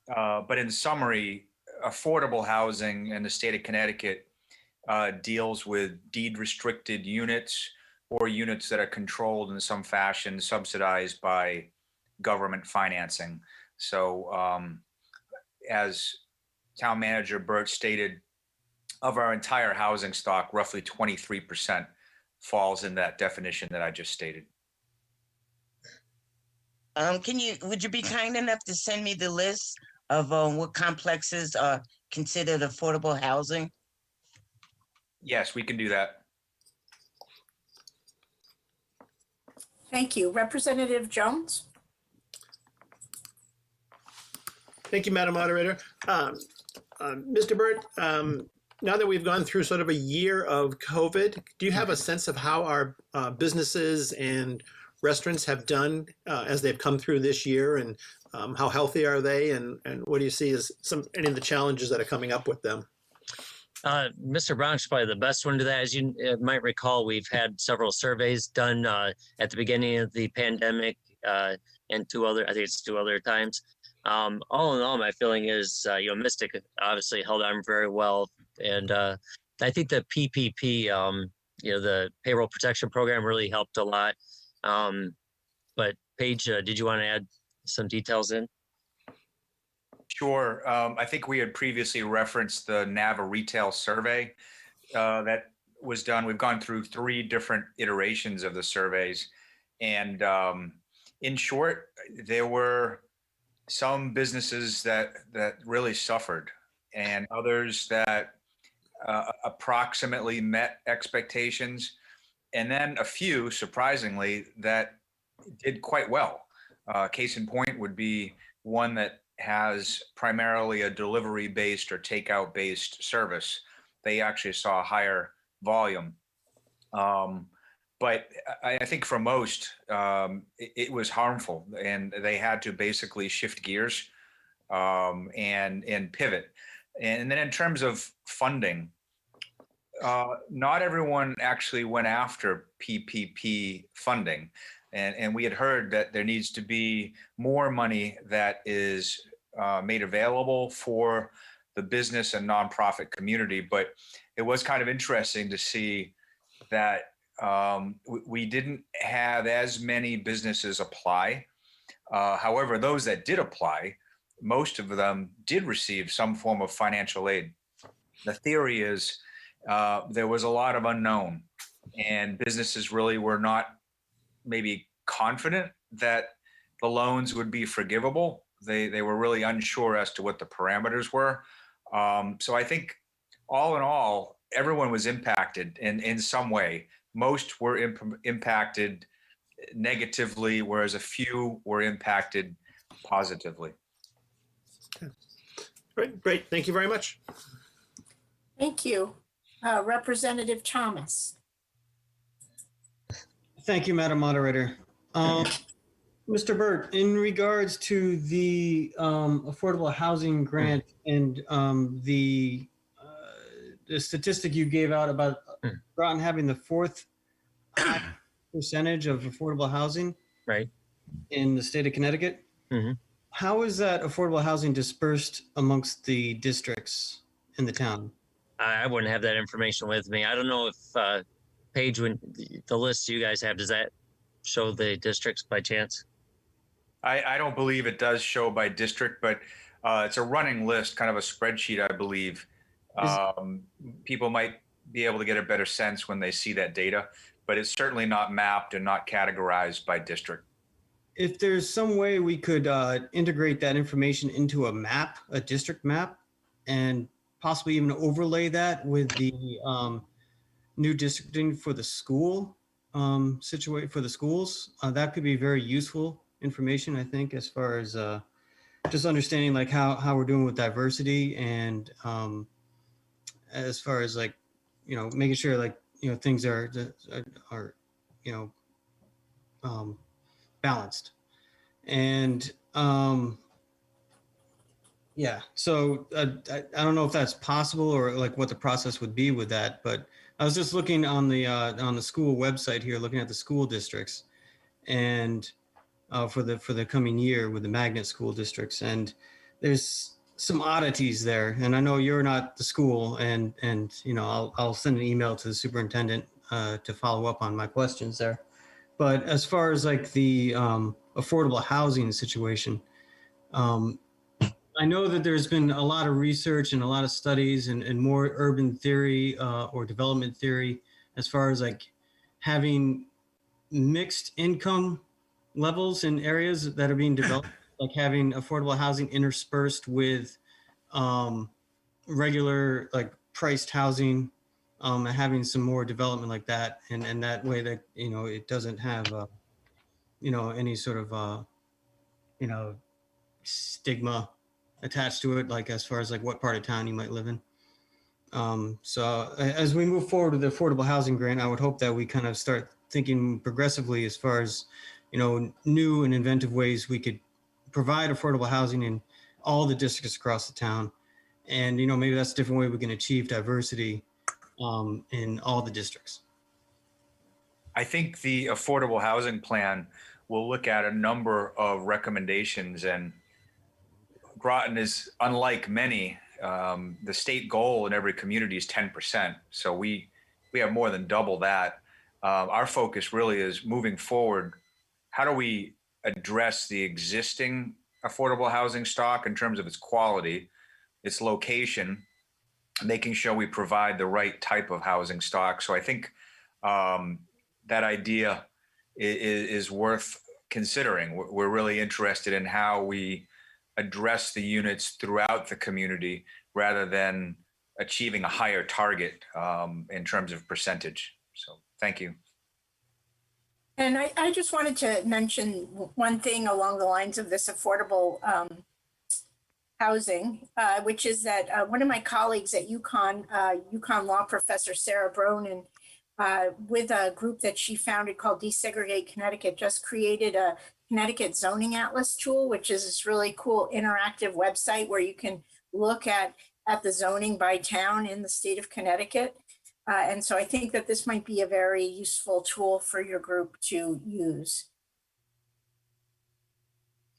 but in summary, affordable housing in the state of Connecticut deals with deed restricted units or units that are controlled in some fashion, subsidized by government financing. So as Town Manager Burt stated, of our entire housing stock, roughly 23% falls in that definition that I just stated. Would you be kind enough to send me the list of what complexes are considered affordable housing? Yes, we can do that. Thank you. Representative Jones. Thank you, Madam Moderator. Mr. Burt, now that we've gone through sort of a year of COVID, do you have a sense of how our businesses and restaurants have done as they've come through this year, and how healthy are they, and what do you see as any of the challenges that are coming up with them? Mr. Bronk's probably the best one to that. As you might recall, we've had several surveys done at the beginning of the pandemic and I think it's 2 other times. All in all, my feeling is, Mystic obviously held on very well. And I think the PPP, the payroll protection program really helped a lot. But Paige, did you want to add some details in? Sure. I think we had previously referenced the Nava retail survey that was done. We've gone through 3 different iterations of the surveys. And in short, there were some businesses that really suffered, and others that approximately met expectations. And then a few, surprisingly, that did quite well. Case in point would be one that has primarily a delivery-based or takeout-based service. They actually saw a higher volume. But I think for most, it was harmful, and they had to basically shift gears and pivot. And then in terms of funding, not everyone actually went after PPP funding. And we had heard that there needs to be more money that is made available for the business and nonprofit community. But it was kind of interesting to see that we didn't have as many businesses apply. However, those that did apply, most of them did receive some form of financial aid. The theory is there was a lot of unknown, and businesses really were not maybe confident that the loans would be forgivable. They were really unsure as to what the parameters were. So I think all in all, everyone was impacted in some way. Most were impacted negatively, whereas a few were impacted positively. Great. Thank you very much. Thank you. Representative Thomas. Thank you, Madam Moderator. Mr. Burt, in regards to the affordable housing grant and the statistic you gave out about Groton having the fourth percentage of affordable housing right in the state of Connecticut, how is that affordable housing dispersed amongst the districts in the town? I wouldn't have that information with me. I don't know if Paige, when the list you guys have, does that show the districts by chance? I don't believe it does show by district, but it's a running list, kind of a spreadsheet, I believe. People might be able to get a better sense when they see that data, but it's certainly not mapped and not categorized by district. If there's some way we could integrate that information into a map, a district map, and possibly even overlay that with the new districting for the school situation for the schools, that could be very useful information, I think, as far as just understanding like how we're doing with diversity and as far as like, you know, making sure like, you know, things are you know, balanced. And yeah, so I don't know if that's possible or like what the process would be with that, but I was just looking on the school website here, looking at the school districts and for the coming year with the magnet school districts, and there's some oddities there. And I know you're not the school, and you know I'll send an email to the superintendent to follow up on my questions there. But as far as like the affordable housing situation, I know that there's been a lot of research and a lot of studies and more urban theory or development theory as far as like having mixed income levels in areas that are being developed, like having affordable housing interspersed with regular like priced housing, and having some more development like that. And that way that, you know, it doesn't have, you know, any sort of, you know, stigma attached to it, like as far as like what part of town you might live in. So as we move forward with the affordable housing grant, I would hope that we kind of start thinking progressively as far as, you know, new and inventive ways we could provide affordable housing in all the districts across the town. And, you know, maybe that's a different way we can achieve diversity in all the districts. I think the affordable housing plan will look at a number of recommendations, and Groton is unlike many. The state goal in every community is 10%. So we have more than double that. Our focus really is moving forward. How do we address the existing affordable housing stock in terms of its quality, its location, making sure we provide the right type of housing stock? So I think that idea is worth considering. We're really interested in how we address the units throughout the community rather than achieving a higher target in terms of percentage. So thank you. And I just wanted to mention one thing along the lines of this affordable housing, which is that one of my colleagues at UConn law professor, Sarah Bronin, with a group that she founded called Desegregate Connecticut, just created a Connecticut Zoning Atlas tool, which is this really cool interactive website where you can look at the zoning by town in the state of Connecticut. And so I think that this might be a very useful tool for your group to use.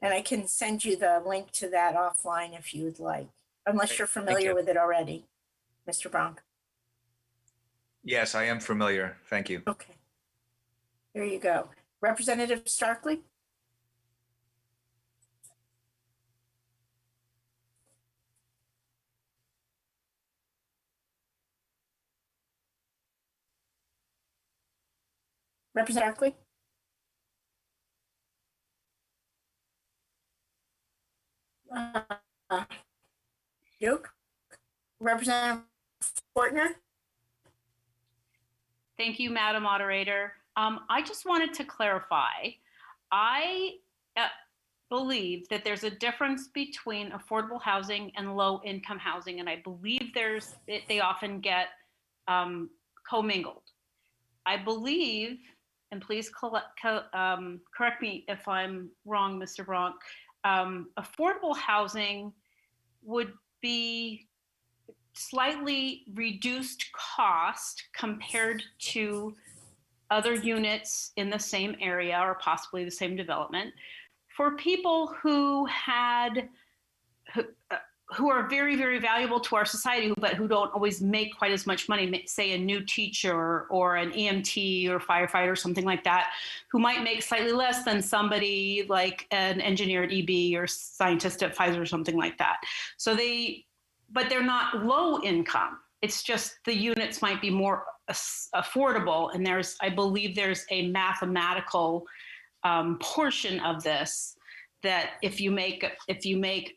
And I can send you the link to that offline if you would like, unless you're familiar with it already, Mr. Bronk. Yes, I am familiar. Thank you. Okay, There you go. Representative Starkley? Representative Starkley? Duke? Representative Fortner? Thank you, Madam Moderator. I just wanted to clarify. I believe that there's a difference between affordable housing and low-income housing, and I believe they often get commingled. I believe, and please correct me if I'm wrong, Mr. Bronk, affordable housing would be slightly reduced cost compared to other units in the same area or possibly the same development for people who are very, very valuable to our society, but who don't always make quite as much money, say a new teacher or an EMT or firefighter or something like that, who might make slightly less than somebody like an engineer at EB or scientist at Pfizer or something like that. But they're not low income. It's just the units might be more affordable. And I believe there's a mathematical portion of this that if you make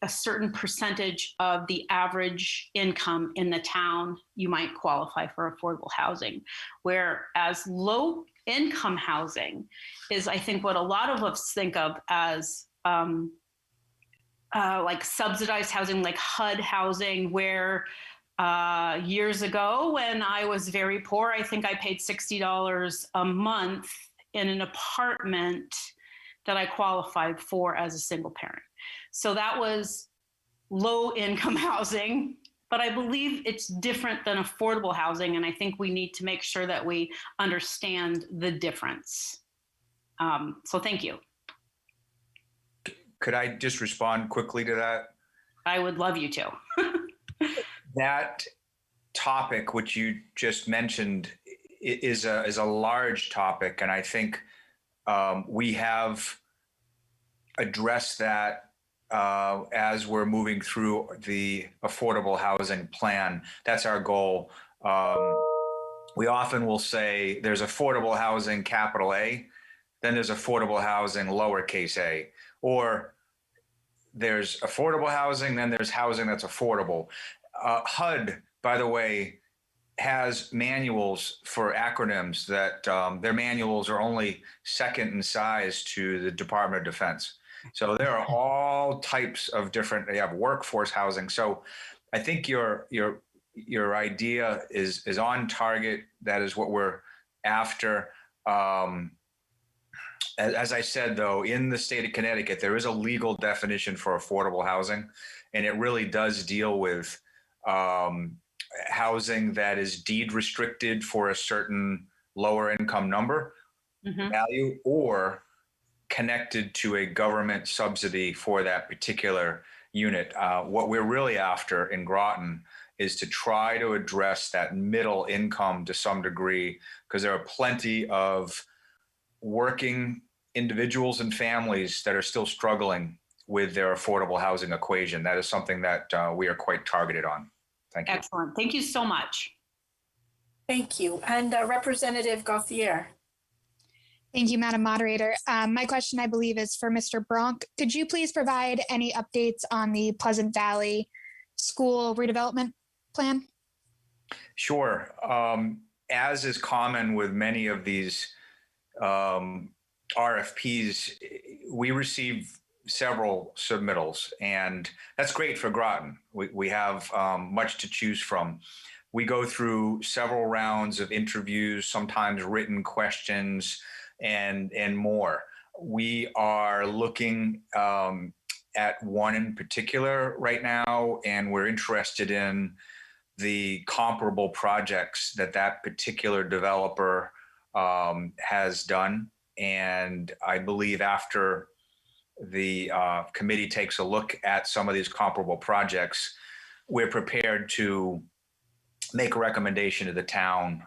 a certain percentage of the average income in the town, you might qualify for affordable housing. Whereas low income housing is, I think, what a lot of us think of as like subsidized housing, like HUD housing, where years ago when I was very poor, I think I paid $60 a month in an apartment that I qualified for as a single parent. So that was low income housing, but I believe it's different than affordable housing. And I think we need to make sure that we understand the difference. So thank you. Could I just respond quickly to that? I would love you to. That topic, which you just mentioned, is a large topic, and I think we have addressed that as we're moving through the affordable housing plan. That's our goal. We often will say there's affordable housing, capital A, then there's affordable housing, lowercase a, or there's affordable housing, then there's housing that's affordable. HUD, by the way, has manuals for acronyms that their manuals are only second in size to the Department of Defense. So there are all types of different, they have workforce housing. So I think your idea is on target. That is what we're after. As I said, though, in the state of Connecticut, there is a legal definition for affordable housing, and it really does deal with housing that is deed restricted for a certain lower income number value, or connected to a government subsidy for that particular unit. What we're really after in Groton is to try to address that middle income to some degree, because there are plenty of working individuals and families that are still struggling with their affordable housing equation. That is something that we are quite targeted on. Thank you. Excellent. Thank you so much. Thank you. And Representative Gauthier. Thank you, Madam Moderator. My question, I believe, is for Mr. Bronk. Could you please provide any updates on the Pleasant Valley School redevelopment plan? Sure. As is common with many of these RFPs, we receive several submittals, and that's great for Groton. We have much to choose from. We go through several rounds of interviews, sometimes written questions, and more. We are looking at one in particular right now, and we're interested in the comparable projects that particular developer has done. And I believe after the committee takes a look at some of these comparable projects, we're prepared to make a recommendation to the town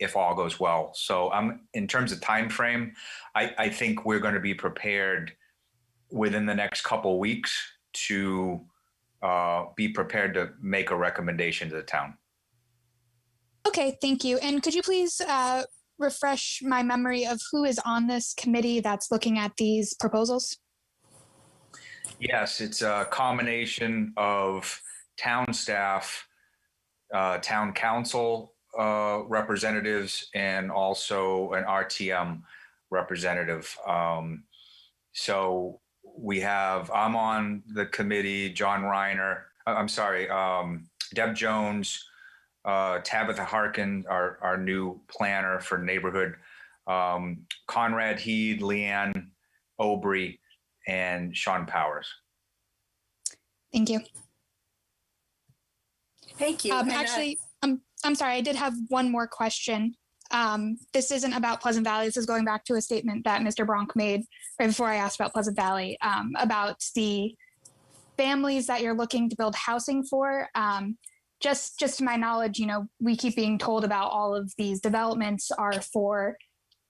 if all goes well. So in terms of time frame, I think we're going to be prepared within the next couple weeks to be prepared to make a recommendation to the town. Okay, thank you. And could you please refresh my memory of who is on this committee that's looking at these proposals? Yes, it's a combination of town staff, town council representatives, and also an RTM representative. So I'm on the committee, John Reiner, Deb Jones, Tabitha Harkin, our new planner for neighborhood, Conrad Heed, Leanne Aubry, and Sean Powers. Thank you. Thank you. Actually, I'm sorry, I did have one more question. This isn't about Pleasant Valley. This is going back to a statement that Mr. Bronk made right before I asked about Pleasant Valley, about the families that you're looking to build housing for. Just to my knowledge, we keep being told about all of these developments are for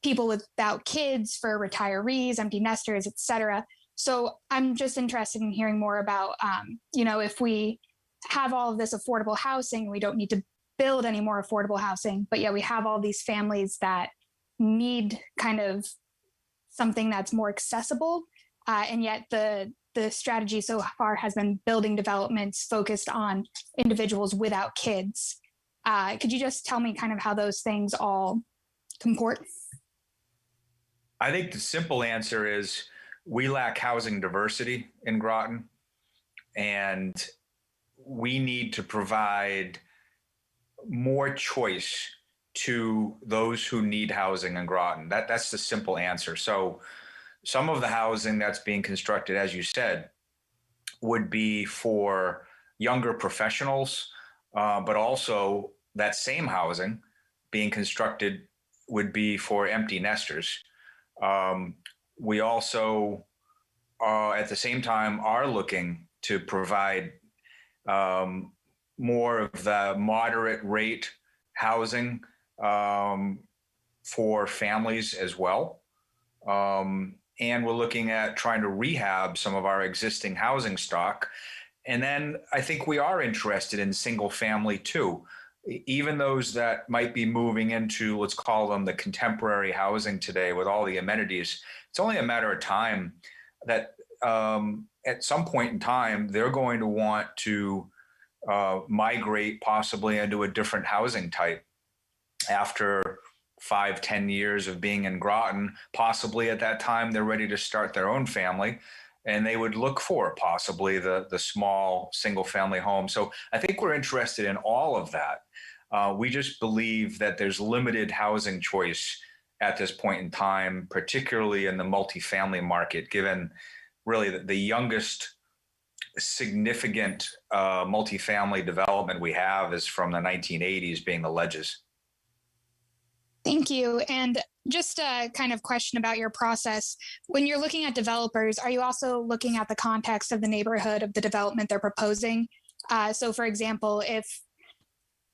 people without kids, for retirees, empty nesters, et cetera. So I'm just interested in hearing more about, if we have all of this affordable housing, we don't need to build any more affordable housing, but yeah, we have all these families that need kind of something that's more accessible. And yet the strategy so far has been building developments focused on individuals without kids. Could you just tell me kind of how those things all comport? I think the simple answer is we lack housing diversity in Groton, and we need to provide more choice to those who need housing in Groton. That's the simple answer. So some of the housing that's being constructed, as you said, would be for younger professionals, but also that same housing being constructed would be for empty nesters. We also, at the same time, are looking to provide more of the moderate rate housing for families as well. And we're looking at trying to rehab some of our existing housing stock. And then I think we are interested in single family too. Even those that might be moving into, let's call them the contemporary housing today with all the amenities, it's only a matter of time that at some point in time, they're going to want to migrate possibly into a different housing type after 5-10 years of being in Groton. Possibly at that time, they're ready to start their own family, and they would look for possibly the small single family home. So I think we're interested in all of that. We just believe that there's limited housing choice at this point in time, particularly in the multifamily market, given really the youngest significant multifamily development we have is from the 1980s, being the Ledges. Thank you. And just a kind of question about your process. When you're looking at developers, are you also looking at the context of the neighborhood of the development they're proposing? So for example, if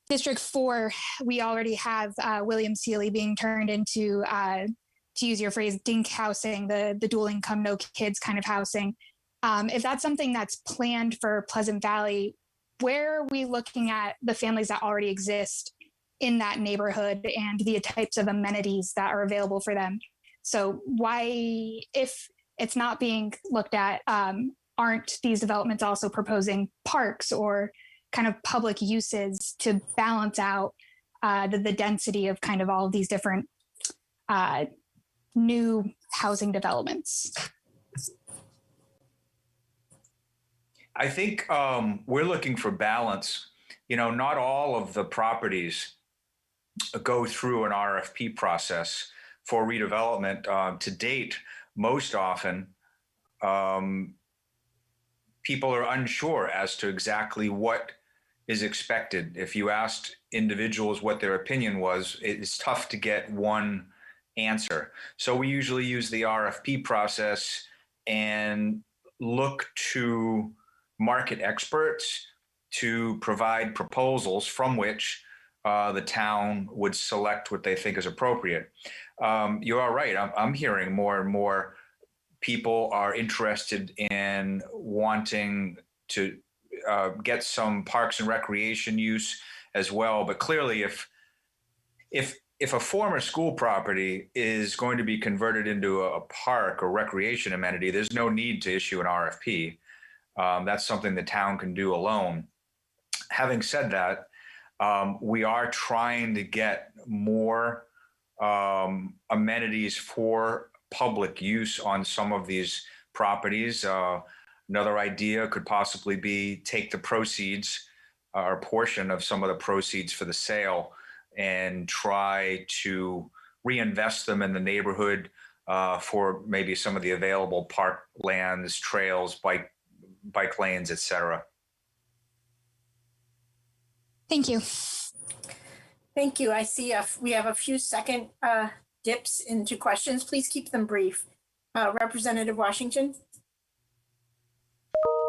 District 4, we already have William Seeley being turned into, to use your phrase, dink housing, the dual income, no kids kind of housing. If that's something that's planned for Pleasant Valley, where are we looking at the families that already exist in that neighborhood and the types of amenities that are available for them? So why, if it's not being looked at, aren't these developments also proposing parks or kind of public uses to balance out the density of kind of all of these different new housing developments? I think we're looking for balance. Not all of the properties go through an RFP process for redevelopment. To date, most often, people are unsure as to exactly what is expected. If you asked individuals what their opinion was, it's tough to get one answer. So we usually use the RFP process and look to market experts to provide proposals from which the town would select what they think is appropriate. You are right. I'm hearing more and more people are interested in wanting to get some parks and recreation use as well. But clearly, if a former school property is going to be converted into a park or recreation amenity, there's no need to issue an RFP. That's something the town can do alone. Having said that, we are trying to get more amenities for public use on some of these properties. Another idea could possibly be take the proceeds or a portion of some of the proceeds for the sale and try to reinvest them in the neighborhood for maybe some of the available park lands, trails, bike lanes, etc. Thank you. Thank you. I see we have a few second dips into questions. Please keep them brief. Representative Washington.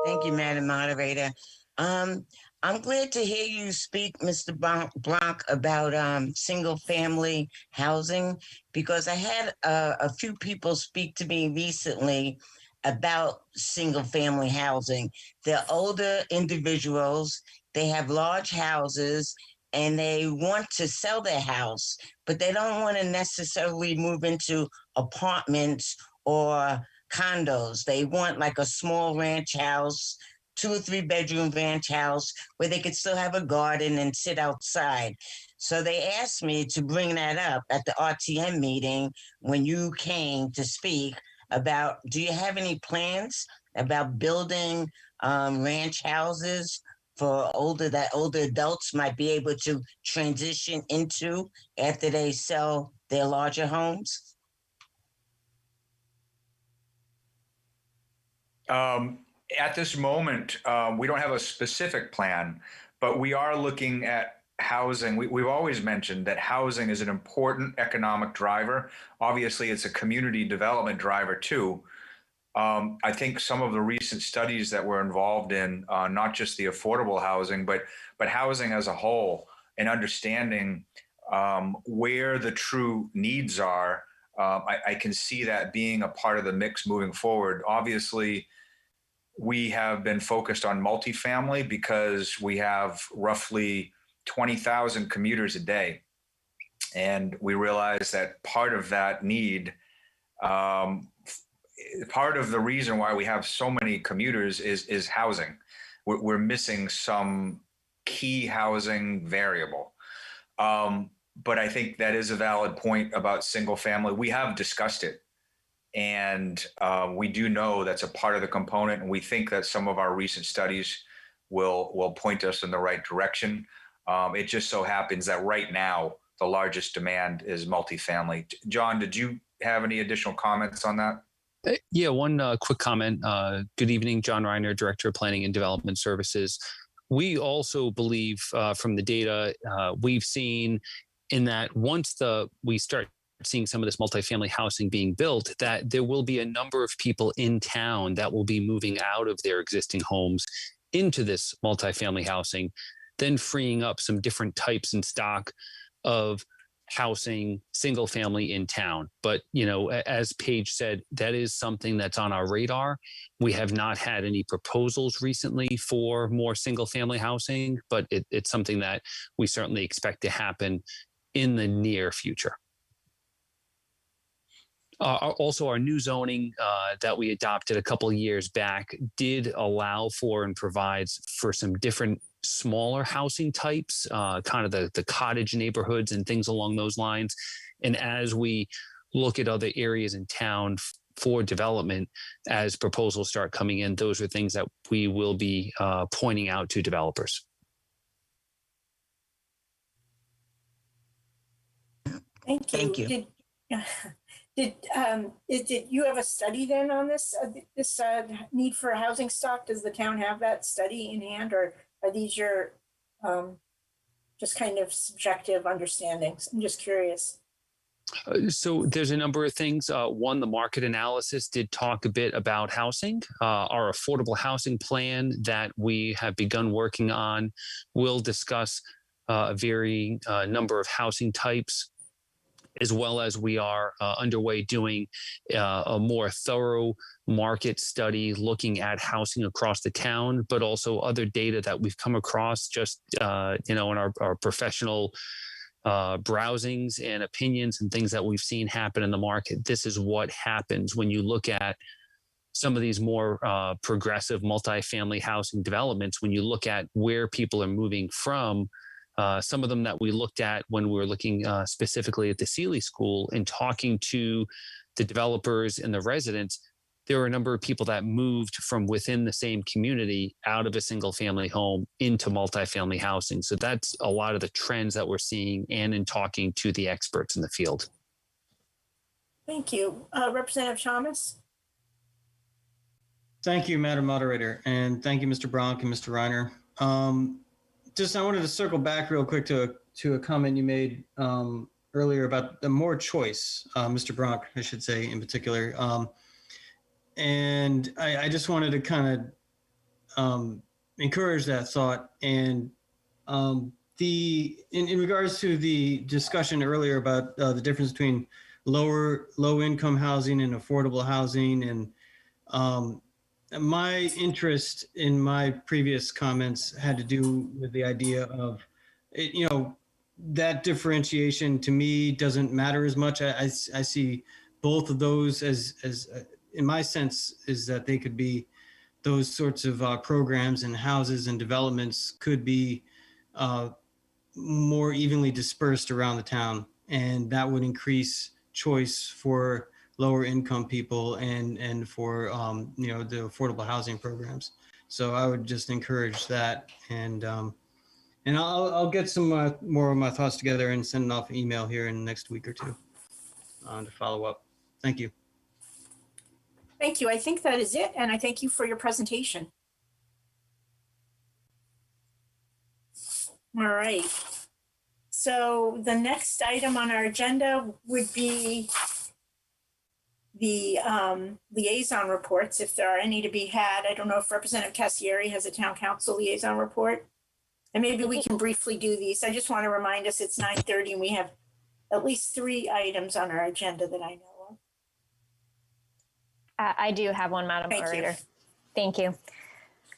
Thank you, Madam Moderator. I'm glad to hear you speak, Mr. Blanc, about single-family housing, because I had a few people speak to me recently about single-family housing. They're older individuals. They have large houses, and they want to sell their house, but they don't want to necessarily move into apartments or condos. They want like a small ranch house, 2 or 3 bedroom ranch house where they could still have a garden and sit outside. So they asked me to bring that up at the RTM meeting when you came to speak about, do you have any plans about building ranch houses for older adults might be able to transition into after they sell their larger homes? At this moment, we don't have a specific plan, but we are looking at housing. We've always mentioned that housing is an important economic driver. Obviously, it's a community development driver too. I think some of the recent studies that we're involved in, not just the affordable housing, but housing as a whole, and understanding where the true needs are, I can see that being a part of the mix moving forward. Obviously, we have been focused on multifamily because we have roughly 20,000 commuters a day. And we realize that part of that need, part of the reason why we have so many commuters is housing. We're missing some key housing variable. But I think that is a valid point about single family. We have discussed it. And we do know that's a part of the component, and we think that some of our recent studies will point us in the right direction. It just so happens that right now, the largest demand is multifamily. John, did you have any additional comments on that? Yeah, one quick comment. Good evening, John Reiner, Director of Planning and Development Services. We also believe from the data we've seen in that once we start seeing some of this multifamily housing being built, that there will be a number of people in town that will be moving out of their existing homes into this multifamily housing, then freeing up some different types and stock of housing, single family in town. But, you know, as Paige said, that is something that's on our radar. We have not had any proposals recently for more single family housing, but it's something that we certainly expect to happen in the near future. Also, our new zoning that we adopted a couple of years back did allow for and provides for some different smaller housing types, kind of the cottage neighborhoods and things along those lines. And as we look at other areas in town for development, as proposals start coming in, those are things that we will be pointing out to developers. Thank you. Did you have a study then on this need for housing stock? Does the town have that study in hand, or are these your just kind of subjective understandings? I'm just curious. So there's a number of things. One, the market analysis did talk a bit about housing. Our affordable housing plan that we have begun working on will discuss a varying number of housing types, as well as we are underway doing a more thorough market study looking at housing across the town, but also other data that we've come across just, in our professional browsings and opinions and things that we've seen happen in the market. This is what happens when you look at some of these more progressive multifamily housing developments. When you look at where people are moving from, some of them that we looked at when we were looking specifically at the Sealy School and talking to the developers and the residents, there were a number of people that moved from within the same community out of a single family home into multifamily housing. So that's a lot of the trends that we're seeing and in talking to the experts in the field. Thank you. Representative Thomas? Thank you, Madam Moderator, and thank you, Mr. Bronk and Mr. Reiner. I wanted to circle back real quick to a comment you made earlier about the more choice, Mr. Bronk, I should say in particular. And I just wanted to kind of encourage that thought. And in regards to the discussion earlier about the difference between low income housing and affordable housing, and my interest in my previous comments had to do with the idea of, that differentiation to me doesn't matter as much. I see both of those as in my sense, is that they could be those sorts of programs and houses and developments could be more evenly dispersed around the town. And that would increase choice for lower income people and for, the affordable housing programs. So I would just encourage that. And I'll get some more of my thoughts together and send off an email here in the next week or two to follow up. Thank you. Thank you. I think that is it. And I thank you for your presentation. All right. So the next item on our agenda would be the liaison reports, if there are any to be had. I don't know if Representative Cassieri has a town council liaison report. And maybe we can briefly do these. I just want to remind us it's 9:30 and we have at least 3 items on our agenda that I know of. I do have one, Madam Moderator. Thank you.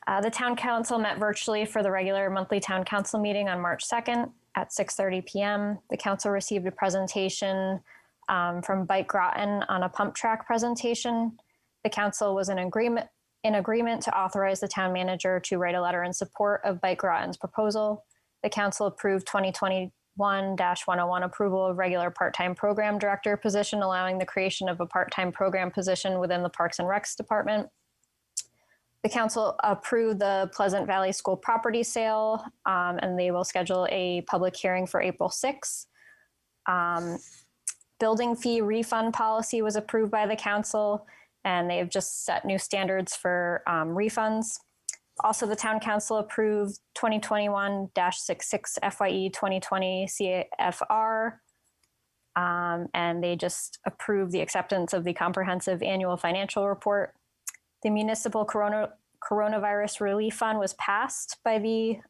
The Town Council met virtually for the regular monthly Town Council meeting on March 2nd at 6:30 p.m. The Council received a presentation from Bike Groton on a pump track presentation. The Council was in agreement to authorize the Town Manager to write a letter in support of Bike Groton's proposal. The Council approved 2021-101 approval of regular part-time program director position, allowing the creation of a part-time program position within the Parks and Recs Department. The Council approved the Pleasant Valley School property sale, and they will schedule a public hearing for April 6th. Building fee refund policy was approved by the Council, and they've just set new standards for refunds. Also, the Town Council approved 2021-66 FYE 2020 CFR, and they just approved the acceptance of the comprehensive annual financial report. The Municipal Coronavirus Relief Fund was passed by the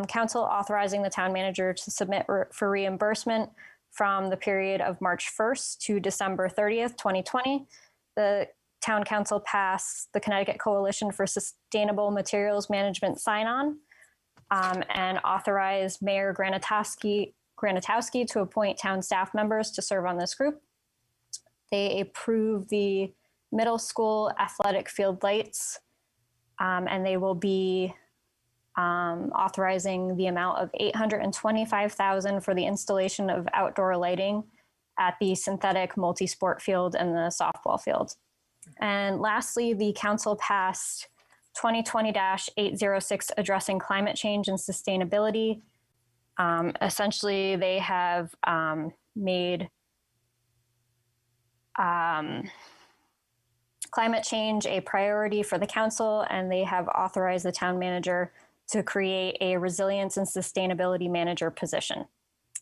Council, authorizing the Town Manager to submit for reimbursement from the period of March 1st to December 30th, 2020. The Town Council passed the Connecticut Coalition for Sustainable Materials Management sign-on and authorized Mayor Granatowski to appoint town staff members to serve on this group. They approved the middle school athletic field lights, and they will be authorizing the amount of $825,000 for the installation of outdoor lighting at the synthetic multi-sport field and the softball field. And lastly, the Council passed 2020-806 addressing climate change and sustainability. Essentially, they have made climate change a priority for the Council, and they have authorized the Town Manager to create a resilience and sustainability manager position.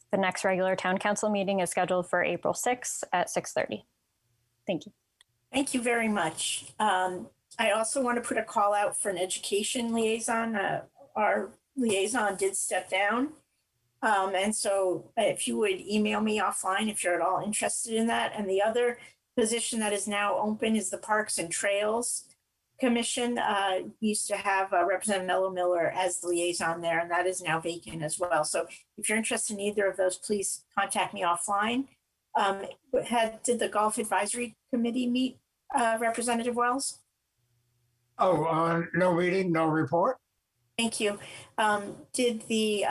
The next regular Town Council meeting is scheduled for April 6th at 6:30. Thank you. Thank you very much. I also want to put a call out for an education liaison. Our liaison did step down. And so if you would email me offline if you're at all interested in that. And the other position that is now open is the Parks and Trails Commission. We used to have Representative Mello Miller as the liaison there, and that is now vacant as well. So if you're interested in either of those, please contact me offline. Did the Golf Advisory Committee meet, Representative Wells? Oh, no meeting, no report. Thank you. Did the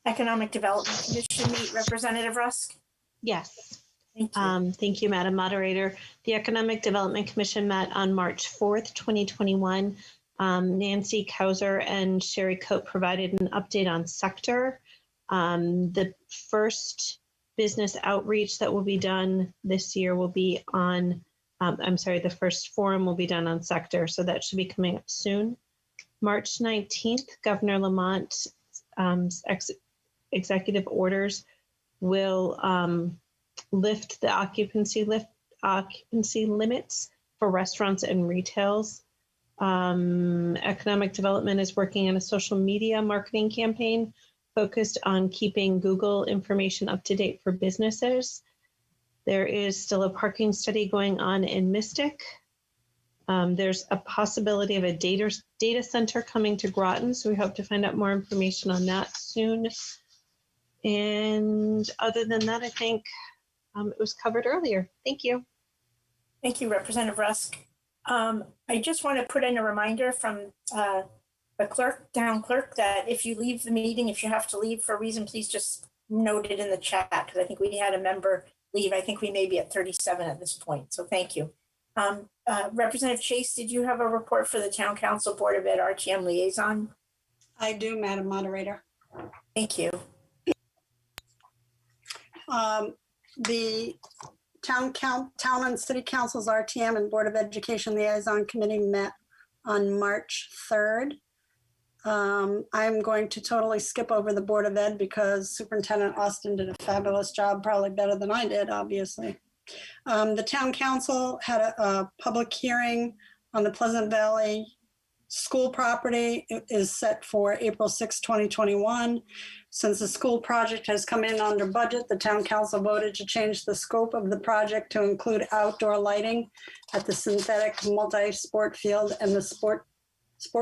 Economic Development Commission meet, Representative Rusk? Yes. Thank you. Thank you, Madam Moderator. The Economic Development Commission met on March 4th, 2021. Nancy Kauser and Sherry Cope provided an update on sector. The first business outreach that will be done this year will be on, the first forum will be done on sector, so that should be coming up soon. March 19th, Governor Lamont's executive orders will lift the occupancy limits for restaurants and retails. Economic Development is working on a social media marketing campaign focused on keeping Google information up to date for businesses. There is still a parking study going on in Mystic. There's a possibility of a data center coming to Groton, so we hope to find out more information on that soon. And other than that, I think it was covered earlier. Thank you. Thank you, Representative Rusk. I just want to put in a reminder from the town clerk, that if you leave the meeting, if you have to leave for a reason, please just note it in the chat, because I think we had a member leave. I think we may be at 37 at this point, so thank you. Representative Chase, did you have a report for the Town Council Board of Ed RTM Liaison? I do, Madam Moderator. Thank you. The Town and City Council's RTM and Board of Education Liaison Committee met on March 3rd. I'm going to totally skip over the Board of Ed because Superintendent Austin did a fabulous job, probably better than I did, obviously. The Town Council had a public hearing on the Pleasant Valley school property. It is set for April 6, 2021. Since the school project has come in under budget, the Town Council voted to change the scope of the project to include outdoor lighting at the synthetic multi-sport field and the sport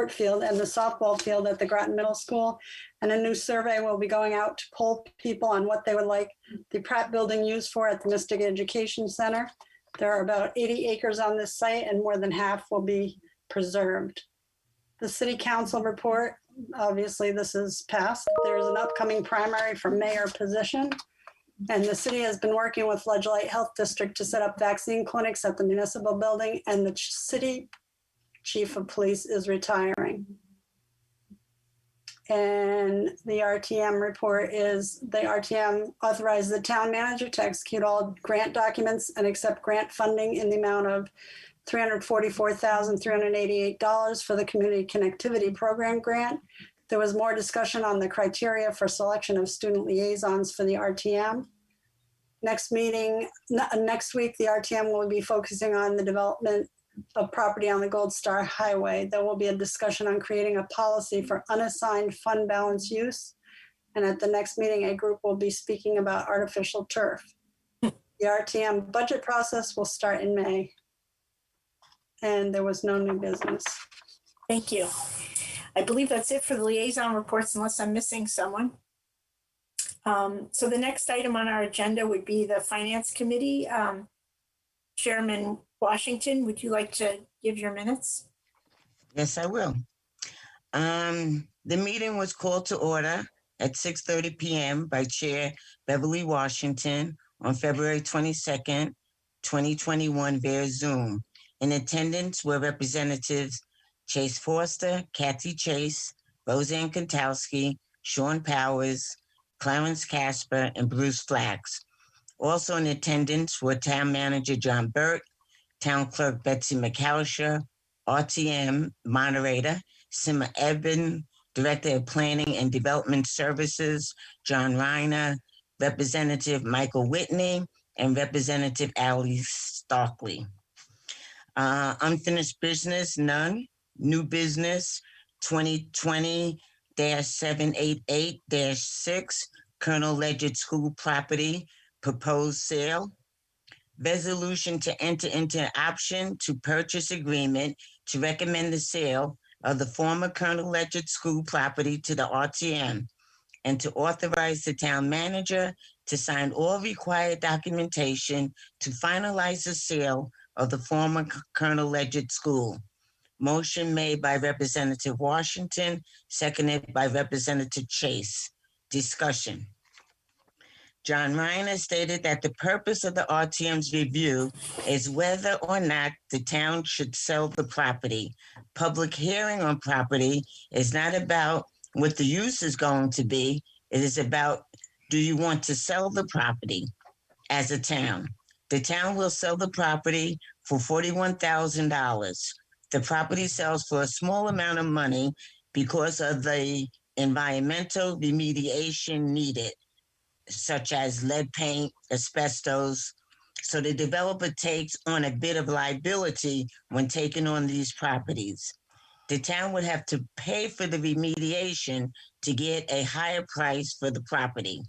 field and the softball field at the Groton Middle School. And a new survey will be going out to poll people on what they would like the Pratt building used for at the Mystic Education Center. There are about 80 acres on this site and more than half will be preserved. The City Council report, obviously this is passed. There's an upcoming primary for mayor position. And the city has been working with Ledgelight Health District to set up vaccine clinics at the municipal building, and the city chief of police is retiring. And the RTM report is the RTM authorized the town manager to execute all grant documents and accept grant funding in the amount of $344,388 for the Community Connectivity Program grant. There was more discussion on the criteria for selection of student liaisons for the RTM. Next week, the RTM will be focusing on the development of property on the Gold Star Highway. There will be a discussion on creating a policy for unassigned fund balance use. And at the next meeting, a group will be speaking about artificial turf. The RTM budget process will start in May. And there was no new business. Thank you. I believe that's it for the liaison reports, unless I'm missing someone. So the next item on our agenda would be the Finance Committee. Chairman Washington, would you like to give your minutes? Yes, I will. The meeting was called to order at 6:30 p.m. by Chair Beverly Washington on February 22nd, 2021 via Zoom. In attendance were Representatives Chase Foster, Kathy Chase, Roseanne Kantowski, Sean Powers, Clarence Casper, and Bruce Flax. Also in attendance were Town Manager John Burt, Town Clerk Betsy McAllister, RTM Moderator Sima Eben, Director of Planning and Development Services John Reiner, Representative Michael Whitney, and Representative Ali Stockley. Unfinished business, none. New business, 2020 2021-788-6 Colonel Ledyard School property proposed sale. Resolution to enter into an option to purchase agreement to recommend the sale of the former Colonel Ledyard School property to the RTM and to authorize the town manager to sign all required documentation to finalize the sale of the former Colonel Ledyard School. Motion made by Representative Washington, seconded by Representative Chase. Discussion. John Reiner stated that the purpose of the RTM's review is whether or not the town should sell the property. Public hearing on property is not about what the use is going to be. It is about, do you want to sell the property as a town? The town will sell the property for $41,000. The property sells for a small amount of money because of the environmental remediation needed, such as lead paint, asbestos. So the developer takes on a bit of liability when taking on these properties. The town would have to pay for the remediation to get a higher price for the property.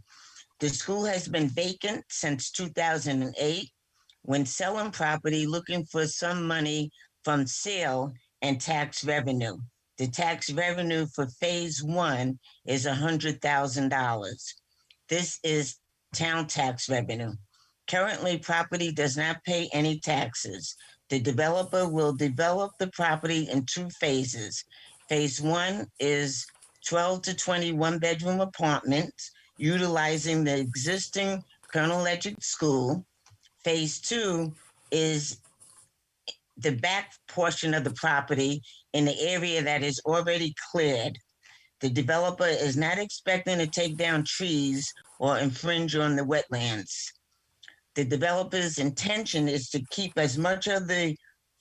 The school has been vacant since 2008. When selling property, looking for some money from sale and tax revenue. The tax revenue for phase 1 is $100,000. This is town tax revenue. Currently, property does not pay any taxes. The developer will develop the property in 2 phases. Phase 1 is 12 to 20 one-bedroom apartments utilizing the existing Colonel Ledyard School. Phase 2 is the back portion of the property in the area that is already cleared. The developer is not expecting to take down trees or infringe on the wetlands. The developer's intention is to keep as much of the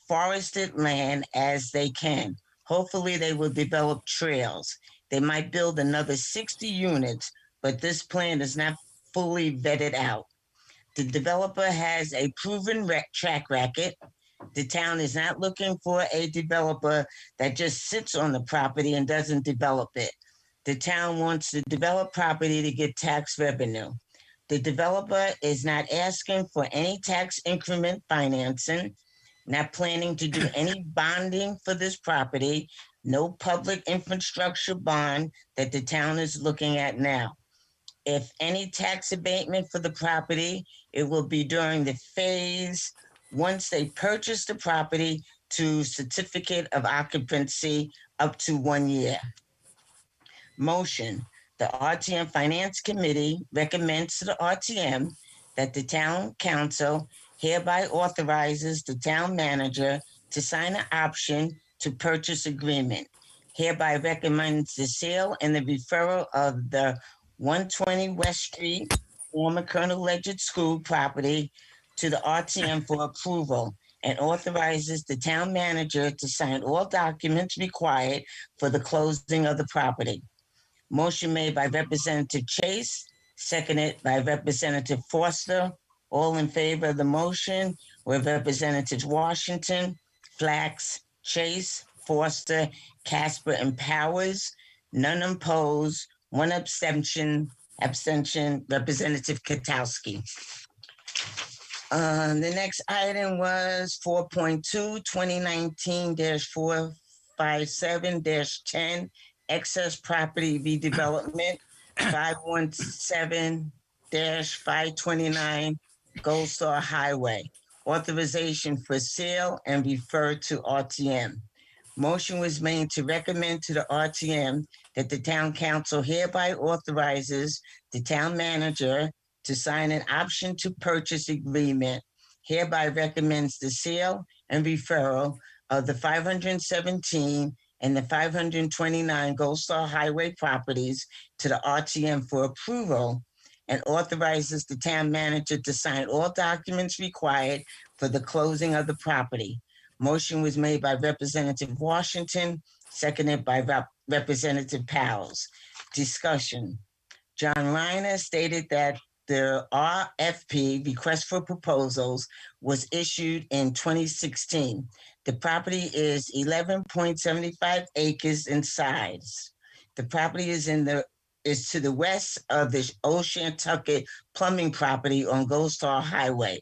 forested land as they can. Hopefully they will develop trails. They might build another 60 units, but this plan is not fully vetted out. The developer has a proven track record. The town is not looking for a developer that just sits on the property and doesn't develop it. The town wants to develop property to get tax revenue. The developer is not asking for any tax increment financing, not planning to do any bonding for this property, no public infrastructure bond that the town is looking at now. If any tax abatement for the property, it will be during the phase once they purchase the property to certificate of occupancy up to 1 year. Motion. The RTM Finance Committee recommends to the RTM that the town council hereby authorizes the town manager to sign an option to purchase agreement. Hereby recommends the sale and the referral of the 120 West Street, former Colonel Ledyard School property to the RTM for approval and authorizes the town manager to sign all documents required for the closing of the property. Motion made by Representative Chase, seconded by Representative Foster. All in favor of the motion were Representatives Washington, Flax, Chase, Foster, Casper, and Powers. None opposed, 1 abstention, Representative Katowski. The next item was 4.2, 2019-457-10, excess property redevelopment, 517-529 Gold Star Highway. Authorization for sale and refer to RTM. Motion was made to recommend to the RTM that the town council hereby authorizes the town manager to sign an option to purchase agreement, hereby recommends the sale and referral of the 517 and the 529 Gold Star Highway properties to the RTM for approval, and authorizes the town manager to sign all documents required for the closing of the property. Motion was made by Representative Washington, seconded by Representative Powers. Discussion. John Reiner stated that the RFP, request for proposals, was issued in 2016. The property is 11.75 acres in size. The property is to the west of the Old Shantucket plumbing property on Gold Star Highway.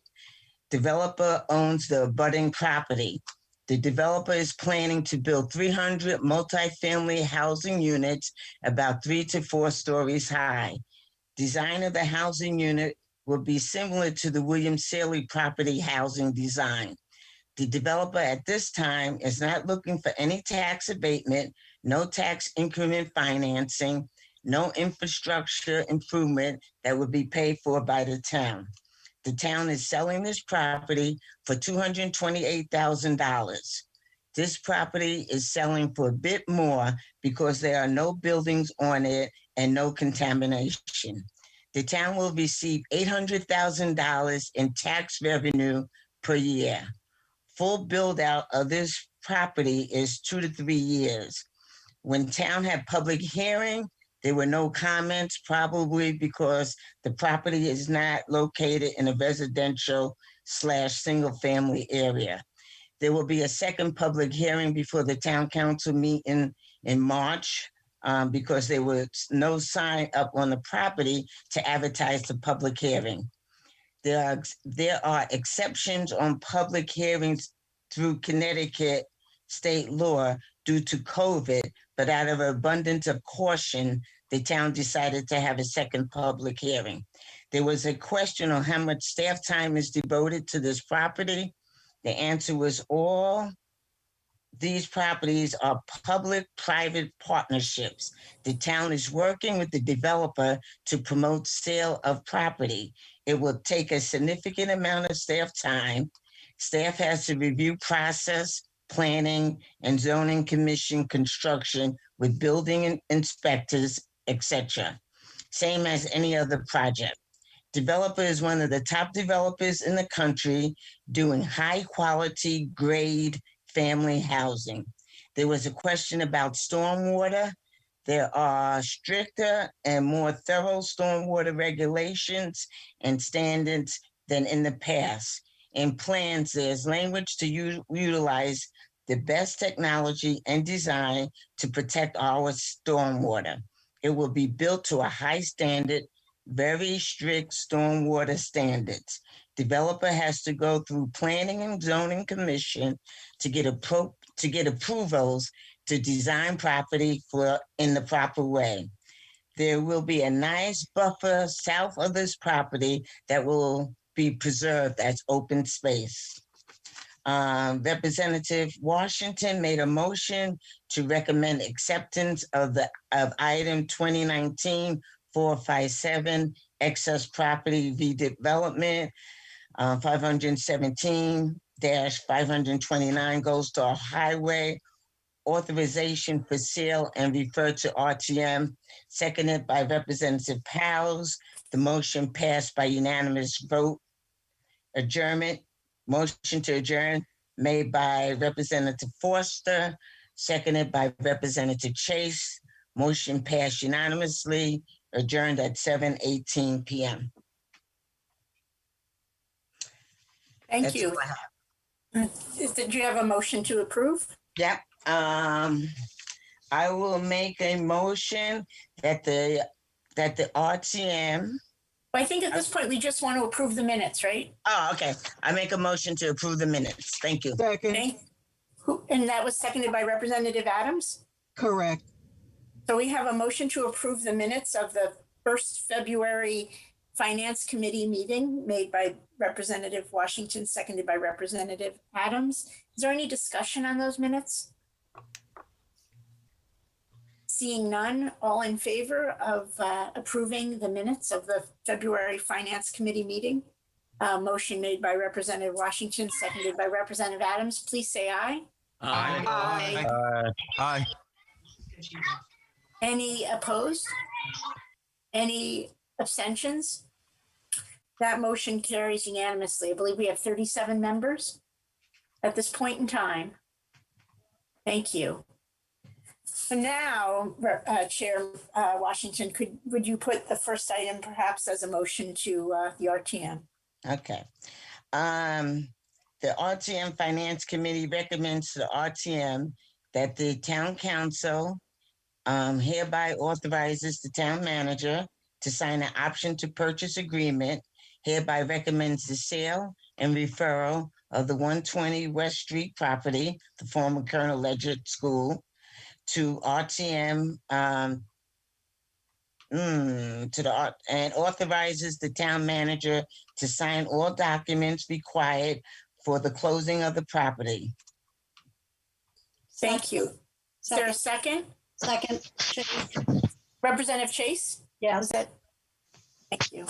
Developer owns the abutting property. The developer is planning to build 300 multifamily housing units about 3 to 4 stories high. Design of the housing unit will be similar to the William Saley property housing design. The developer at this time is not looking for any tax abatement, no tax increment financing, no infrastructure improvement that would be paid for by the town. The town is selling this property for $228,000. This property is selling for a bit more because there are no buildings on it and no contamination. The town will receive $800,000 in tax revenue per year. Full build out of this property is 2 to 3 years. When town had public hearing, there were no comments, probably because the property is not located in a residential / single family area. There will be a second public hearing before the town council meeting in March because there was no sign up on the property to advertise the public hearing. There are exceptions on public hearings through Connecticut state law due to COVID, but out of abundance of caution, the town decided to have a second public hearing. There was a question on how much staff time is devoted to this property. The answer was all these properties are public-private partnerships. The town is working with the developer to promote sale of property. It will take a significant amount of staff time. Staff has to review process, planning, and zoning commission construction with building inspectors, etc. Same as any other project. Developer is one of the top developers in the country doing high quality grade family housing. There was a question about stormwater. There are stricter and more thorough stormwater regulations and standards than in the past. In plans, there's language to utilize the best technology and design to protect our stormwater. It will be built to a high standard, very strict stormwater standards. Developer has to go through planning and zoning commission to get approvals to design property in the proper way. There will be a nice buffer south of this property that will be preserved as open space. Representative Washington made a motion to recommend acceptance of item 2019-457 excess property redevelopment, 517-529 Gold Star Highway, authorization for sale and refer to RTM, seconded by Representative Powers. The motion passed by unanimous vote. Adjournment, motion to adjourn made by Representative Forster, seconded by Representative Chase. Motion passed unanimously, adjourned at 7:18 p.m. Thank you. Did you have a motion to approve? Yep. I will make a motion that the RTM. I think at this point, we just want to approve the minutes, right? Oh, okay. I make a motion to approve the minutes. Thank you. Okay. And that was seconded by Representative Adams? Correct. So we have a motion to approve the minutes of the first February Finance Committee meeting made by Representative Washington, seconded by Representative Adams. Is there any discussion on those minutes? Seeing none, all in favor of approving the minutes of the February Finance Committee meeting? Motion made by Representative Washington, seconded by Representative Adams. Please say aye. Aye. Aye. Any opposed? Any abstentions? That motion carries unanimously. I believe we have 37 members at this point in time. Thank you. So now, Chair Washington, would you put the first item perhaps as a motion to the RTM? Okay. The RTM Finance Committee recommends to the RTM that the Town Council hereby authorizes the town manager to sign an option to purchase agreement, hereby recommends the sale and referral of the 120 West Street property, the former Colonel Ledyard School, to RTM, and authorizes the town manager to sign all documents required for the closing of the property. Thank you. Is there a second? Second. Representative Chase? Yes. Is that? Thank you.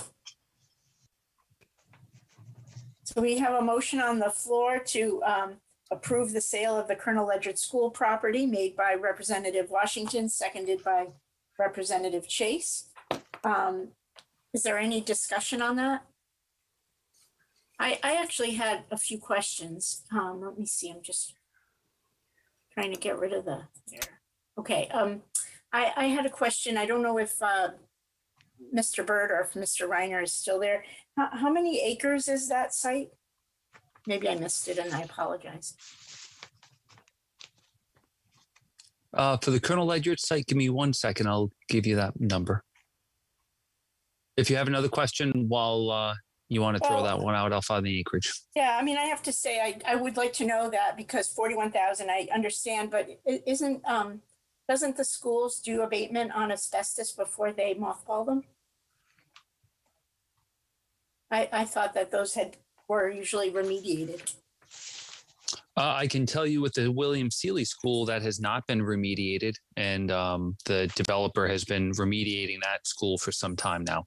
So we have a motion on the floor to approve the sale of the Colonel Ledyard School property made by Representative Washington, seconded by Representative Chase. Is there any discussion on that? I actually had a few questions. Let me see, I'm just trying to get rid of the there. Okay, I had a question. I don't know if Mr. Bird or if Mr. Reiner is still there. How many acres is that site? Maybe I missed it and I apologize. For the Colonel Ledyard site, give me 1 second. I'll give you that number. If you have another question while you want to throw that one out, I'll find the acreage. Yeah, I mean, I have to say, I would like to know that because 41,000, I understand, but doesn't the schools do abatement on asbestos before they mothball them? I thought that those were usually remediated. I can tell you with the William Seeley School that has not been remediated, and the developer has been remediating that school for some time now.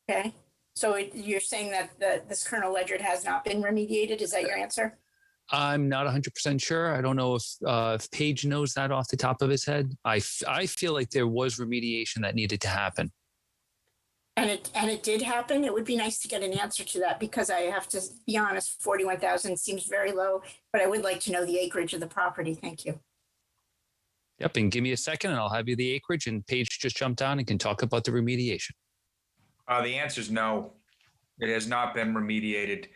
Okay, so you're saying that this Colonel Ledyard has not been remediated? Is that your answer? I'm not 100% sure. I don't know if Paige knows that off the top of his head. I feel like there was remediation that needed to happen. And it did happen. It would be nice to get an answer to that because I have to be honest, 41,000 seems very low, but I would like to know the acreage of the property. Thank you. Yep, and give me a second and I'll have you the acreage, and Paige just jumped on and can talk about the remediation. The answer is no. It has not been remediated.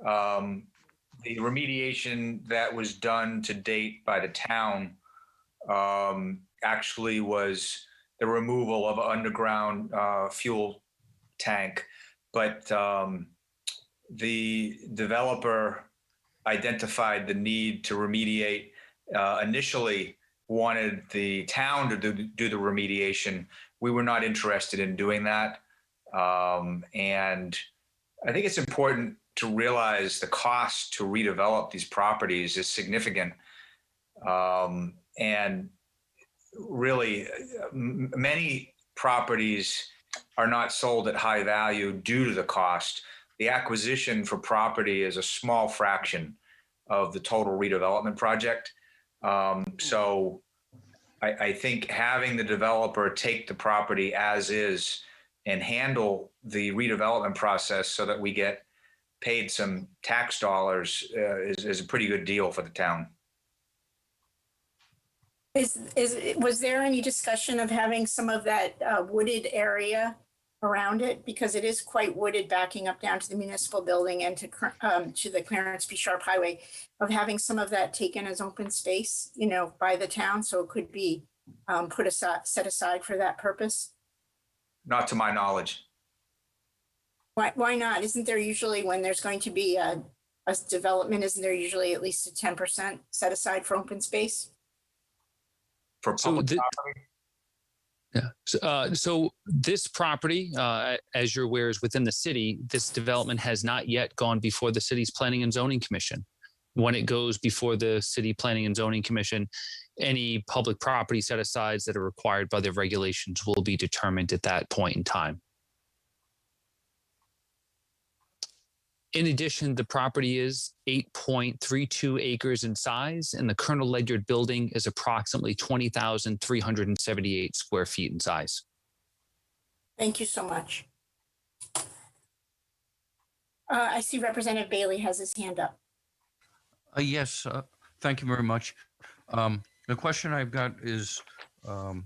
The remediation that was done to date by the town actually was the removal of an underground fuel tank. But the developer identified the need to remediate, initially wanted the town to do the remediation. We were not interested in doing that. And I think it's important to realize the cost to redevelop these properties is significant. And really, many properties are not sold at high value due to the cost. The acquisition for property is a small fraction of the total redevelopment project. So I think having the developer take the property as is and handle the redevelopment process so that we get paid some tax dollars is a pretty good deal for the town. Was there any discussion of having some of that wooded area around it? Because it is quite wooded backing up down to the municipal building and to the Clarence P. Sharp Highway, of having some of that taken as open space, by the town, so it could be set aside for that purpose? Not to my knowledge. Why not? Isn't there usually, when there's going to be a development, isn't there usually at least a 10% set aside for open space? For public property? Yeah. So this property, as you're aware, is within the city. This development has not yet gone before the city's Planning and Zoning Commission. When it goes before the City Planning and Zoning Commission, any public property set-asides that are required by the regulations will be determined at that point in time. In addition, the property is 8.32 acres in size, and the Colonel Ledyard building is approximately 20,378 square feet in size. Thank you so much. I see Representative Bailey has his hand up. Yes, thank you very much. The question I've got is I'm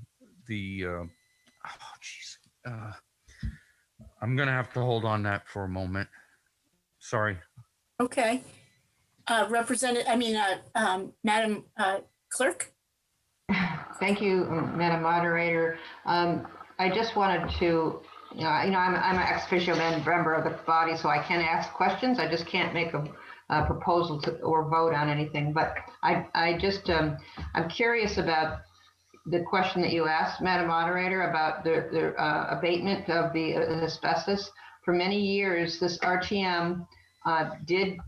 going to have to hold on that for a moment. Sorry. Okay. Madam Clerk? Thank you, Madam Moderator. I just wanted to, I'm an ex officio member of the body, so I can ask questions. I just can't make a proposal or vote on anything. But I'm curious about the question that you asked, Madam Moderator, about the abatement of the asbestos. For many years, this RTM did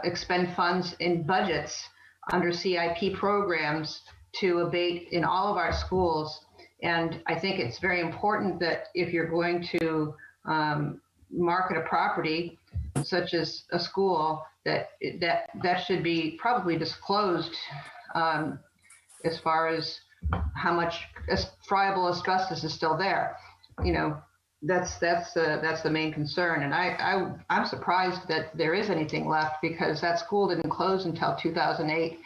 expend funds in budgets under CIP programs to abate in all of our schools. And I think it's very important that if you're going to market a property, such as a school, that should be probably disclosed as far as how much friable asbestos is still there. That's the main concern. And I'm surprised that there is anything left, because that school didn't close until 2008,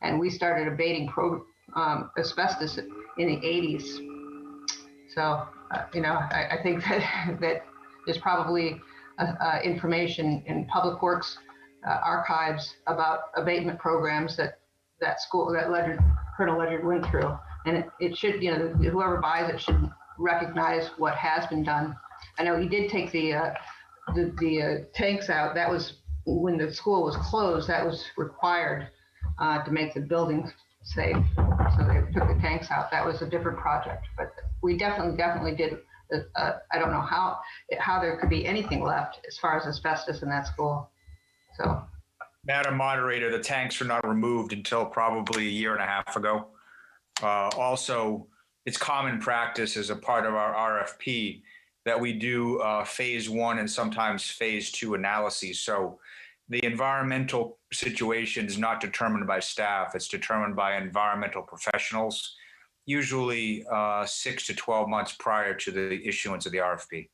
and we started abating asbestos in the 80s. So, I think that there's probably information in Public Works archives about abatement programs that Colonel Ledyard went through. And it should, whoever buys it should recognize what has been done. I know he did take the tanks out. That was when the school was closed. That was required to make the building safe. So they took the tanks out. That was a different project. But we definitely did. I don't know how there could be anything left as far as asbestos in that school. So, Madam Moderator, the tanks were not removed until probably a year and a half ago. Also, it's common practice as a part of our RFP that we do phase 1 and sometimes phase 2 analyses. So the environmental situation is not determined by staff, it's determined by environmental professionals, usually 6 to 12 months prior to the issuance of the RFP.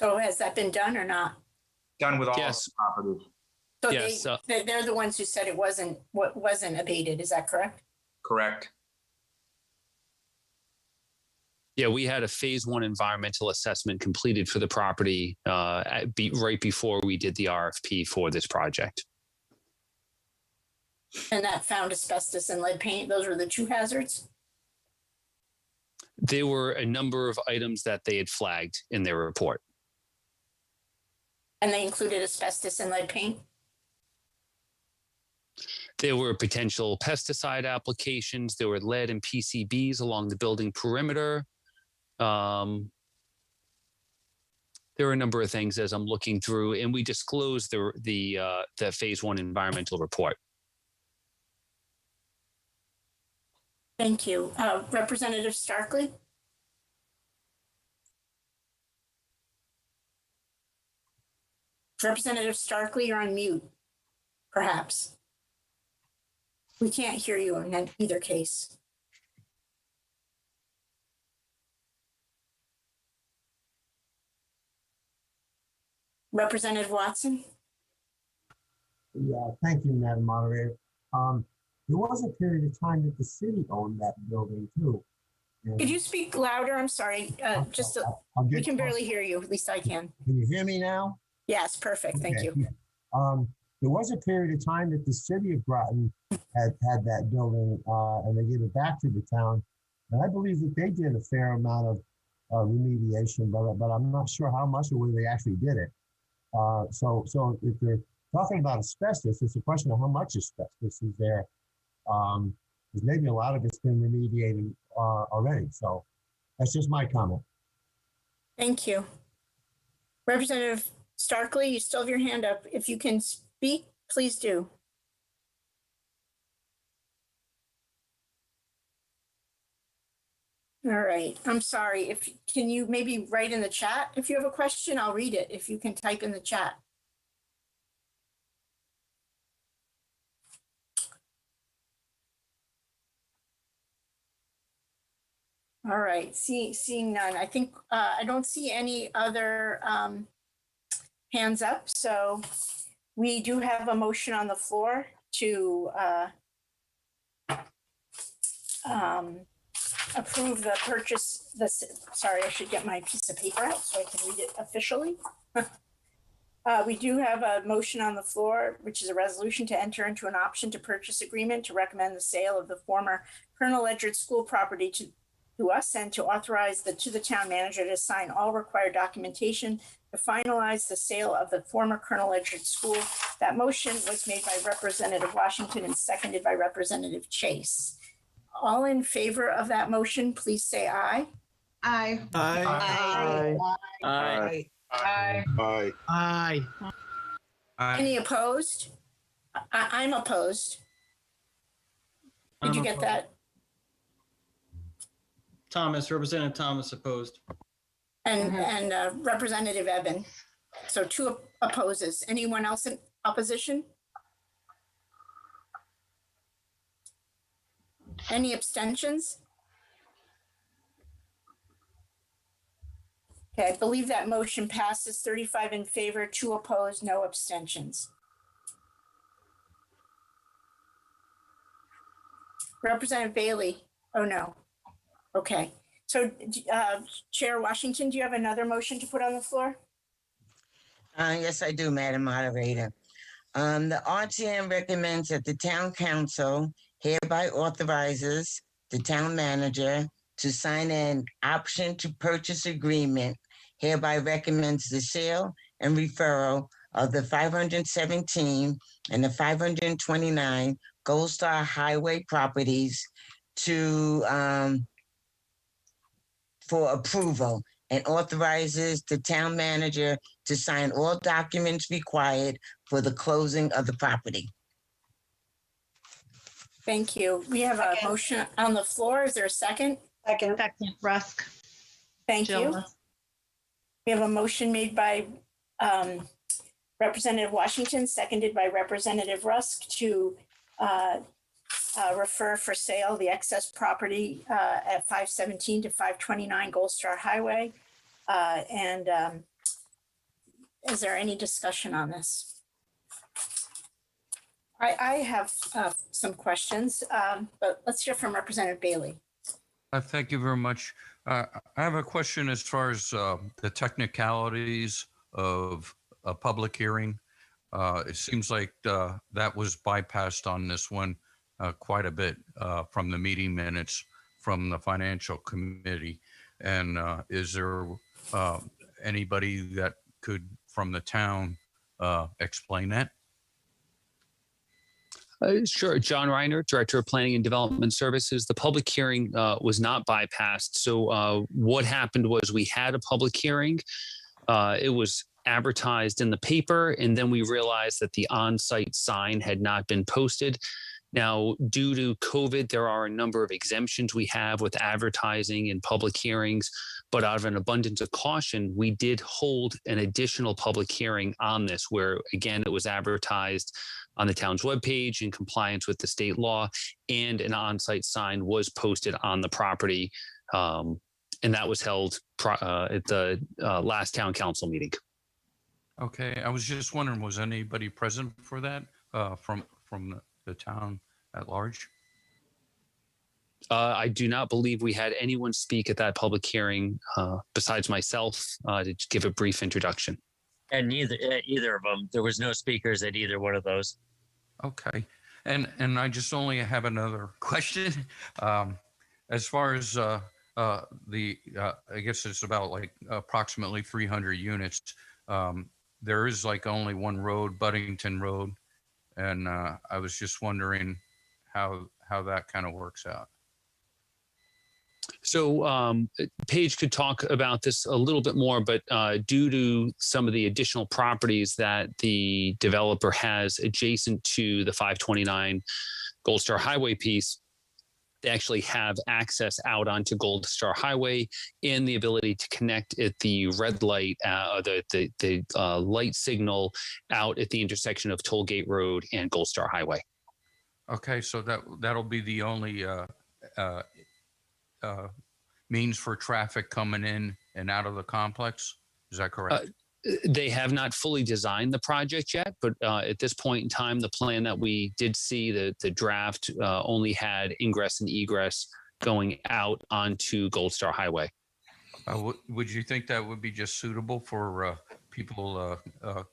So has that been done or not? Done with all of the properties. So Yes, they're the ones who said it wasn't abated. Is that correct? Correct. Yeah, we had a phase 1 environmental assessment completed for the property right before we did the RFP for this project. And that found asbestos and lead paint. Those were the two hazards? There were a number of items that they had flagged in their report. And they included asbestos and lead paint? There were potential pesticide applications. There were lead and PCBs along the building perimeter. There were a number of things as I'm looking through, and we disclosed the phase 1 environmental report. Thank you. Representative Starkley? Representative Starkley, you're on mute, perhaps. We can't hear you in either case. Representative Watson? Yeah, thank you, Madam Moderator. There was a period of time that the city owned that building too. And Could you speak louder? I'm sorry. We can barely hear you. At least I can. Can you hear me now? Yes, perfect. Thank you. There was a period of time that the city of Groton had that building, and they gave it back to the town. And I believe that they did a fair amount of remediation, but I'm not sure how much or whether they actually did it. So if they're talking about asbestos, it's a question of how much asbestos is there. Because maybe a lot of it's been remediated already. So that's just my comment. Thank you. Representative Starkley, you still have your hand up. If you can speak, please do. All right. I'm sorry. Can you maybe write in the chat? If you have a question, I'll read it. If you can type in the chat. All right, seeing none. I think I don't see any other hands up. So we do have a motion on the floor to approve the purchase. Sorry, I should get my piece of paper out so I can read it officially. We do have a motion on the floor, which is a resolution to enter into an option to purchase agreement to recommend the sale of the former Colonel Ledgerd School property to us and to authorize to the town manager to sign all required documentation to finalize the sale of the former Colonel Ledgerd School. That motion was made by Representative Washington and seconded by Representative Chase. All in favor of that motion, please say aye. Aye. Aye. Aye. Aye. Aye. Any opposed? I'm opposed. Did you get that? Representative Thomas opposed. And Representative Eben. So 2 opposes. Anyone else in opposition? Any abstentions? Okay, I believe that motion passes 35 in favor, 2 opposed, no abstentions. Representative Bailey, oh no. Okay, so Chair Washington, do you have another motion to put on the floor? Yes, I do, Madam Moderator. The RTM recommends that the town council hereby authorizes the town manager to sign an option to purchase agreement, hereby recommends the sale and referral of the 517 and the 529 Gold Star Highway properties to for approval, and authorizes the town manager to sign all documents required for the closing of the property. Thank you. We have a motion on the floor. Is there a second? Second. Rusk. Thank you. We have a motion made by Representative Washington, seconded by Representative Rusk to refer for sale the excess property at 517 to 529 Gold Star Highway. Is there any discussion on this? I have some questions, but let's hear from Representative Bailey. Thank you very much. I have a question as far as the technicalities of a public hearing. It seems like that was bypassed on this one quite a bit from the meeting minutes from the Financial Committee. And is there anybody that could, from the town, explain that? Sure. John Reiner, Director of Planning and Development Services. The public hearing was not bypassed. So what happened was we had a public hearing. It was advertised in the paper, and then we realized that the on-site sign had not been posted. Now, due to COVID, there are a number of exemptions we have with advertising and public hearings, but out of an abundance of caution, we did hold an additional public hearing on this, where again, it was advertised on the town's webpage in compliance with the state law, and an on-site sign was posted on the property. And that was held at the last town council meeting. Okay, I was just wondering, was anybody present for that from the town at large? I do not believe we had anyone speak at that public hearing besides myself to give a brief introduction. And either of them, there was no speakers at either one of those. Okay, and I just only have another question. As far as I guess it's about like approximately 300 units. There is like only one road, Buddington Road, and I was just wondering how that kind of works out. So Paige could talk about this a little bit more, but due to some of the additional properties that the developer has adjacent to the 529 Gold Star Highway piece, they actually have access out onto Gold Star Highway and the ability to connect at the red light, the light signal out at the intersection of Tollgate Road and Gold Star Highway. Okay, so that'll be the only means for traffic coming in and out of the complex. Is that correct? They have not fully designed the project yet, but at this point in time, the plan that we did see, the draft only had ingress and egress going out onto Gold Star Highway. Would you think that would be just suitable for people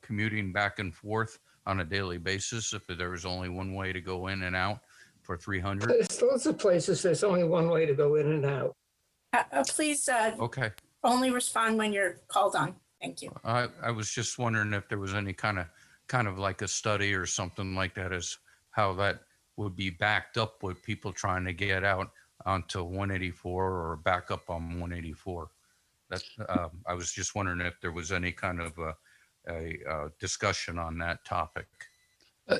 commuting back and forth on a daily basis if there was only one way to go in and out for 300? There's lots of places, there's only one way to go in and out. Please Okay. only respond when you're called on. Thank you. I was just wondering if there was any kind of like a study or something like that as how that would be backed up with people trying to get out onto 184 or back up on 184. That I was just wondering if there was any kind of a discussion on that topic.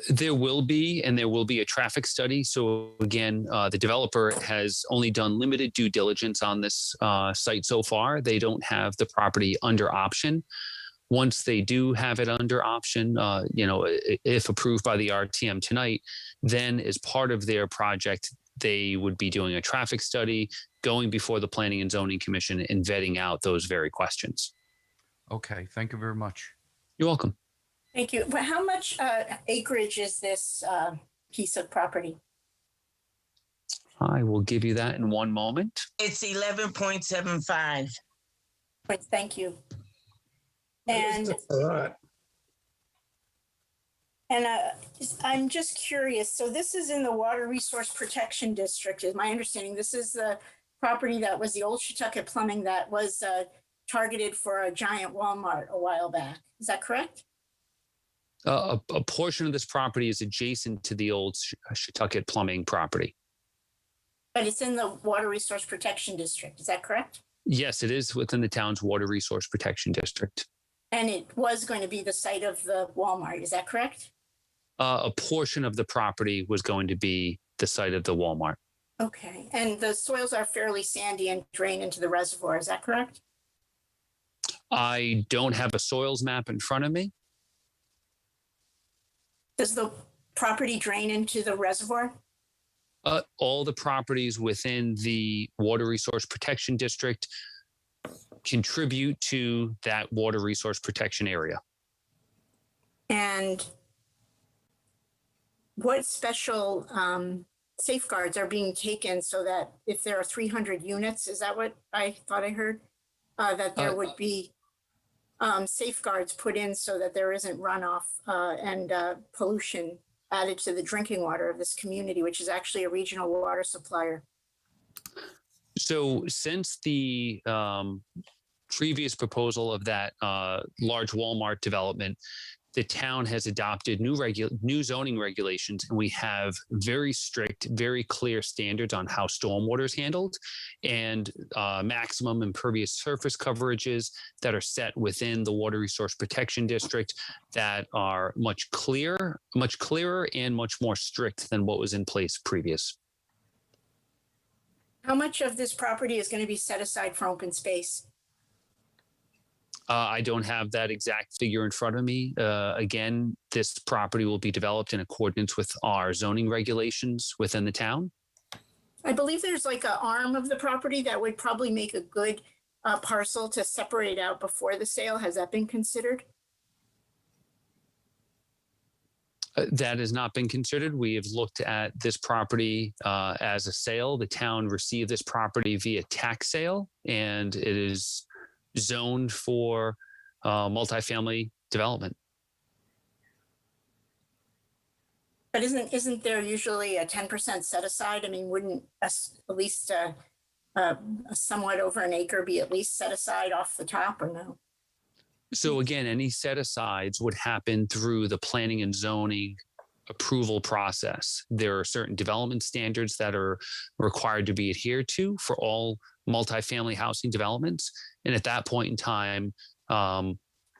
There will be, and there will be a traffic study. So again, the developer has only done limited due diligence on this site so far. They don't have the property under option. Once they do have it under option, if approved by the RTM tonight, then as part of their project, they would be doing a traffic study, going before the Planning and Zoning Commission and vetting out those very questions. Okay, thank you very much. You're welcome. Thank you. But how much acreage is this piece of property? I will give you that in one moment. It's 11.75. Thank you. And A lot. And I'm just curious, so this is in the Water Resource Protection District, is my understanding. This is the property that was the old Shetucket Plumbing that was targeted for a giant Walmart a while back. Is that correct? A portion of this property is adjacent to the old Shetucket Plumbing property. But it's in the Water Resource Protection District, is that correct? Yes, it is within the town's Water Resource Protection District. And it was going to be the site of the Walmart, is that correct? A portion of the property was going to be the site of the Walmart. Okay, and the soils are fairly sandy and drain into the reservoir, is that correct? I don't have a soils map in front of me. Does the property drain into the reservoir? All the properties within the Water Resource Protection District contribute to that water resource protection area. And what special safeguards are being taken so that if there are 300 units, is that what I thought I heard? That there would be safeguards put in so that there isn't runoff and pollution added to the drinking water of this community, which is actually a regional water supplier. So since the previous proposal of that large Walmart development, the town has adopted new zoning regulations, and we have very strict, very clear standards on how stormwater is handled, and maximum impervious surface coverages that are set within the Water Resource Protection District that are much clearer and much more strict than what was in place previous. How much of this property is going to be set aside for open space? I don't have that exact figure in front of me. Again, this property will be developed in accordance with our zoning regulations within the town. I believe there's like an arm of the property that would probably make a good parcel to separate out before the sale. Has that been considered? That has not been considered. We have looked at this property as a sale. The town received this property via tax sale, and it is zoned for multifamily development. But isn't there usually a 10% set aside? I mean, wouldn't at least somewhat over an acre be at least set aside off the top, or no? So again, any set asides would happen through the planning and zoning approval process. There are certain development standards that are required to be adhered to for all multifamily housing developments. And at that point in time,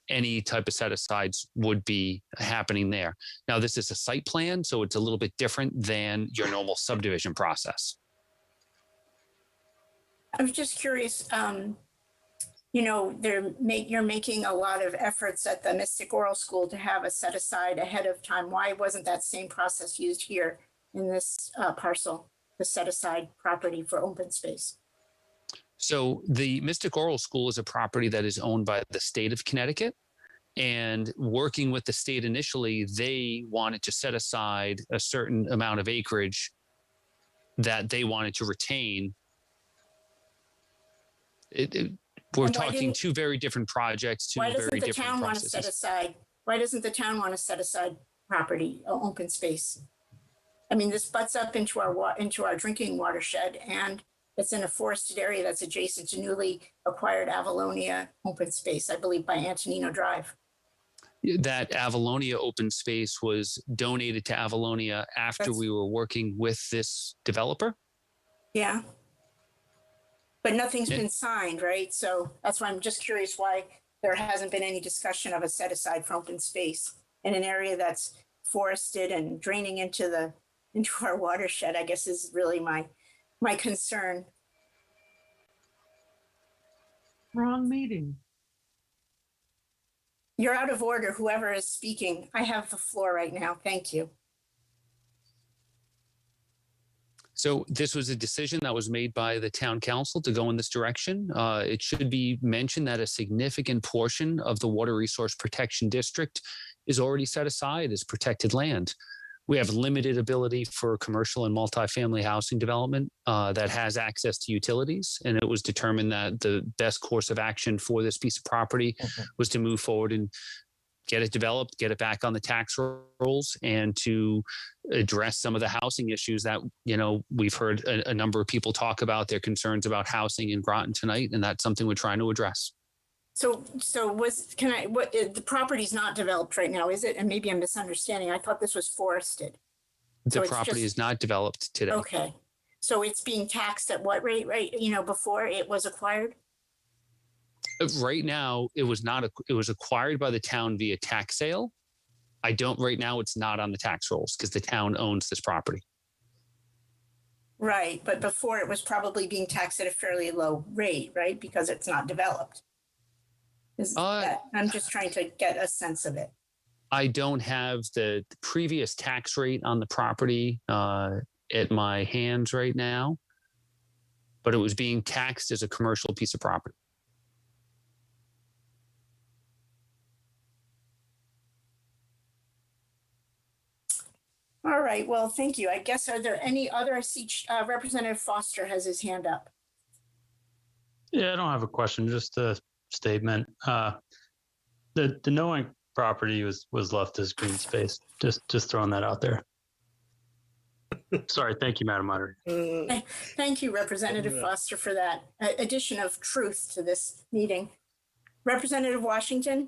any type of set asides would be happening there. Now, this is a site plan, so it's a little bit different than your normal subdivision process. I was just curious, you're making a lot of efforts at the Mystic Oral School to have a set aside ahead of time. Why wasn't that same process used here in this parcel, the set aside property for open space? So the Mystic Oral School is a property that is owned by the state of Connecticut. And working with the state initially, they wanted to set aside a certain amount of acreage that they wanted to retain. We're And why talking didn't- two very different projects, two Why doesn't very the different town want to set processes. aside, why doesn't the town want to set aside property, open space? I mean, this butts up into our drinking watershed, and it's in a forested area that's adjacent to newly acquired Avalonia open space, I believe by Antonino Drive. That Avalonia open space was donated to Avalonia after we were working with this developer. Yeah. But nothing's been signed, right? So that's why I'm just curious why there hasn't been any discussion of a set aside for open space in an area that's forested and draining into our watershed, I guess is really my concern. Wrong meeting. You're out of order, whoever is speaking. I have the floor right now. Thank you. So this was a decision that was made by the town council to go in this direction. It should be mentioned that a significant portion of the Water Resource Protection District is already set aside as protected land. We have limited ability for commercial and multifamily housing development that has access to utilities. And it was determined that the best course of action for this piece of property was to move forward and get it developed, get it back on the tax rolls, and to address some of the housing issues that, you know, we've heard a number of people talk about their concerns about housing in Groton tonight. And that's something we're trying to address. So the property's not developed right now, is it? And maybe I'm misunderstanding. I thought this was forested. The So it's property just- is not developed today. Okay. So it's being taxed at what rate, right? You know, before it was acquired? Right now, it was not. It was acquired by the town via tax sale. Right now, it's not on the tax rolls because the town owns this property. Right, but before it was probably being taxed at a fairly low rate, right? Because it's not developed. I'm just trying to get a sense of it. I don't have the previous tax rate on the property at my hands right now, but it was being taxed as a commercial piece of property. All right, well, thank you. I guess, are there any other, Representative Foster has his hand up. Yeah, I don't have a question, just a statement. The Knowing property was left as green space. Just throwing that out there. Sorry, thank you, Madam Moderator. Thank you, Representative Foster, for that addition of truth to this meeting. Representative Washington?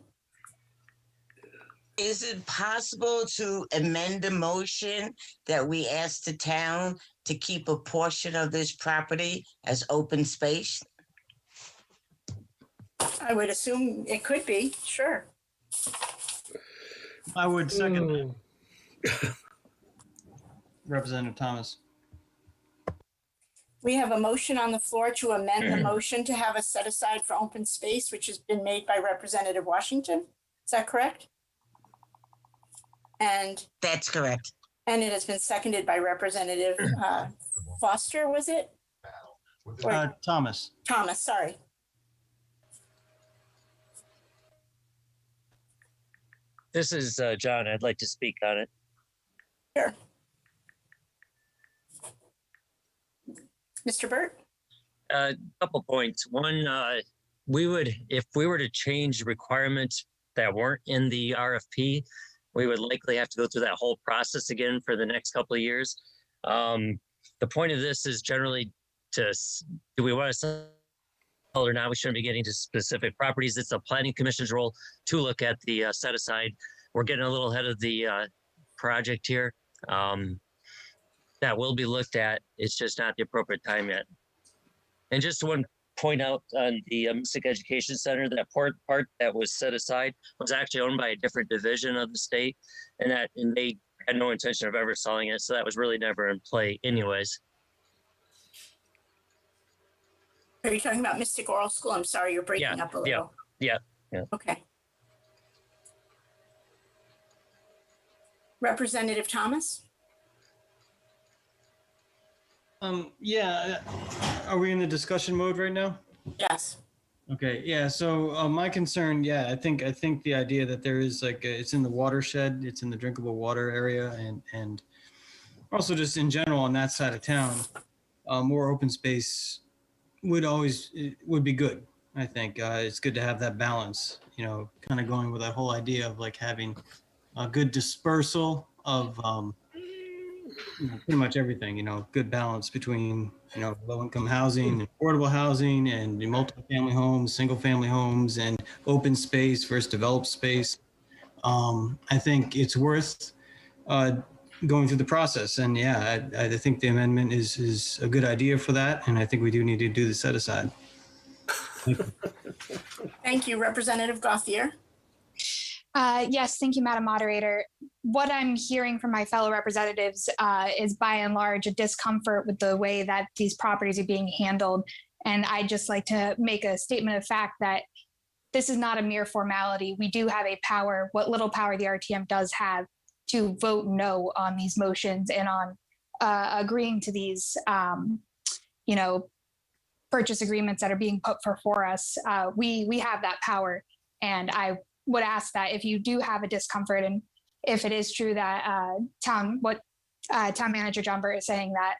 Is it possible to amend the motion that we ask the town to keep a portion of this property as open space? I would assume it could be, sure. I would second that. Representative Thomas. We have a motion on the floor to amend the motion to have a set aside for open space, which has been made by Representative Washington. Is that correct? And that's correct. And it has been seconded by Representative Foster, was it? Thomas. Thomas, sorry. This is John. I'd like to speak on it. Sure. Mr. Burt? A couple points. One, if we were to change requirements that weren't in the RFP, we would likely have to go through that whole process again for the next couple of years. The point of this is generally do we want to sell or not? We shouldn't be getting to specific properties. It's the Planning Commission's role to look at the set aside. We're getting a little ahead of the project here. That will be looked at. It's just not the appropriate time yet. And just one point out on the Mystic Education Center, that part that was set aside was actually owned by a different division of the state, and they had no intention of ever selling it. So that was really never in play anyways. Are you talking about Mystic Oral School? I'm sorry, you're breaking up a little. Yeah. Okay. Representative Thomas? Yeah, are we in the discussion mode right now? Yes. Okay, yeah, so my concern, yeah, I think the idea that there is it's in the watershed, it's in the drinkable water area, and also just in general on that side of town, more open space would be good. I think it's good to have that balance, kind of going with that whole idea of like having a good dispersal of pretty much everything, good balance between, low-income housing, affordable housing, and multi-family homes, single-family homes, and open space versus developed space. I think it's worth going through the process. And yeah, I think the amendment is a good idea for that. And I think we do need to do the set aside. Thank you, Representative Gauthier. Yes, thank you, Madam Moderator. What I'm hearing from my fellow representatives is by and large a discomfort with the way that these properties are being handled. And I'd just like to make a statement of fact that this is not a mere formality. We do have a power, what little power the RTM does have, to vote no on these motions and on agreeing to these, purchase agreements that are being put for us. We have that power. And I would ask that if you do have a discomfort, and if it is true that Town Manager John Burt is saying that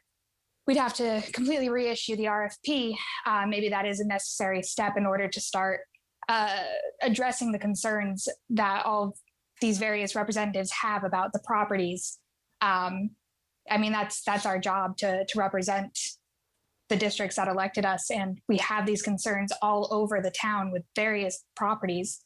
we'd have to completely reissue the RFP, maybe that is a necessary step in order to start addressing the concerns that all these various representatives have about the properties. That's our job to represent the districts that elected us, and we have these concerns all over the town with various properties.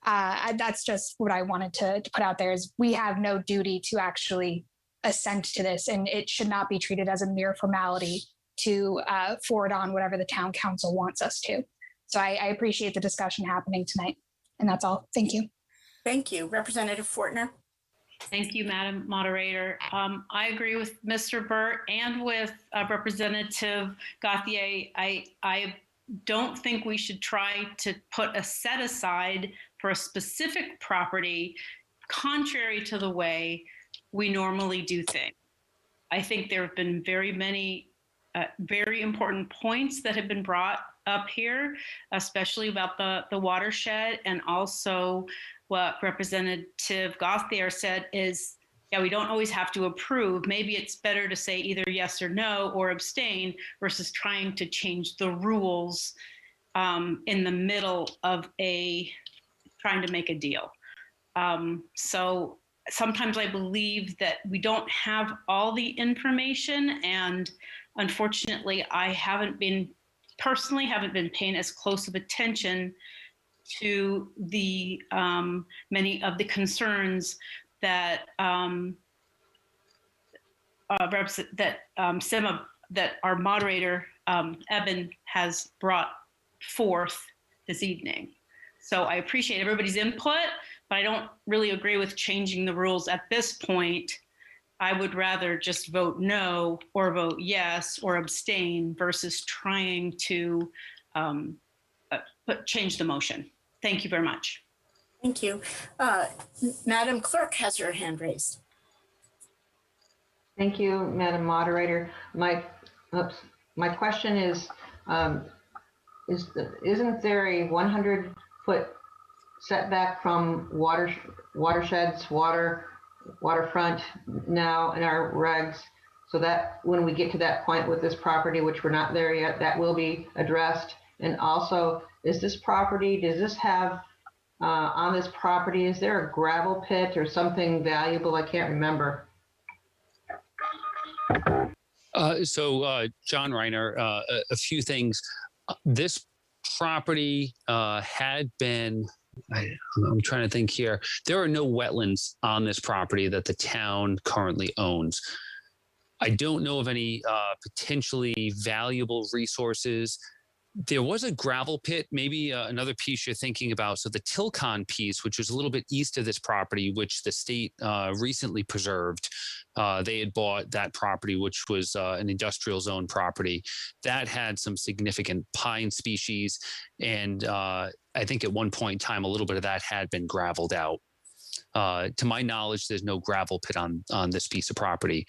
That's just what I wanted to put out there, is we have no duty to actually assent to this, and it should not be treated as a mere formality to forward on whatever the town council wants us to. So I appreciate the discussion happening tonight, and that's all. Thank you. Thank you. Representative Fortner. Thank you, Madam Moderator. I agree with Mr. Burt and with Representative Gauthier. I don't think we should try to put a set aside for a specific property contrary to the way we normally do things. I think there have been very many very important points that have been brought up here, especially about the watershed, and also what Representative Gauthier said is, yeah, we don't always have to approve. Maybe it's better to say either yes or no or abstain versus trying to change the rules in the middle of trying to make a deal. So sometimes I believe that we don't have all the information, and unfortunately, I personally haven't been paying as close of attention to the many of the concerns that that our moderator Eben has brought forth this evening. So I appreciate everybody's input, but I don't really agree with changing the rules at this point. I would rather just vote no or vote yes or abstain versus trying to change the motion. Thank you very much. Thank you. Madam Clerk has her hand raised. Thank you, Madam Moderator. My question is, isn't there a 100-foot setback from watersheds, waterfront now in our regs, so that when we get to that point with this property, which we're not there yet, that will be addressed? And also, does this have on this property, is there a gravel pit or something valuable? I can't remember. John Reiner, a few things. This property had been, I'm trying to think here. There are no wetlands on this property that the town currently owns. I don't know of any potentially valuable resources. There was a gravel pit, maybe another piece you're thinking about. So the Tilcon piece, which was a little bit east of this property, which the state recently preserved. They had bought that property, which was an industrial zone property that had some significant pine species. And I think at one point in time, a little bit of that had been graveled out. To my knowledge, there's no gravel pit on this piece of property.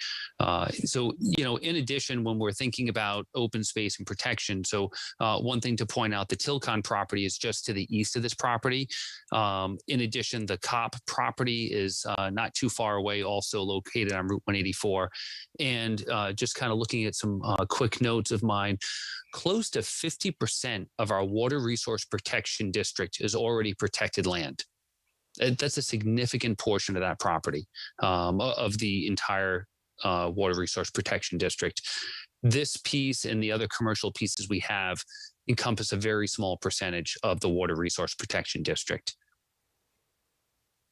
So, in addition, when we're thinking about open space and protection, so one thing to point out, the Tilcon property is just to the east of this property. In addition, the COP property is not too far away, also located on Route 184. And just kind of looking at some quick notes of mine, close to 50% of our water resource protection district is already protected land. That's a significant portion of that property, of the entire water resource protection district. This piece and the other commercial pieces we have encompass a very small percentage of the water resource protection district.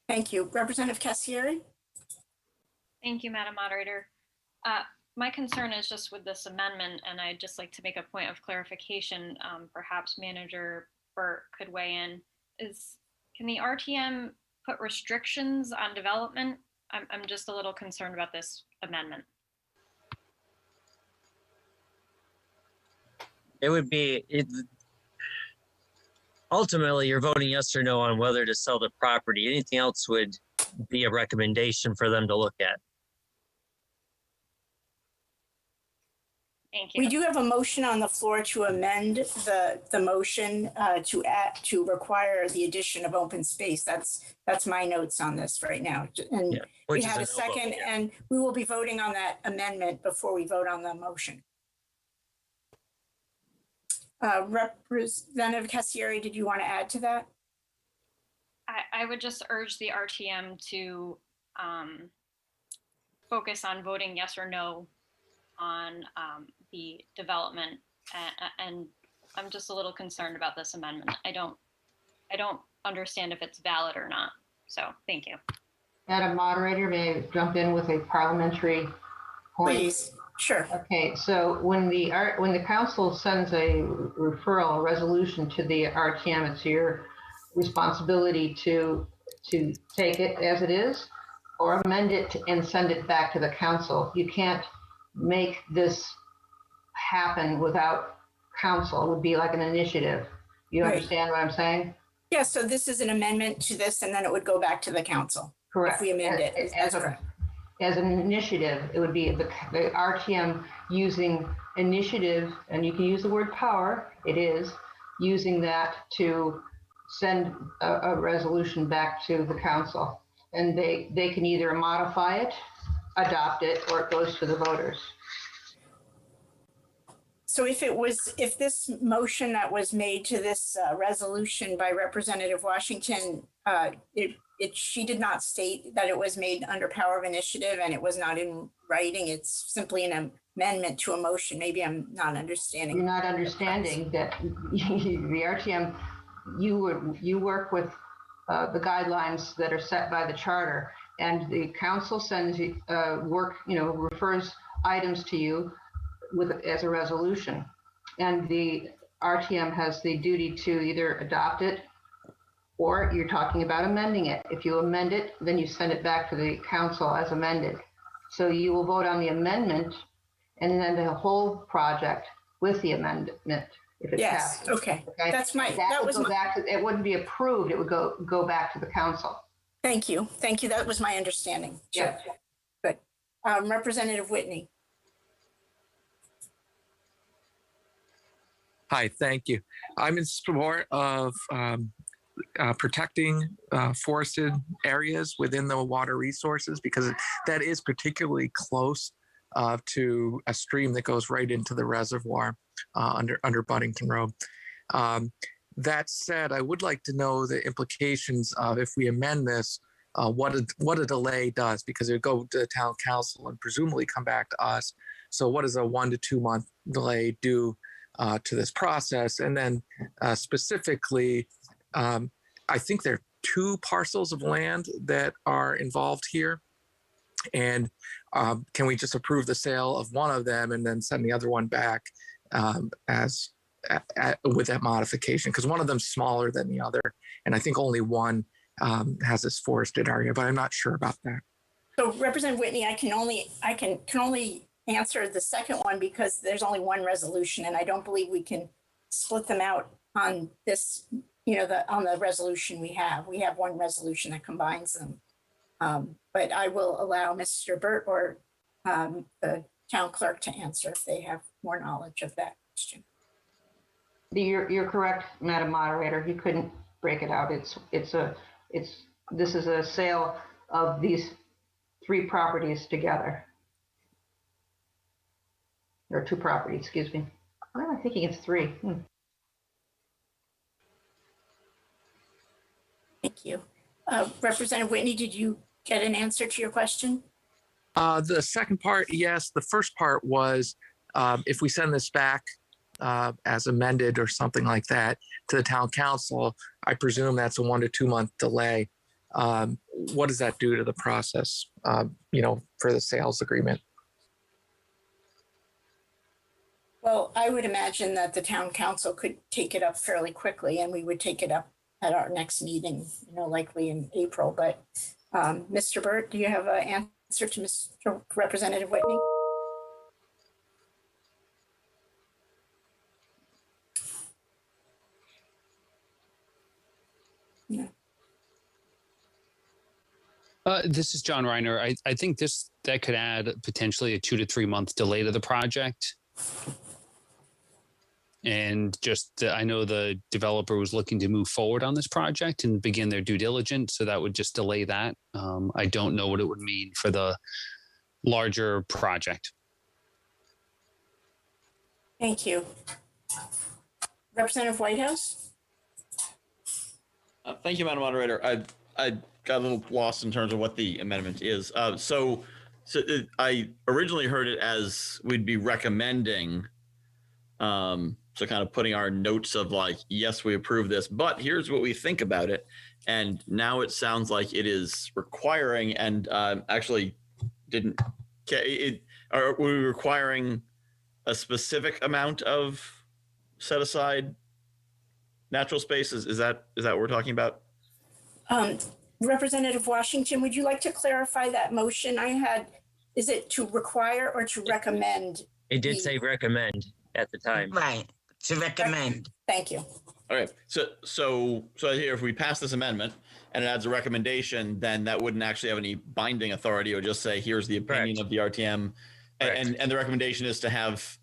Thank you. Representative Cassieri? Thank you, Madam Moderator. My concern is just with this amendment, and I'd just like to make a point of clarification. Perhaps Manager Burt could weigh in. Can the RTM put restrictions on development? I'm just a little concerned about this amendment. It would be, ultimately, you're voting yes or no on whether to sell the property. Anything else would be a recommendation for them to look at. Thank you. We do have a motion on the floor to amend the motion to require the addition of open space. That's my notes on this right now. And Yeah, we which is had a a no vote, second, yeah. and we will be voting on that amendment before we vote on the motion. Representative Cassieri, did you want to add to that? I would just urge the RTM to focus on voting yes or no on the development, and I'm just a little concerned about this amendment. I don't understand if it's valid or not. So thank you. Madam Moderator, may I jump in with a parliamentary point? Please, sure. Okay, so when the council sends a referral, a resolution to the RTM, it's your responsibility to take it as it is or amend it and send it back to the council. You can't make this happen without council. It would be like an initiative. You Right. understand what I'm saying? Yeah, so this is an amendment to this, and then it would go back to the council. Correct. If we amend it. As an initiative, it would be the RTM using initiative, and you can use the word power, it is, using that to send a resolution back to the council. And they can either modify it, adopt it, or it goes to the voters. So if this motion that was made to this resolution by Representative Washington, she did not state that it was made under power of initiative and it was not in writing. It's simply an amendment to a motion. Maybe I'm not understanding. You're not understanding that the RTM, you work with the guidelines that are set by the charter, and the council sends refers items to you as a resolution, and the RTM has the duty to either adopt it or you're talking about amending it. If you amend it, then you send it back to the council as amended. So you will vote on the amendment and then the whole project with the amendment if it passes. Okay. That's my, that was my, it wouldn't be approved. It would go back to the council. Thank you. Thank you. That was my understanding. Yeah. Good. Representative Whitney. Hi, thank you. I'm in support of protecting forested areas within the water resources because that is particularly close to a stream that goes right into the reservoir under Buddington Road. That said, I would like to know the implications of if we amend this, what a delay does, because it would go to the town council and presumably come back to us. So what does a 1 to 2 month delay do to this process? And then specifically, I think there are 2 parcels of land that are involved here. And can we just approve the sale of one of them and then send the other one back with that modification? Because one of them's smaller than the other. And I think only one has this forested area, but I'm not sure about that. So Representative Whitney, I can only answer the second one because there's only one resolution and I don't believe we can split them out on this, on the resolution we have. We have one resolution that combines them. But I will allow Mr. Burt or the town clerk to answer if they have more knowledge of that question. You're correct, Madam Moderator. You couldn't break it out. This is a sale of these 3 properties together. Or 2 properties, excuse me. I'm thinking it's 3. Thank you. Representative Whitney, did you get an answer to your question? The second part, yes. The first part was if we send this back as amended or something like that to the town council, I presume that's a 1 to 2 month delay. What does that do to the process, for the sales agreement? Well, I would imagine that the town council could take it up fairly quickly, and we would take it up at our next meeting, likely in April. But Mr. Burt, do you have an answer to Mr. Representative Whitney? No. This is John Reiner. I think that could add potentially a 2 to 3 month delay to the project. And I know the developer was looking to move forward on this project and begin their due diligence. So that would just delay that. I don't know what it would mean for the larger project. Thank you. Representative Whitehouse? Thank you, Madam Moderator. I got a little lost in terms of what the amendment is. I originally heard it as we'd be recommending, so kind of putting our notes of like, yes, we approve this, but here's what we think about it. And now it sounds like it is requiring, and actually didn't. Are we requiring a specific amount of set aside natural spaces? Is that what we're talking about? Representative Washington, would you like to clarify that motion I had? Is it to require or to recommend? It did say recommend at the time. Right, to recommend. Thank you. Okay, so here, if we pass this amendment and it adds a recommendation, then that wouldn't actually have any binding authority. It would just say, here's the opinion of the RTM. And the recommendation is to have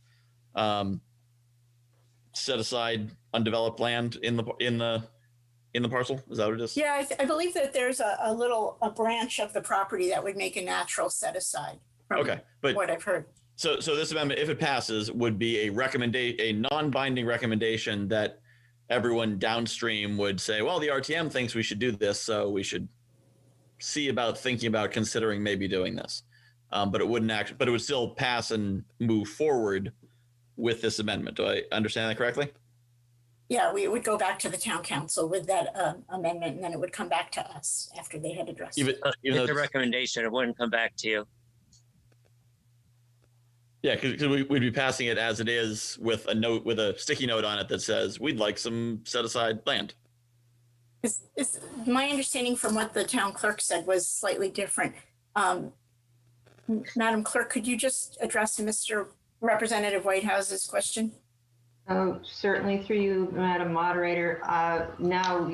set aside undeveloped land in the parcel. Is that what it is? Yeah, I believe that there's a branch of the property that would make a natural set aside. Okay, but what I've heard. So this amendment, if it passes, would be a non-binding recommendation that everyone downstream would say, well, the RTM thinks we should do this, so we should see about thinking about considering maybe doing this. But it would still pass and move forward with this amendment. Do I understand that correctly? Yeah, we would go back to the town council with that amendment, and then it would come back to us after they had addressed it. Even it's a recommendation, it wouldn't come back to you. Yeah, because we'd be passing it as it is with a sticky note on it that says we'd like some set aside land. Is my understanding from what the town clerk said was slightly different. Madam Clerk, could you just address Mr. Representative Whitehouse's question? Certainly, through you, Madam Moderator. Now,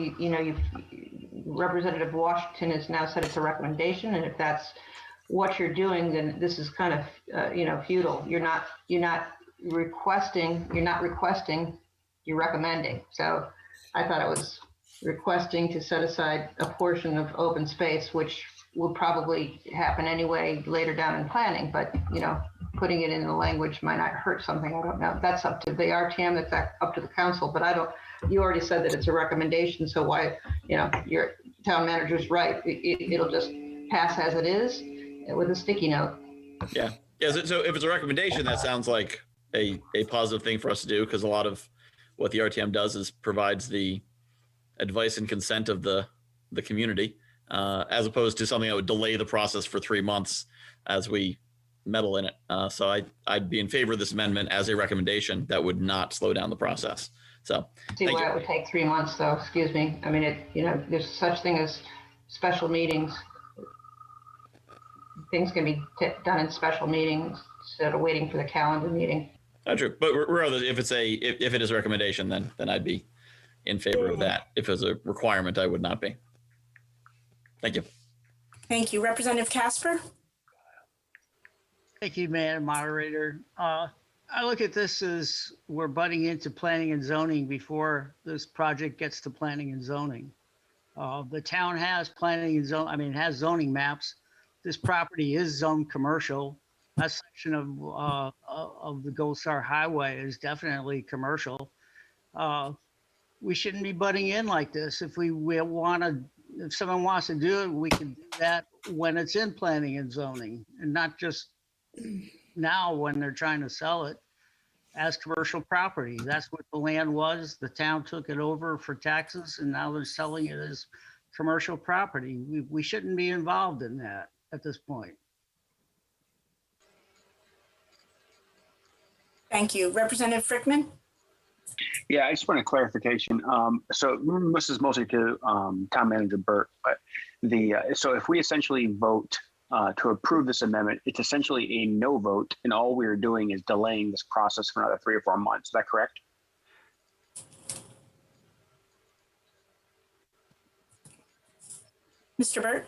Representative Washington has now said it's a recommendation, and if that's what you're doing, then this is kind of, futile. You're not requesting, you're recommending. So I thought it was requesting to set aside a portion of open space, which will probably happen anyway later down in planning, but, putting it in the language might not hurt something. I don't know. That's up to the RTM, that's up to the council, but you already said that it's a recommendation. So why, your town manager's right. It'll just pass as it is with a sticky note. Yeah. So if it's a recommendation, that sounds like a positive thing for us to do, because a lot of what the RTM does is provides the advice and consent of the community, as opposed to something that would delay the process for 3 months as we meddle in it. So I'd be in favor of this amendment as a recommendation that would not slow down the process. So see why it would take 3 months, though. Excuse me. I mean, there's such thing as special meetings. Things can be done in special meetings instead of waiting for the calendar meeting. Not true, but regardless, if it is a recommendation, then I'd be in favor of that. If it's a requirement, I would not be. Thank you. Thank you, Representative Casper. Thank you, Madam Moderator. I look at this as we're butting into planning and zoning before this project gets to planning and zoning. The town has planning and has zoning maps. This property is zoned commercial. that section of the Gold Star Highway is definitely commercial. We shouldn't be butting in like this. If if someone wants to do it, we can do that when it's in planning and zoning, and not just now when they're trying to sell it as commercial property. That's what the land was. The town took it over for taxes, and now they're selling it as commercial property. We shouldn't be involved in that at this point. Thank you. Representative Frickman? Yeah, I just want a clarification. So this is mostly to Town Manager Burt, but so if we essentially vote to approve this amendment, it's essentially a no vote, and all we're doing is delaying this process for another 3 or 4 months. Is that correct? Mr. Burt?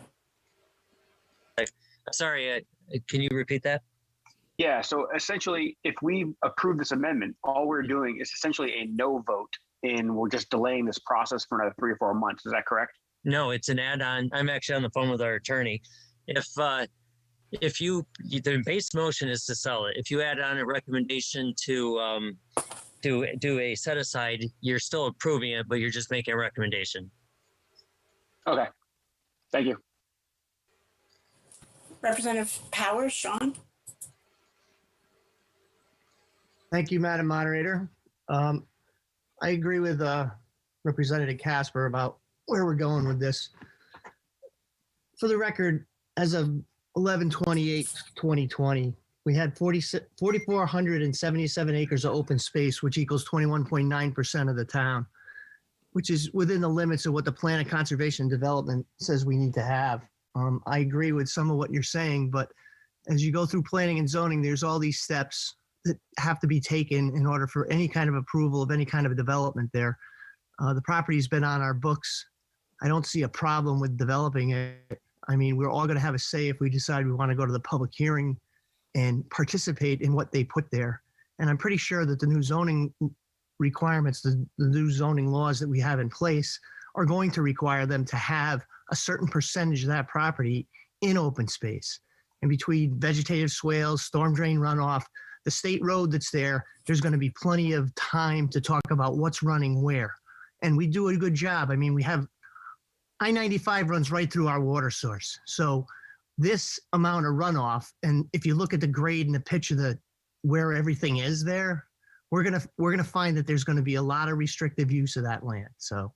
Sorry, can you repeat that? Yeah, so essentially, if we approve this amendment, all we're doing is essentially a no vote, and we're just delaying this process for another 3 or 4 months. Is that correct? No, it's an add-on. I'm actually on the phone with our attorney. If the base motion is to sell it, if you add on a recommendation to do a set aside, you're still approving it, but you're just making a recommendation. Okay, thank you. Representative Powers, Sean? Thank you, Madam Moderator. I agree with Representative Casper about where we're going with this. For the record, as of 11/28/2020, we had 4,477 acres of open space, which equals 21.9% of the town, which is within the limits of what the Plan of Conservation and Development says we need to have. I agree with some of what you're saying, but as you go through planning and zoning, there's all these steps that have to be taken in order for any kind of approval of any kind of development there. The property's been on our books. I don't see a problem with developing it. I mean, we're all going to have a say if we decide we want to go to the public hearing and participate in what they put there. And I'm pretty sure that the new zoning requirements, the new zoning laws that we have in place are going to require them to have a certain percentage of that property in open space. And between vegetative swales, storm drain runoff, the state road that's there, there's going to be plenty of time to talk about what's running where. And we do a good job. I mean, we have I-95 runs right through our water source. So this amount of runoff, and if you look at the grade and the pitch of where everything is there, we're gonna find that there's going to be a lot of restrictive use of that land. So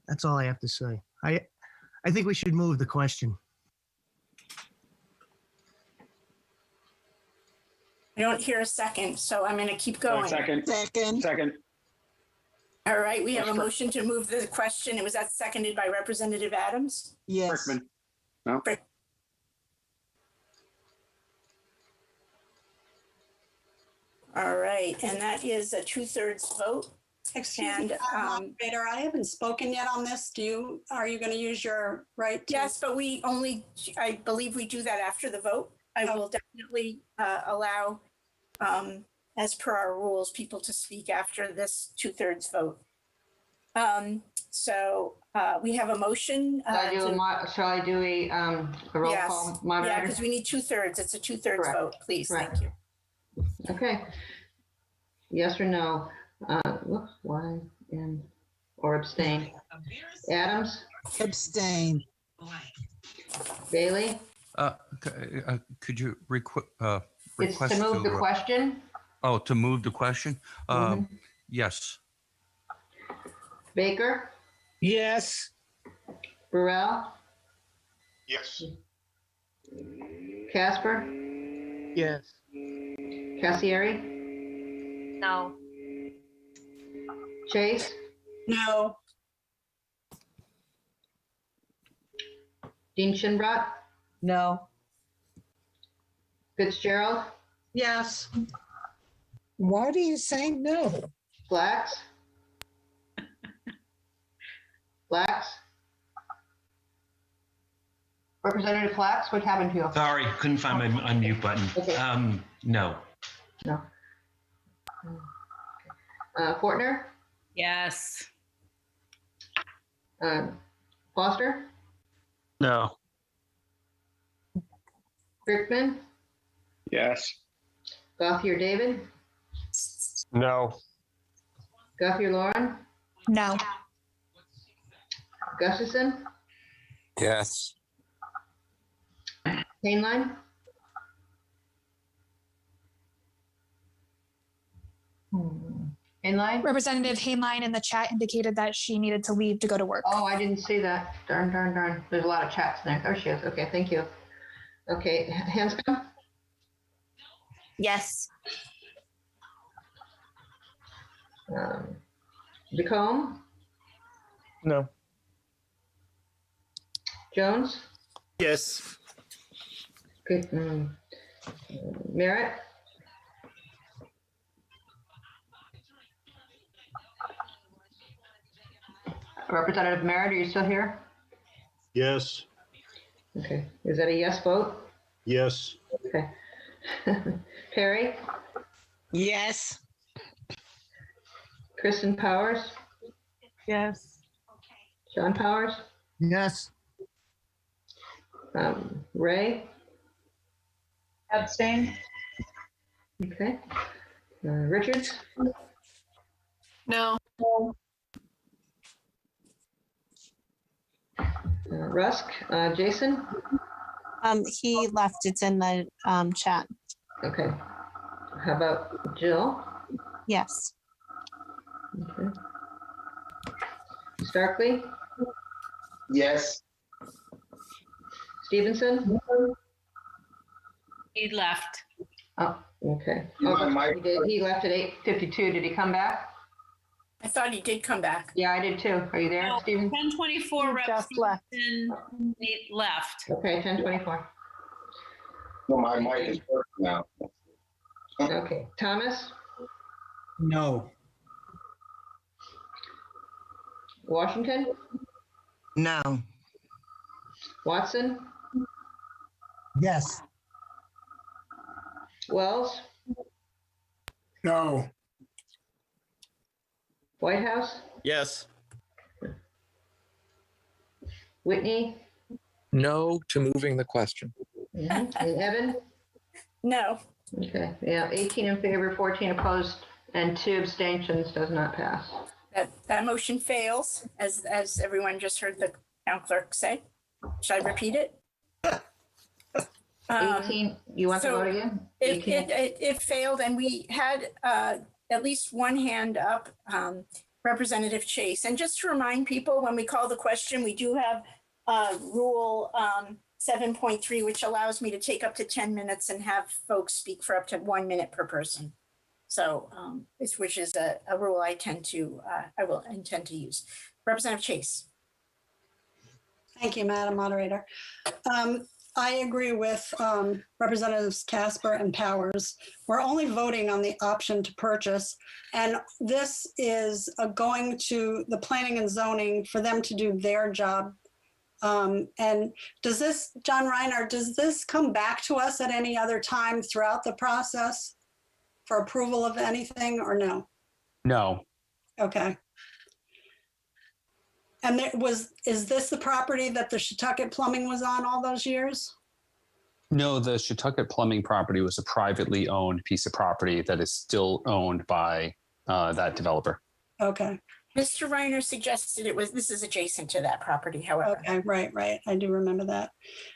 that's all I have to say. I think we should move the question. I don't hear a second, so I'm going to keep going. Second. All right, we have a motion to move the question. Was that seconded by Representative Adams? Yes. Frickman. No. All right, and that is a 2/3 vote. Excuse And, me, moderator, I haven't spoken yet on this. Are you going to use your right to? Yes, but I believe we do that after the vote. I will definitely allow, as per our rules, people to speak after this 2/3 vote. So we have a motion. Shall I do a roll call, moderator? Yeah, because we need 2/3. It's a 2/3 vote, please. Correct. Thank you. Okay. Yes or no? Why or abstain? Adams? Abstain. Bailey? Could you request It's to move the question. Oh, to move the question? Yes. Baker? Yes. Burrell? Yes. Casper? Yes. Cassieri? No. Chase? No. Dean Shinbrot? No. Fitzgerald? Yes. Why do you say no? Flax? Flax? Representative Flax, what happened to you? Sorry, couldn't find my unmute button. Okay. No. No. Fortner? Yes. Foster? No. Brickman? Yes. Gothier David, No. Gothier Lauren, No. Gustafson, Yes. Hainline, Hainline. Representative Hainline in the chat indicated that she needed to leave to go to work. Oh, I didn't see that. Darn, darn, darn. There's a lot of chats in there. There she is. Okay, thank you. Okay, Hanscom, Yes. DeCombe, No. Jones, Yes. good, Merritt, Representative Merritt, are you still here? Yes. Okay, is that a yes vote? Yes. Okay. Perry, Yes. Kristen Powers, Yes. John Powers, Yes. Ray, Abstain. okay. Richards, No. Rusk, Jason, He left. It's in the chat. okay. How about Jill? Yes. Okay. Starkley, Yes. Stevenson? He left. Oh, okay. You want Oh, my- he left at 8:52. Did he come back? I thought he did come back. Yeah, I did too. Are you there, No, Steven? 1024 Rep. just left. Stevenson left. Okay, 10:24. No, my mic is working now. Okay, Thomas, No. Washington, No. Watson, Yes. Wells, No. Whitehouse, Yes. Whitney, No to moving the question. and Evan? No. Okay, yeah, 18 in favor, 14 opposed, and 2 abstentions, does not pass. That motion fails, as everyone just heard the town clerk say. Should I repeat it? 18, you want to so vote again? It failed, and we had at least one hand up, Representative Chase. And just to remind people, when we call the question, we do have Rule 7.3, which allows me to take up to 10 minutes and have folks speak for up to 1 minute per person. So, which is a rule I will intend to use. Representative Chase. Thank you, Madam Moderator. I agree with Representatives Casper and Powers. We're only voting on the option to purchase. And this is going to the planning and zoning for them to do their job. And does this, John Reiner, does this come back to us at any other time throughout the process for approval of anything or no? No. Okay. And is this the property that the Shetucket Plumbing was on all those years? No, the Shetucket Plumbing property was a privately owned piece of property that is still owned by that developer. Okay. Mr. Reiner suggested this is adjacent to that property, however. Okay, right. I do remember that.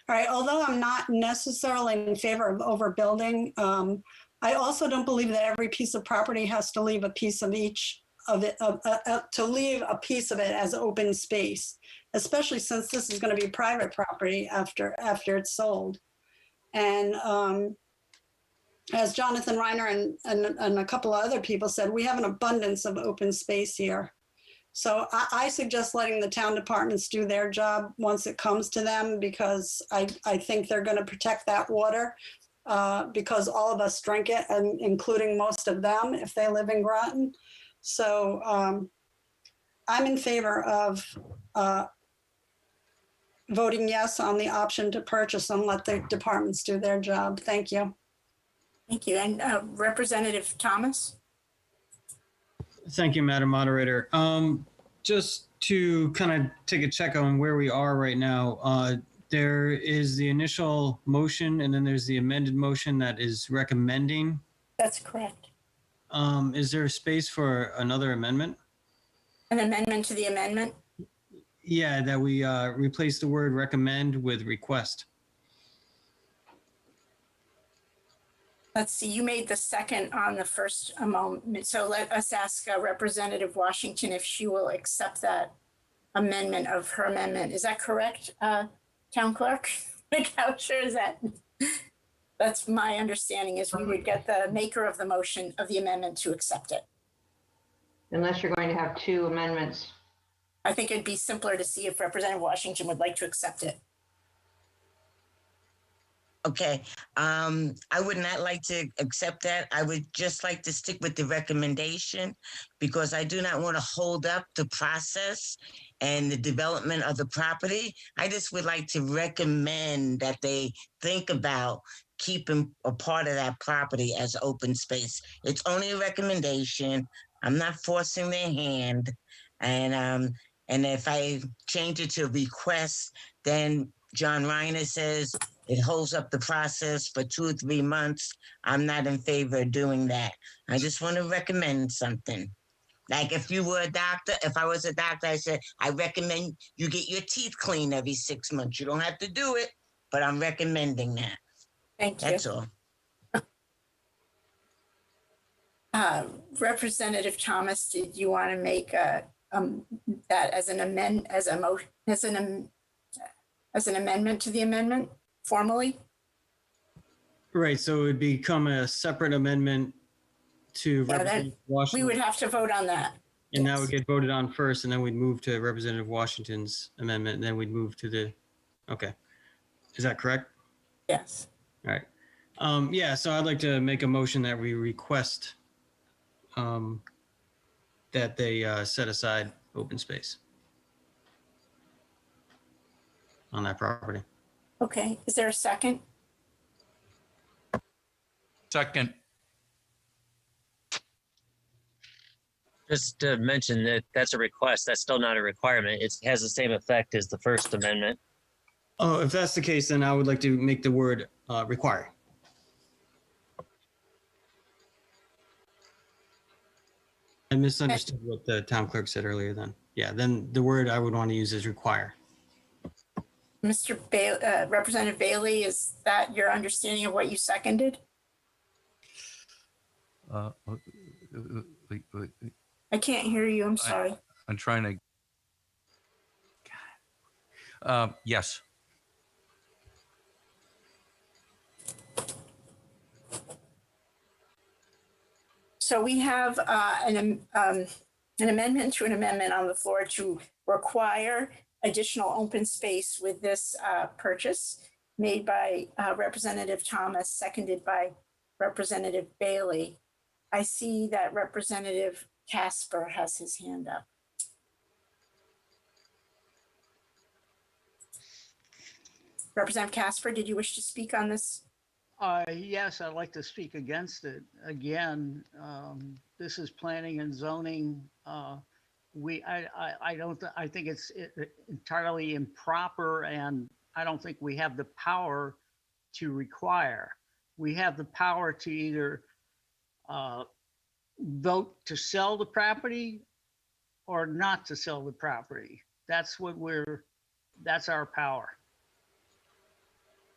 All right, although I'm not necessarily in favor of overbuilding, I also don't believe that every piece of property has to leave a piece of each of it, to leave a piece of it as open space, especially since this is going to be private property after it's sold. And as Jonathan Reiner and a couple of other people said, we have an abundance of open space here. So I suggest letting the town departments do their job once it comes to them, because I think they're going to protect that water because all of us drink it, and including most of them if they live in Groton. So I'm in favor of voting yes on the option to purchase and let the departments do their job. Thank you. Thank you. And Representative Thomas? Thank you, Madam Moderator. Just to kind of take a check on where we are right now, There is the initial motion, and then there's the amended motion that is recommending. That's correct. Is there a space for another amendment? An amendment to the amendment? Yeah, that we replace the word recommend with request. Let's see, you made the second on the first amendment. So let us ask Representative Washington if she will accept that amendment of her amendment. Is that correct, Town Clerk? Like, how sure is that? That's my understanding, is we would get the maker of the motion of the amendment to accept it. Unless you're going to have two amendments. I think it'd be simpler to see if Representative Washington would like to accept it. Okay, I would not like to accept that. I would just like to stick with the recommendation because I do not want to hold up the process and the development of the property. I just would like to recommend that they think about keeping a part of that property as open space. It's only a recommendation. I'm not forcing their hand. And if I change it to request, then John Reiner says it holds up the process for 2 or 3 months. I'm not in favor of doing that. I just want to recommend something. Like if you were a doctor, if I was a doctor, I said, I recommend you get your teeth cleaned every 6 months. You don't have to do it, but I'm recommending that. Thank you. That's all. Representative Thomas, did you want to make that as an amendment to the amendment formally? Right, so it would become a separate amendment to Representative Washington. We would have to vote on that. And that would get voted on first, and then we'd move to Representative Washington's amendment, and then we'd move to the, okay. Is that correct? Yes. All right. Yeah, so I'd like to make a motion that we request that they set aside open space on that property. Okay, is there a second? Second. Just to mention that that's a request. That's still not a requirement. It has the same effect as the First Amendment. Oh, if that's the case, then I would like to make the word require. I misunderstood what the town clerk said earlier then. Yeah, then the word I would want to use is require. Mr. Representative Bailey, is that your understanding of what you seconded? Wait. I can't hear you, I'm sorry. I'm trying to. Yes. So we have an amendment to an amendment on the floor to require additional open space with this purchase made by Representative Thomas, seconded by Representative Bailey. I see that Representative Casper has his hand up. Representative Casper, did you wish to speak on this? Yes, I'd like to speak against it. Again, this is planning and zoning. I think it's entirely improper, and I don't think we have the power to require. We have the power to either vote to sell the property or not to sell the property. That's our power.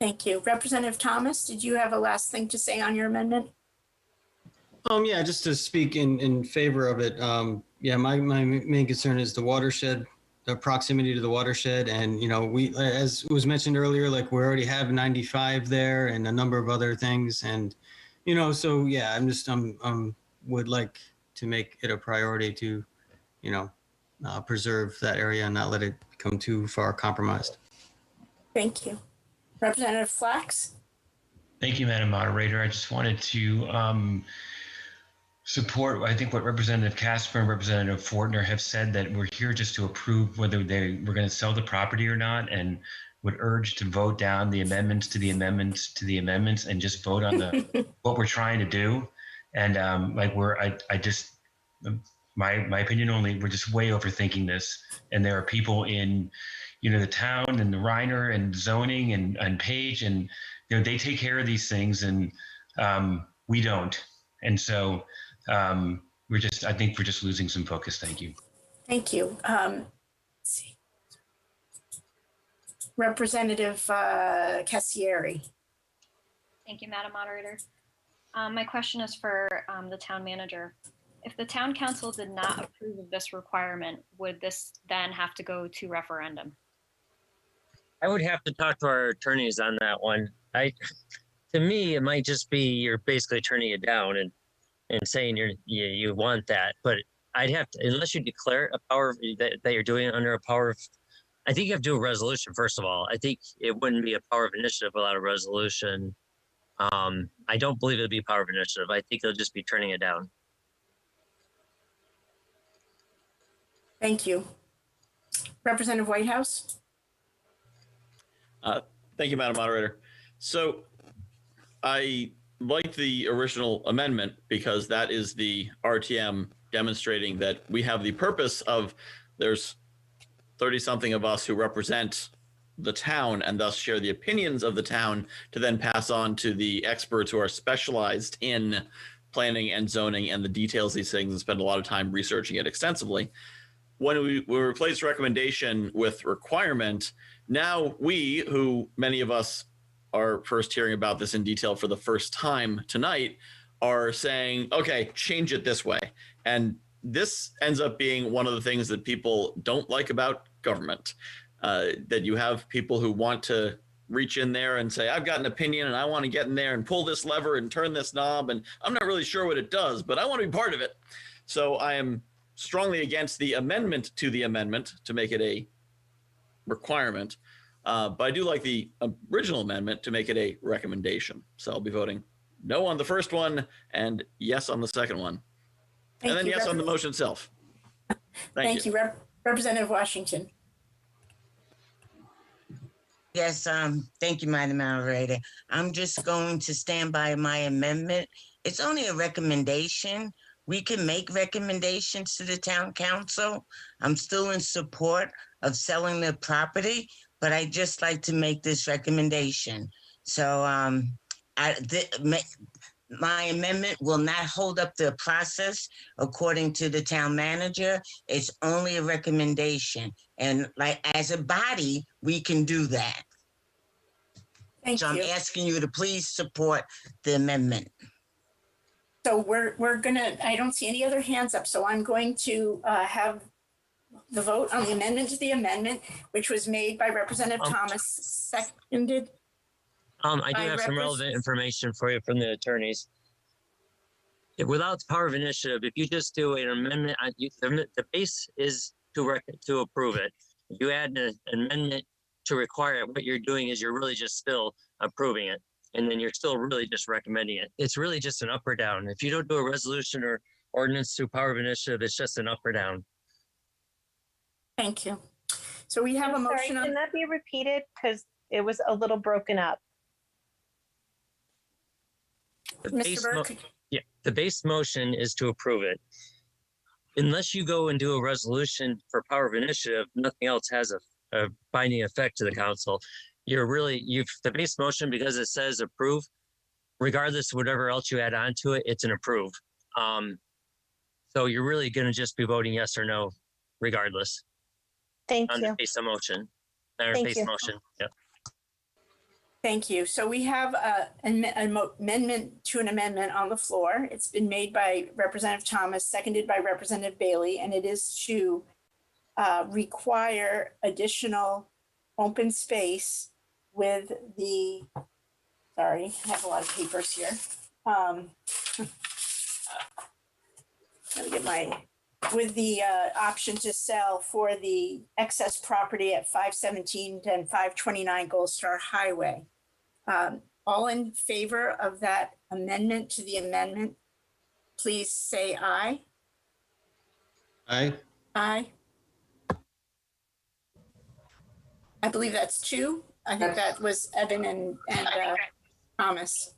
Thank you. Representative Thomas, did you have a last thing to say on your amendment? Yeah, just to speak in favor of it. Yeah, my main concern is the watershed, the proximity to the watershed. And, we, as was mentioned earlier, like we already have 95 there and a number of other things. And, so yeah, would like to make it a priority to, preserve that area and not let it become too far compromised. Thank you. Representative Flax? Thank you, Madam Moderator. I just wanted to support, I think, what Representative Casper and Representative Fortner have said, that we're here just to approve whether we're going to sell the property or not, and would urge to vote down the amendments to the amendments to the amendments and just vote on what we're trying to do. And my opinion only, we're just way overthinking this. And there are people in, the town and the Reiner and zoning and Page, and, they take care of these things, and we don't. And so I think we're just losing some focus. Thank you. Thank you. Let's see. Representative Cassieri. Thank you, Madam Moderator. My question is for the town manager. If the town council did not approve of this requirement, would this then have to go to referendum? I would have to talk to our attorneys on that one. To me, it might just be you're basically turning it down and saying you want that, but I'd have to, unless you declare a power that you're doing it under a power of, I think you have to do a resolution, first of all. I think it wouldn't be a power of initiative without a resolution. I don't believe it'd be power of initiative. I think they'll just be turning it down. Thank you. Representative Whitehouse. Thank you, Madam Moderator. So I like the original amendment because that is the RTM demonstrating that we have the purpose of, there's 30 something of us who represent the town and thus share the opinions of the town to then pass on to the experts who are specialized in planning and zoning and the details of these things and spend a lot of time researching it extensively. When we replace recommendation with requirement, now we, who many of us are first hearing about this in detail for the first time tonight, are saying, okay, change it this way. And this ends up being one of the things that people don't like about government, that you have people who want to reach in there and say, I've got an opinion and I want to get in there and pull this lever and turn this knob, and I'm not really sure what it does, but I want to be part of it. So I am strongly against the amendment to the amendment to make it a requirement. But I do like the original amendment to make it a recommendation. So I'll be voting no on the first one and yes on the second one. Thank and then you, yes on the motion itself. Thank you. Representative Washington. Yes, thank you, Madam Moderator. I'm just going to stand by my amendment. It's only a recommendation. We can make recommendations to the town council. I'm still in support of selling the property, but I just like to make this recommendation. So my amendment will not hold up the process according to the town manager. It's only a recommendation. And like as a body, we can do that. Thank you. I'm asking you to please support the amendment. So we're gonna, I don't see any other hands up, so I'm going to have the vote on the amendment to the amendment, which was made by Representative Thomas, seconded. I do have some relevant information for you from the attorneys. Without the power of initiative, if you just do an amendment, the base is to approve it. If you add an amendment to require it, what you're doing is you're really just still approving it. And then you're still really just recommending it. It's really just an up or down. If you don't do a resolution or ordinance through power of initiative, it's just an up or down. Thank you. So we have a motion. Can that be repeated? Because it was a little broken up. Mr. Burke? Yeah, the base motion is to approve it. Unless you go and do a resolution for power of initiative, nothing else has a binding effect to the council. The base motion, because it says approve, regardless of whatever else you add on to it, it's an approve. So you're really going to just be voting yes or no, regardless. Thank on you. the base motion. Yep. Thank you. So we have an amendment to an amendment on the floor. It's been made by Representative Thomas, seconded by Representative Bailey, and it is to require additional open space with the, sorry, I have a lot of papers here. Let me get with the option to sell for the excess property at 517 and 529 Gold Star Highway. All in favor of that amendment to the amendment, please say aye. Aye. Aye. I believe that's two. I think that was Evan and Thomas.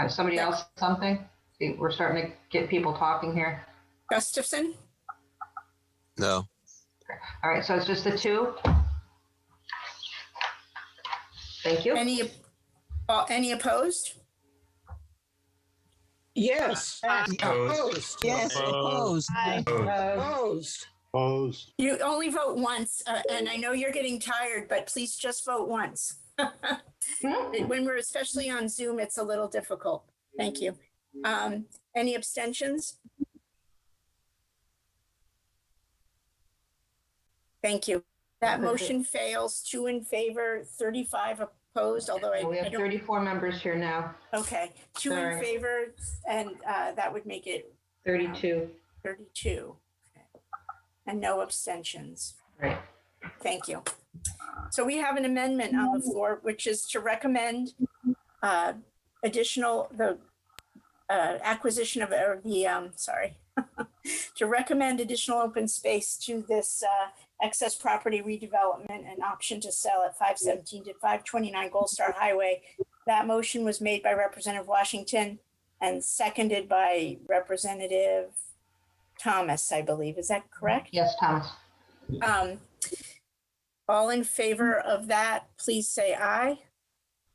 Somebody else something? See, we're starting to get people talking here. Gustafson? No. All right, so it's just the two? Thank you. Any opposed? Yes. Opposed. Yes, opposed. Opposed. You only vote once, and I know you're getting tired, but please just vote once. When we're especially on Zoom, it's a little difficult. Thank you. Any abstentions? Thank you. That motion fails. 2 in favor, 35 opposed, although We have I don't. 34 members here now. Okay, 2 in Sorry. favor, and that would make it 32. 32. Okay. And no abstentions. Right. Thank you. So we have an amendment on the floor, which is to recommend acquisition of, to recommend additional open space to this excess property redevelopment and option to sell at 517 to 529 Gold Star Highway. That motion was made by Representative Washington and seconded by Representative Thomas, I believe. Is that correct? Yes, Thomas. All in favor of that, please say aye.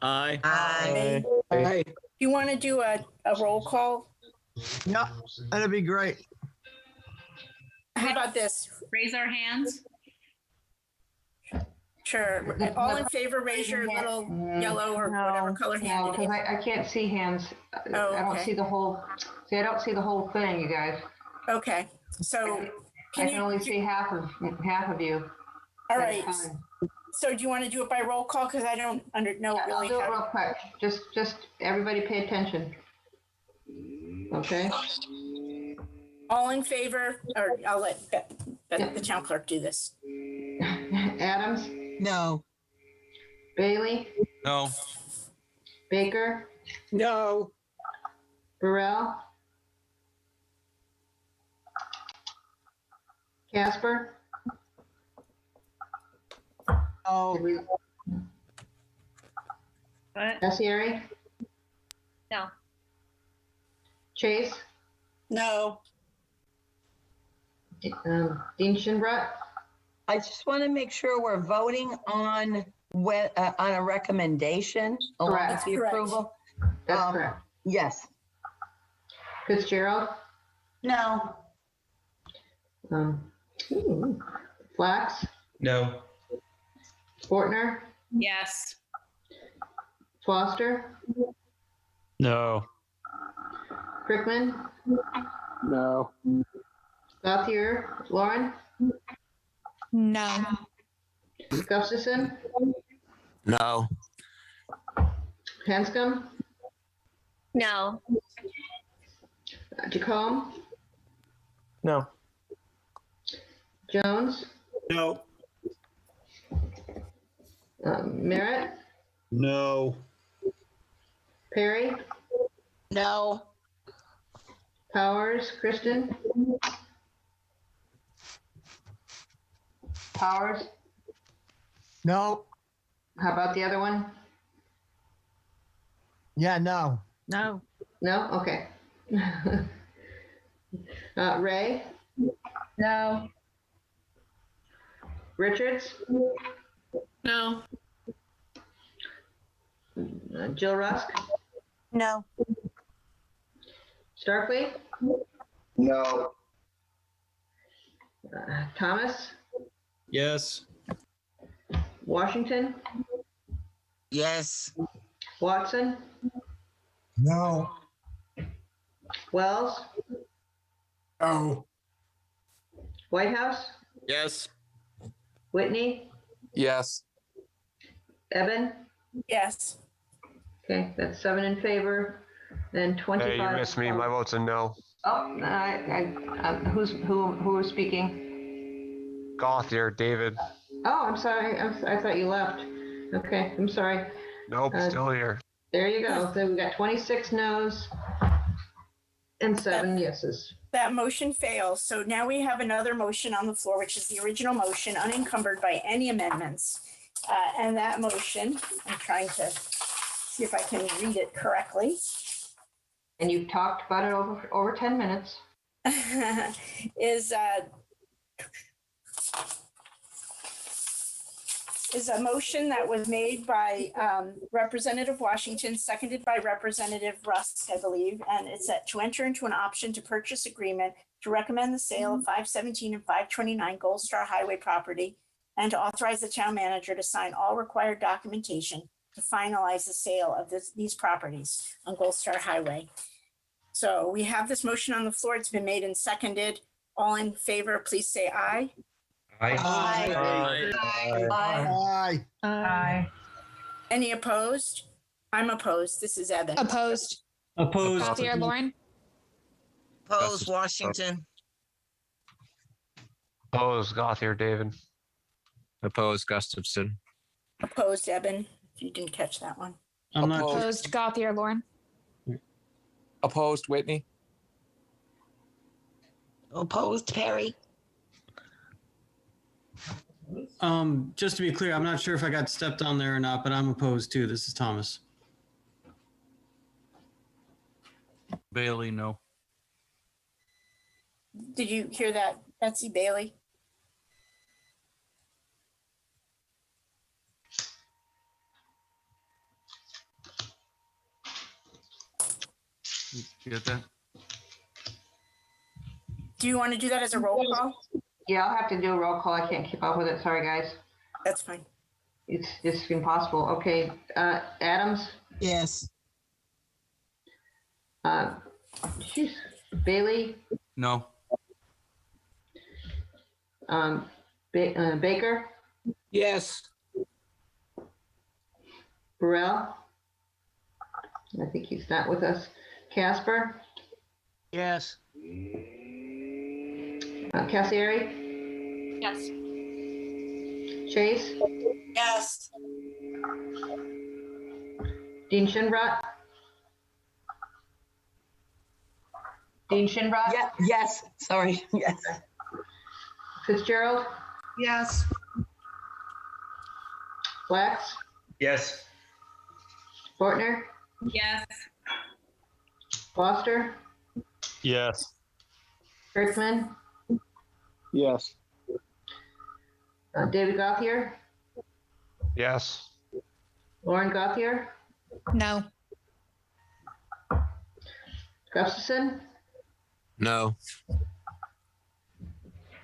Aye. Aye. Aye. You want to do a roll call? Yeah, that'd be great. How about this? Raise our hands. Sure. All in favor, raise your little yellow or whatever color hand No, it because is. I can't see hands. Oh, I don't okay. see the whole, I don't see the whole thing, you guys. Okay, so I can can only see half of you. all at a right. time. So do you want to do it by roll call? Because I don't know I'll really do it how. real quick. Just everybody pay attention. Okay? All in favor, or I'll let the town clerk do this. Adams? No. Bailey? No. Baker? No. Burrell? Casper? Oh. What? Messieri? No. Chase? No. Dean Shinbrut? I just want to make sure we're voting on a recommendation along with Correct. the Correct. approval. That's correct. Yes. Fitzgerald? No. Flax? No. Fortner? Yes. Foster? No. Crickman? No. Gauthier? Lauren? No. Gustafson? No. Hanscom? No. Jacome? No. Jones? No. Merritt? No. Perry? No. Powers? Kristen? Powers? No. How about the other one? Yeah, no. No. No? Okay. Ray? No. Richards? No. Jill Rusk? No. Starkley? No. Thomas? Yes. Washington? Yes. Watson? No. Wells? No. Whitehouse? Yes. Whitney? Yes. Evan? Yes. Okay, that's 7 in favor, then 25. Hey, you missed me. My vote's a no. Oh, who was speaking? Gauthier, David. Oh, I'm sorry. I thought you left. Okay, I'm sorry. Nope, still here. There you go. So we got 26 no's and 7 yeses. That motion fails. So now we have another motion on the floor, which is the original motion, unencumbered by any amendments. And that motion, I'm trying to see if I can read it correctly. And you've talked about it over 10 minutes. is a motion that was made by Representative Washington, seconded by Representative Rusk, I believe. And it's that to enter into an option to purchase agreement to recommend the sale of 517 and 529 Gold Star Highway property and to authorize the town manager to sign all required documentation to finalize the sale of these properties on Gold Star Highway. So we have this motion on the floor. It's been made and seconded. All in favor, please say aye. Aye. Any opposed? I'm opposed. This is Evan. Opposed. Opposed. Gauthier Lauren. Opposed, Washington. Opposed, Gauthier, David. Opposed, Gustafson. Opposed, Evan, if you didn't catch that one. I'm not. Opposed. Gauthier Lauren. Opposed, Whitney. Opposed, Perry. Just to be clear, I'm not sure if I got stepped on there or not, but I'm opposed too. This is Thomas. Bailey, no. Did you hear that, Betsy Bailey? You get that? Do you want to do that as a roll call? Yeah, I'll have to do a roll call. I can't keep up with it. Sorry, guys. That's fine. It's just impossible. Okay, Adams? Yes. Bailey? No. Baker? Yes. Burrell? I think he's not with us. Casper? Yes. Cassieri? Yes. Chase? Yes. Dean Shinbrot? Dean Shinbrot? Yeah, yes. Sorry. Yes. Fitzgerald? Yes. Flax? Yes. Fortner? Yes. Foster? Yes. Kurtzman? Yes. David Gauthier? Yes. Lauren Gauthier? No. Gustafson? No.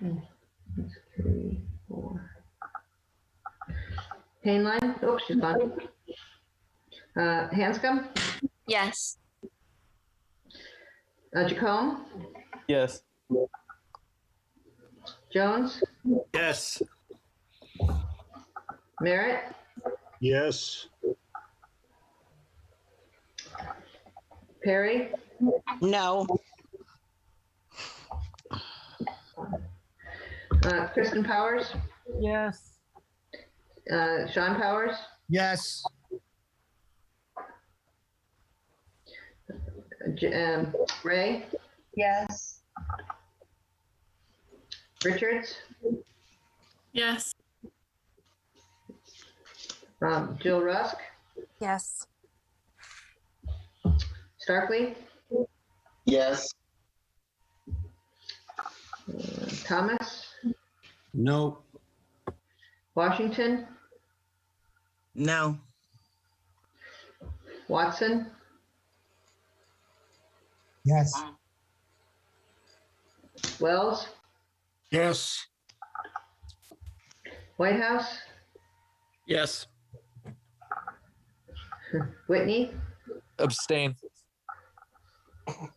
3, 4. Painline? Oops, she's gone. Hanscom? Yes. Jacome? Yes. Jones? Yes. Merritt? Yes. Perry? No. Kristen Powers? Yes. Sean Powers? Yes. Ray? Yes. Richards? Yes. Jill Rusk? Yes. Starkley? Yes. Thomas? No. Washington? No. Watson? Yes. Wells? Yes. Whitehouse? Yes. Whitney? Abstain.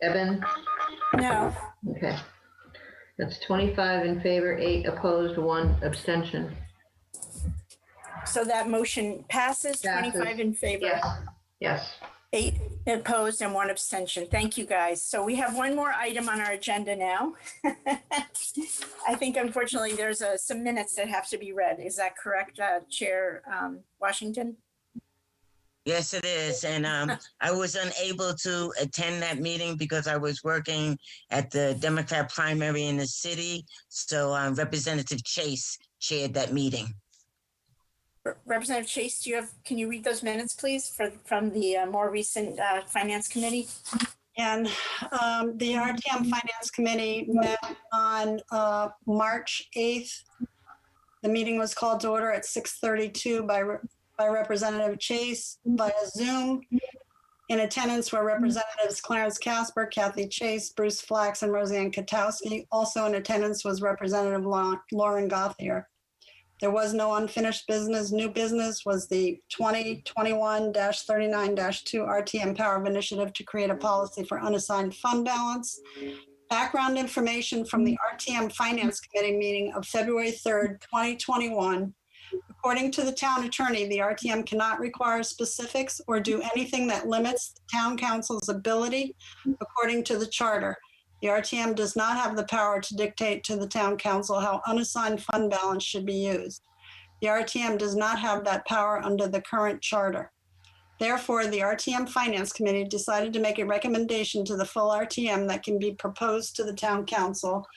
Eben? No. Okay. That's 25 in favor, 8 opposed, 1 abstention. So that motion passes, 25 in favor. Yes. Yes. 8 opposed and 1 abstention. Thank you, guys. So we have one more item on our agenda now. I think unfortunately there's some minutes that have to be read. Is that correct, Chair Washington? Yes, it is. And I was unable to attend that meeting because I was working at the Democrat primary in the city. So Representative Chase chaired that meeting. Representative Chase, can you read those minutes, please, from the more recent Finance Committee? And the RTM Finance Committee met on March 8th. The meeting was called to order at 6:32 by Representative Chase via Zoom. In attendance were Representatives Clarence Casper, Kathy Chase, Bruce Flax, and Roseanne Katowski. Also in attendance was Representative Lauren Gothier. There was no unfinished business. New business was the 2021-39-2 RTM Power of Initiative to create a policy for unassigned fund balance. Background information from the RTM Finance Committee meeting of February 3rd, 2021. According to the town attorney, the RTM cannot require specifics or do anything that limits the town council's ability according to the charter. The RTM does not have the power to dictate to the town council how unassigned fund balance should be used. The RTM does not have that power under the current charter. Therefore, the RTM Finance Committee decided to make a recommendation to the full RTM that can be proposed to the town council.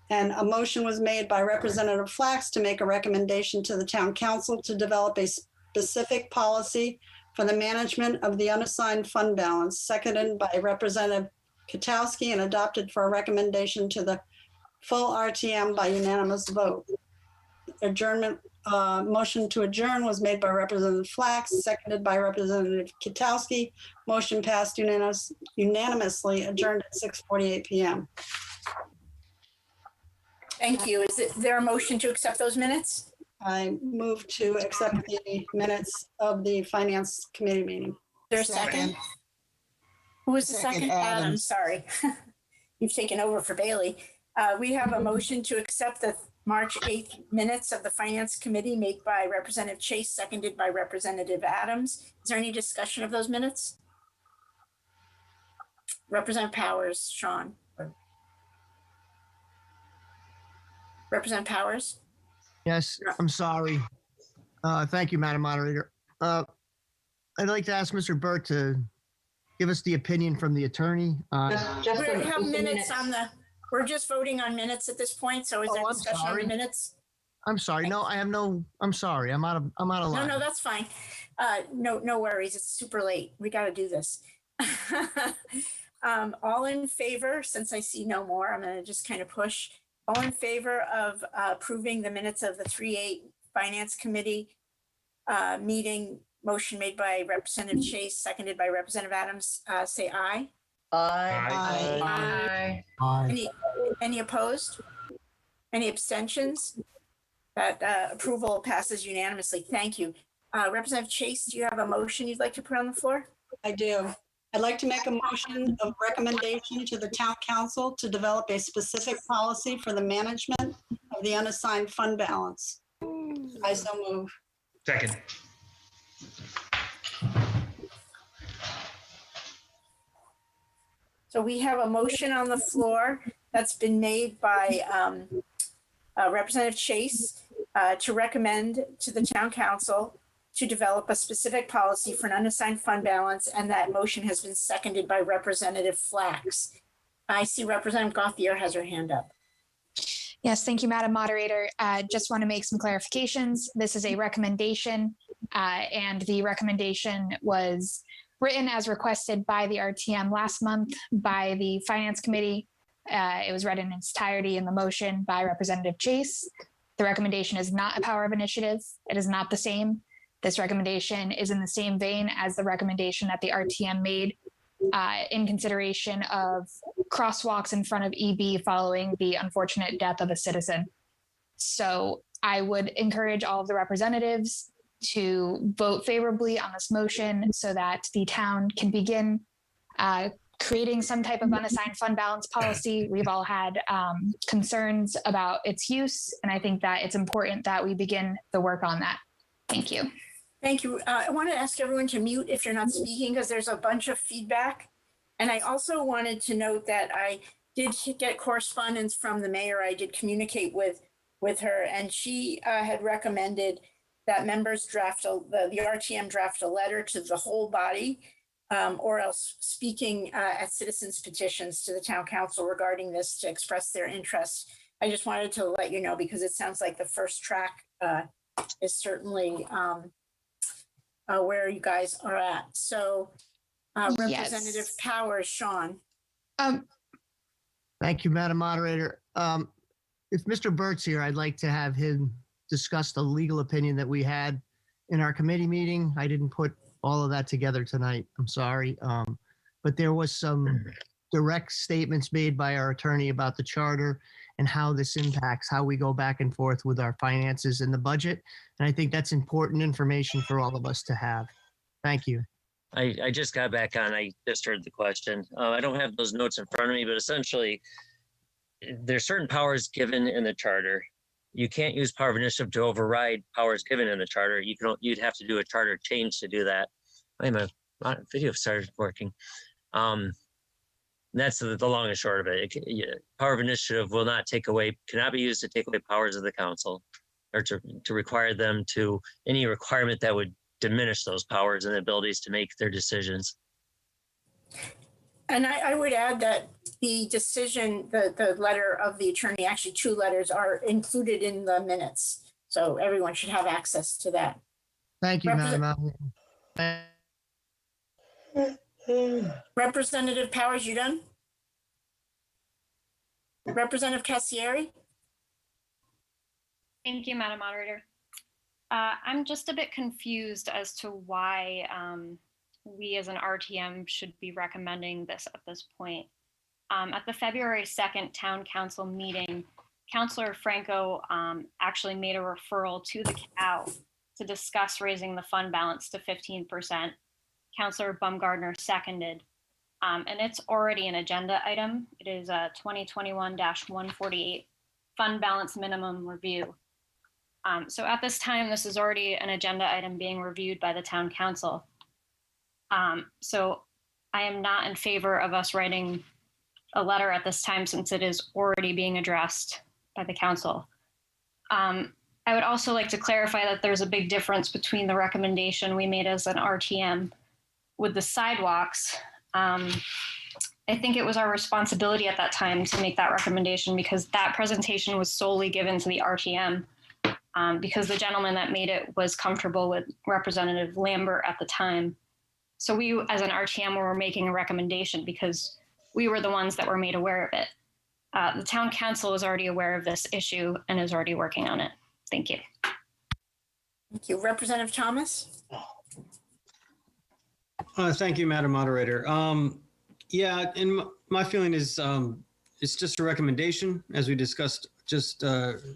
And a motion was made by Representative Flax to make a recommendation to the town council to develop a specific policy for the management of the unassigned fund balance, seconded by Representative Katowski and adopted for a recommendation to the full RTM by unanimous vote. Motion to adjourn was made by Representative Flax, seconded by Representative Katowski. Motion passed unanimously, adjourned at 6:48 p.m. Thank you. Is there a motion to accept those minutes? I move to accept the minutes of the Finance Committee meeting. Is there a second? Who was the second? Adam, sorry. You've taken over for Bailey. We have a motion to accept the March 8th minutes of the Finance Committee made by Representative Chase, seconded by Representative Adams. Is there any discussion of those minutes? Representative Powers, Sean. Representative Powers? Yes, I'm sorry. Thank you, Madam Moderator. I'd like to ask Mr. Burt to give us the opinion from the attorney. We have minutes on the, we're just voting on minutes at this point. So is there discussion on the minutes? I'm sorry. No, I have no, I'm sorry. I'm out of line. No, that's fine. No worries. It's super late. We got to do this. All in favor, since I see no more, I'm going to just kind of push. All in favor of approving the minutes of the 3/8 Finance Committee meeting, motion made by Representative Chase, seconded by Representative Adams, say aye. Aye. Any opposed? Any abstentions? That approval passes unanimously. Thank you. Representative Chase, do you have a motion you'd like to put on the floor? I do. I'd like to make a motion of recommendation to the town council to develop a specific policy for the management of the unassigned fund balance. I so move. Second. So we have a motion on the floor that's been made by Representative Chase to recommend to the town council to develop a specific policy for an unassigned fund balance, and that motion has been seconded by Representative Flax. I see Representative Gothier has her hand up. Yes, thank you, Madam Moderator. Just want to make some clarifications. This is a recommendation, and the recommendation was written as requested by the RTM last month by the Finance Committee. It was read in its entirety in the motion by Representative Chase. The recommendation is not a power of initiative. It is not the same. This recommendation is in the same vein as the recommendation that the RTM made in consideration of crosswalks in front of EB following the unfortunate death of a citizen. So I would encourage all of the representatives to vote favorably on this motion so that the town can begin creating some type of unassigned fund balance policy. We've all had concerns about its use, and I think that it's important that we begin the work on that. Thank you. Thank you. I want to ask everyone to mute if you're not speaking because there's a bunch of feedback. And I also wanted to note that I did get correspondence from the mayor. I did communicate with her, and she had recommended that members draft the RTM draft a letter to the whole body, or else speaking at citizens petitions to the town council regarding this to express their interest. I just wanted to let you know because it sounds like the first track is certainly where you guys are at. So Representative Powers, Sean. Thank you, Madam Moderator. If Mr. Burt's here, I'd like to have him discuss the legal opinion that we had in our committee meeting. I didn't put all of that together tonight. I'm sorry. But there was some direct statements made by our attorney about the charter and how this impacts how we go back and forth with our finances and the budget. And I think that's important information for all of us to have. Thank you. I just got back on. I just heard the question. I don't have those notes in front of me, but essentially, there's certain powers given in the charter. You can't use power of initiative to override powers given in the charter. You'd have to do a charter change to do that. Wait a minute, my video started working. That's the long and short of it. Power of initiative will not take away, cannot be used to take away powers of the council or to require them to any requirement that would diminish those powers and abilities to make their decisions. And I would add that the decision, the letter of the attorney, actually 2 letters, are included in the minutes. So everyone should have access to that. Thank you, Madam. Representative Powers, you done? Representative Cassieri? Thank you, Madam Moderator. I'm just a bit confused as to why we as an RTM should be recommending this at this point. At the February 2nd Town Council meeting, Councillor Franco actually made a referral to the COW to discuss raising the fund balance to 15%. Councillor Baumgardner seconded, and it's already an agenda item. It is a 2021-148 fund balance minimum review. So at this time, this is already an agenda item being reviewed by the Town Council. So I am not in favor of us writing a letter at this time since it is already being addressed by the council. I would also like to clarify that there's a big difference between the recommendation we made as an RTM with the sidewalks. I think it was our responsibility at that time to make that recommendation because that presentation was solely given to the RTM because the gentleman that made it was comfortable with Representative Lambert at the time. So we, as an RTM, were making a recommendation because we were the ones that were made aware of it. The Town Council is already aware of this issue and is already working on it. Thank you. Thank you. Representative Thomas? Thank you, Madam Moderator. Yeah, and my feeling is it's just a recommendation, as we discussed just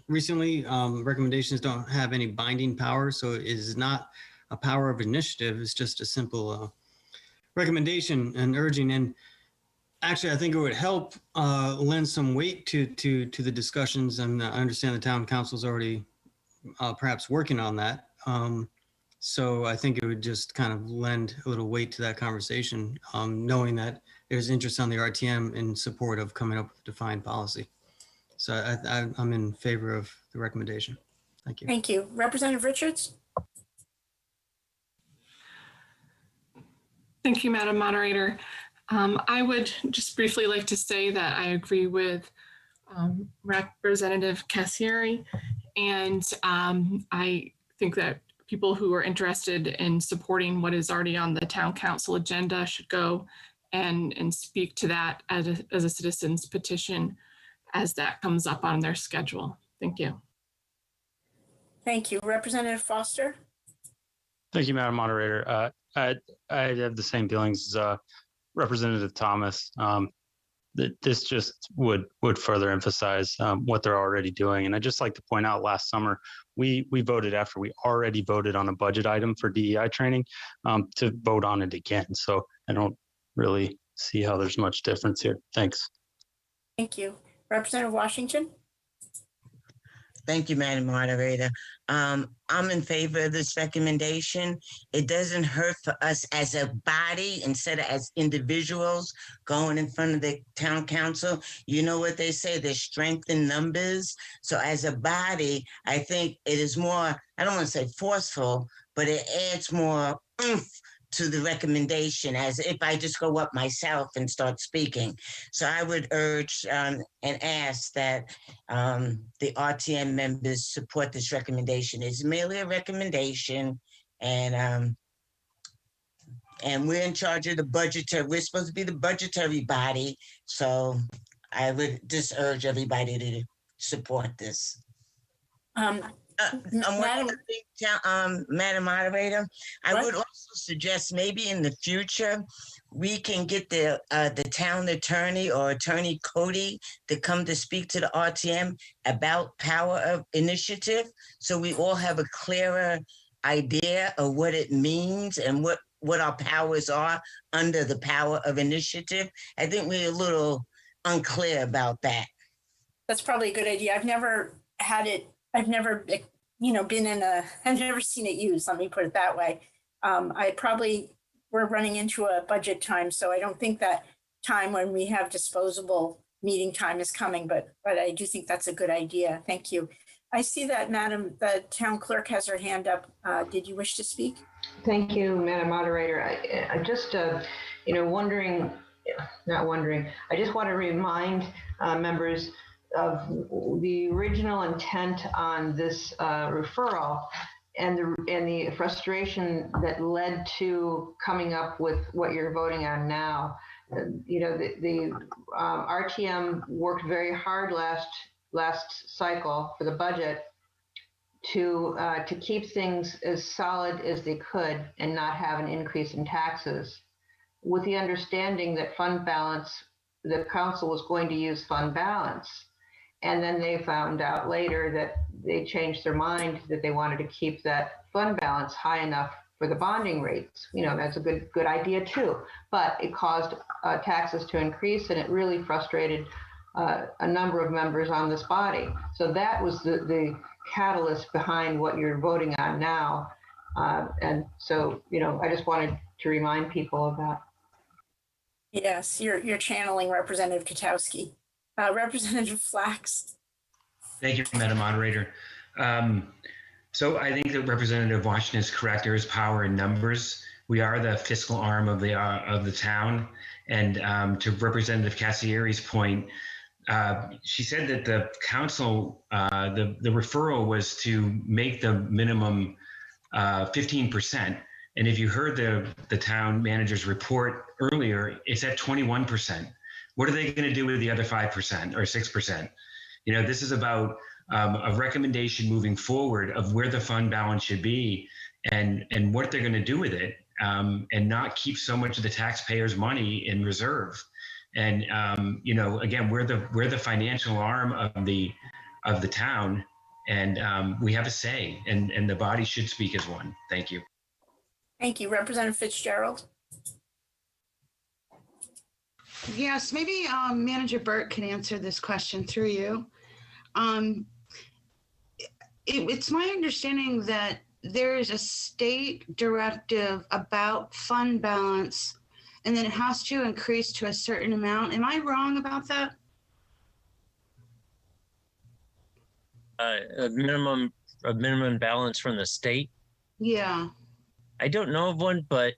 recently. Recommendations don't have any binding power, so it is not a power of initiative. It's just a simple recommendation and urging. And actually, I think it would help lend some weight to the discussions. And I understand the Town Council is already perhaps working on that. So I think it would just kind of lend a little weight to that conversation, knowing that there's interest on the RTM in support of coming up with defined policy. So I'm in favor of the recommendation. Thank you. Thank you. Representative Richards? Thank you, Madam Moderator. I would just briefly like to say that I agree with Representative Cassieri, and I think that people who are interested in supporting what is already on the Town Council agenda should go and speak to that as a citizen's petition as that comes up on their schedule. Thank you. Thank you. Representative Foster? Thank you, Madam Moderator. I have the same feelings as Representative Thomas. That this just would further emphasize what they're already doing. And I'd just like to point out, last summer, we voted after we already voted on a budget item for DEI training to vote on it again. So I don't really see how there's much difference here. Thanks. Thank you. Representative Washington? Thank you, Madam Moderator. I'm in favor of this recommendation. It doesn't hurt for us as a body instead of as individuals going in front of the Town Council. You know what they say, there's strength in numbers. So as a body, I think it is more, I don't want to say forceful, but it adds more oomph to the recommendation as if I just go up myself and start speaking. So I would urge and ask that the RTM members support this recommendation. It's merely a recommendation, and And we're in charge of the budgetary. We're supposed to be the budgetary body. So I would just urge everybody to support this. Madam Moderator, I would also suggest maybe in the future, we can get the town attorney or Attorney Cody to come to speak to the RTM about power of initiative. So we all have a clearer idea of what it means and what our powers are under the power of initiative. I think we're a little unclear about that. That's probably a good idea. I've never had it. I've never, I've never seen it used. Let me put it that way. We're running into a budget time, so I don't think that time when we have disposable meeting time is coming, but I do think that's a good idea. Thank you. I see that the town clerk has her hand up. Did you wish to speak? Thank you, Madam Moderator. I just, I just want to remind members of the original intent on this referral and the frustration that led to coming up with what you're voting on now. The RTM worked very hard last cycle for the budget to keep things as solid as they could and not have an increase in taxes, with the understanding that fund balance, the council was going to use fund balance. And then they found out later that they changed their mind, that they wanted to keep that fund balance high enough for the bonding rates. That's a good idea too, but it caused taxes to increase, and it really frustrated a number of members on this body. So that was the catalyst behind what you're voting on now. And so, I just wanted to remind people of that. Yes, you're channeling Representative Katowski. Representative Flax. Thank you, Madam Moderator. So I think that Representative Washington is correct. There is power in numbers. We are the fiscal arm of the town. And to Representative Cassieri's point, she said that the council, the referral was to make the minimum 15%. And if you heard the town manager's report earlier, it's at 21%. What are they going to do with the other 5% or 6%? This is about a recommendation moving forward of where the fund balance should be and what they're going to do with it, and not keep so much of the taxpayers' money in reserve. And again, we're the financial arm of the town, and we have a say, and the body should speak as one. Thank you. Thank you, Representative Fitzgerald. Yes, maybe Manager Burt can answer this question through you. It's my understanding that there is a state directive about fund balance, and then it has to increase to a certain amount. Am I wrong about that? A minimum balance from the state? Yeah. I don't know of one, but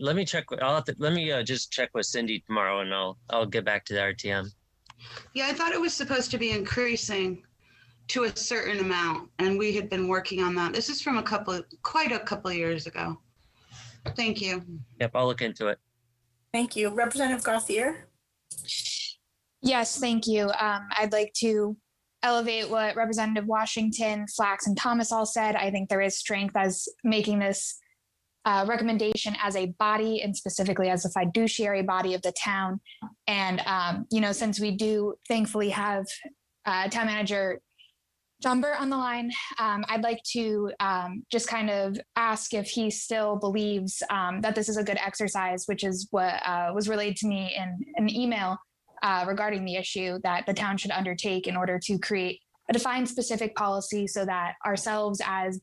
let me check. Let me just check with Cindy tomorrow, and I'll get back to the RTM. Yeah, I thought it was supposed to be increasing to a certain amount, and we had been working on that. This is from quite a couple of years ago. Thank you. Yep, I'll look into it. Thank you, Representative Gauthier. Yes, thank you. I'd like to elevate what Representative Washington, Flax, and Thomas all said. I think there is strength as making this recommendation as a body, and specifically as a fiduciary body of the town. And, since we do thankfully have Town Manager John Burt on the line, I'd like to just kind of ask if he still believes that this is a good exercise, which is what was relayed to me in an email regarding the issue that the town should undertake in order to create a defined specific policy so that ourselves as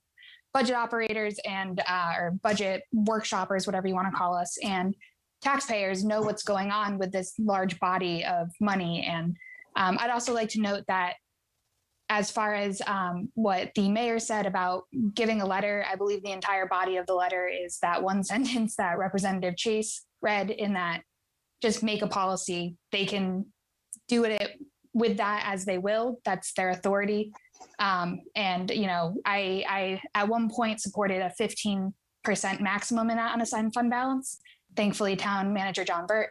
budget operators and or budget workshoppers, whatever you want to call us, and taxpayers know what's going on with this large body of money. And I'd also like to note that as far as what the mayor said about giving a letter, I believe the entire body of the letter is that one sentence that Representative Chase read, in that just make a policy. They can do it with that as they will. That's their authority. I at one point supported a 15% maximum in that unassigned fund balance. Thankfully, Town Manager John Burt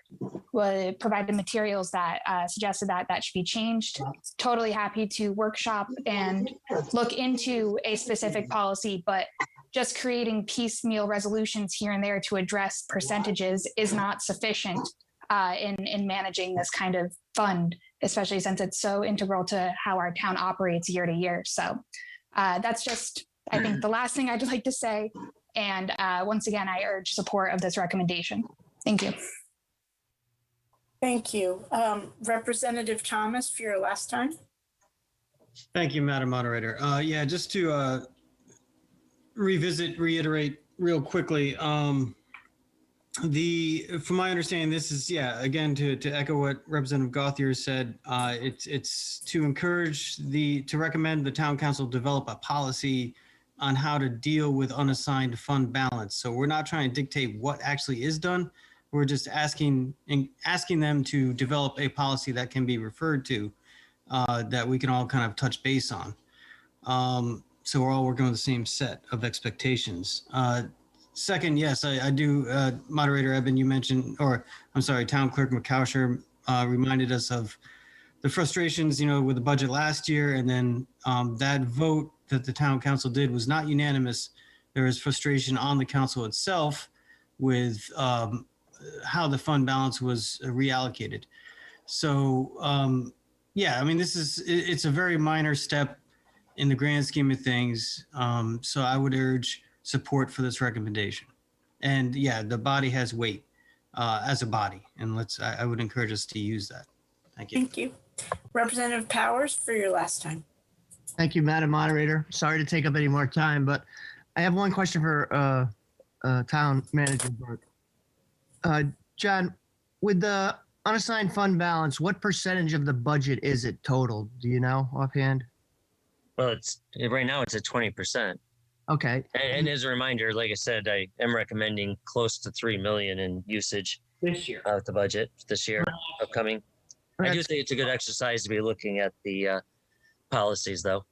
provided materials that suggested that should be changed. Totally happy to workshop and look into a specific policy, but just creating piecemeal resolutions here and there to address percentages is not sufficient in managing this kind of fund, especially since it's so integral to how our town operates year to year. So that's just, I think, the last thing I'd like to say. And once again, I urge support of this recommendation. Thank you. Thank you. Representative Thomas, for your last time. Thank you, Madam Moderator. Yeah, just to reiterate real quickly, from my understanding, this is, yeah, again, to echo what Representative Gauthier said, it's to recommend the town council develop a policy on how to deal with unassigned fund balance. So we're not trying to dictate what actually is done. We're just asking them to develop a policy that can be referred to, that we can all kind of touch base on. So we're all working on the same set of expectations. Second, yes, I do, Moderator Eben, you mentioned, or I'm sorry, Town Clerk McCousher reminded us of the frustrations, with the budget last year, and then that vote that the town council did was not unanimous. There was frustration on the council itself with how the fund balance was reallocated. So, yeah, I mean, it's a very minor step in the grand scheme of things. So I would urge support for this recommendation. And yeah, the body has weight as a body, and I would encourage us to use that. Thank you. Thank you. Representative Powers, for your last time. Thank you, Madam Moderator. Sorry to take up any more time, but I have one question for Town Manager Burke. John, with the unassigned fund balance, what percentage of the budget is it total? Do you know offhand? Well, right now it's at 20%. Okay. And as a reminder, like I said, I am recommending close to 3 million in usage this year of the budget this year, upcoming. I do think it's a good exercise to be looking at the policies, though.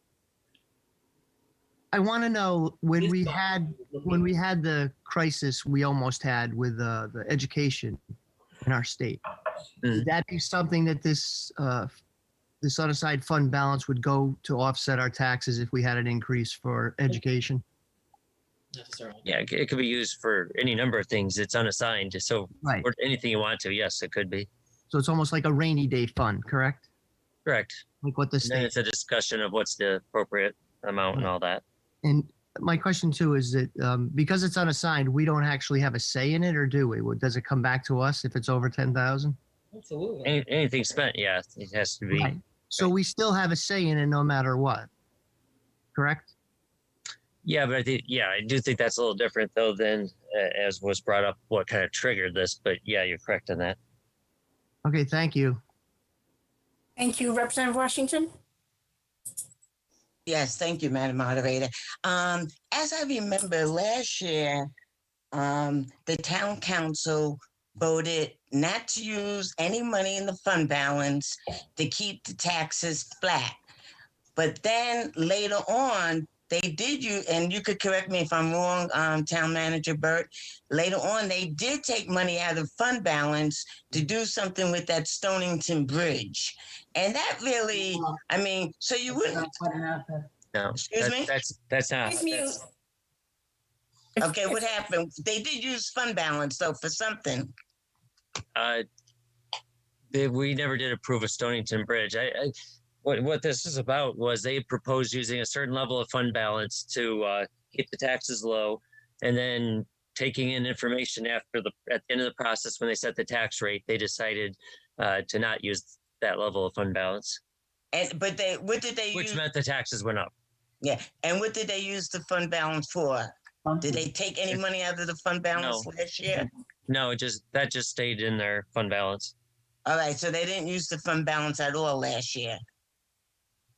I want to know, when we had the crisis we almost had with the education in our state, would that be something that this unassigned fund balance would go to offset our taxes if we had an increase for education? Yeah, it could be used for any number of things. It's unassigned, so right. For anything you want to, yes, it could be. So it's almost like a rainy day fund, correct? Correct. Like what the state. And then it's a discussion of what's the appropriate amount and all that. And my question too is that because it's unassigned, we don't actually have a say in it, or do we? Does it come back to us if it's over 10,000? Absolutely. Anything spent, yeah, it has to be. Right. So we still have a say in it no matter what, correct? Yeah, but I do think that's a little different though than as was brought up, what kind of triggered this. But yeah, you're correct on that. Okay, thank you. Thank you, Representative Washington. Yes, thank you, Madam Moderator. As I remember last year, the town council voted not to use any money in the fund balance to keep the taxes flat. But then later on, they did and you could correct me if I'm wrong, Town Manager Burt, later on, they did take money out of fund balance to do something with that Stonington Bridge. And that really, I mean, so you wouldn't. No, excuse me? That's not. Okay, what happened? They did use fund balance though for something. We never did approve a Stonington Bridge. What this is about was they proposed using a certain level of fund balance to keep the taxes low, and then taking in information at the end of the process when they set the tax rate, they decided to not use that level of fund balance. What did they use? Which meant the taxes went up. Yeah, and what did they use the fund balance for? Did they take any money out of the fund balance last year? No, that just stayed in their fund balance. All right, so they didn't use the fund balance at all last year.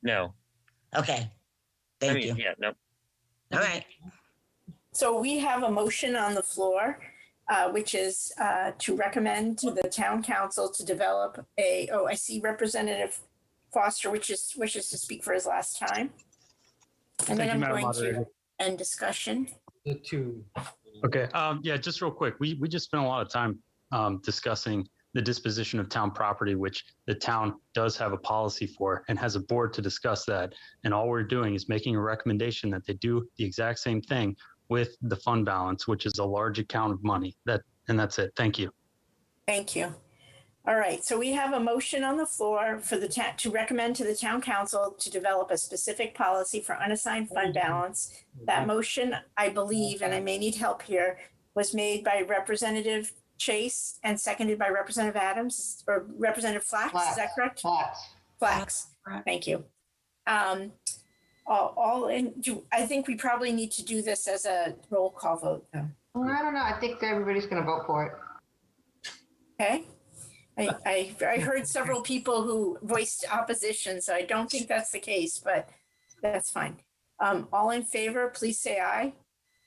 No. Okay. Thank you. Yeah, no. All right. So we have a motion on the floor, which is to recommend to the town council to develop I see Representative Foster, wishes to speak for his last time. And then I'm going to end discussion. The two. Okay, yeah, just real quick. We just spent a lot of time discussing the disposition of town property, which the town does have a policy for and has a board to discuss that. And all we're doing is making a recommendation that they do the exact same thing with the fund balance, which is a large account of money. And that's it. Thank you. Thank you. All right, so we have a motion on the floor for the to recommend to the town council to develop a specific policy for unassigned fund balance. That motion, I believe, and I may need help here, was made by Representative Chase and seconded by Representative Adams or Representative Flax. Is that correct? Flax. Thank you. I think we probably need to do this as a roll call vote, though. Well, I don't know. I think everybody's going to vote for it. Okay. I heard several people who voiced opposition, so I don't think that's the case, but that's fine. All in favor, please say aye.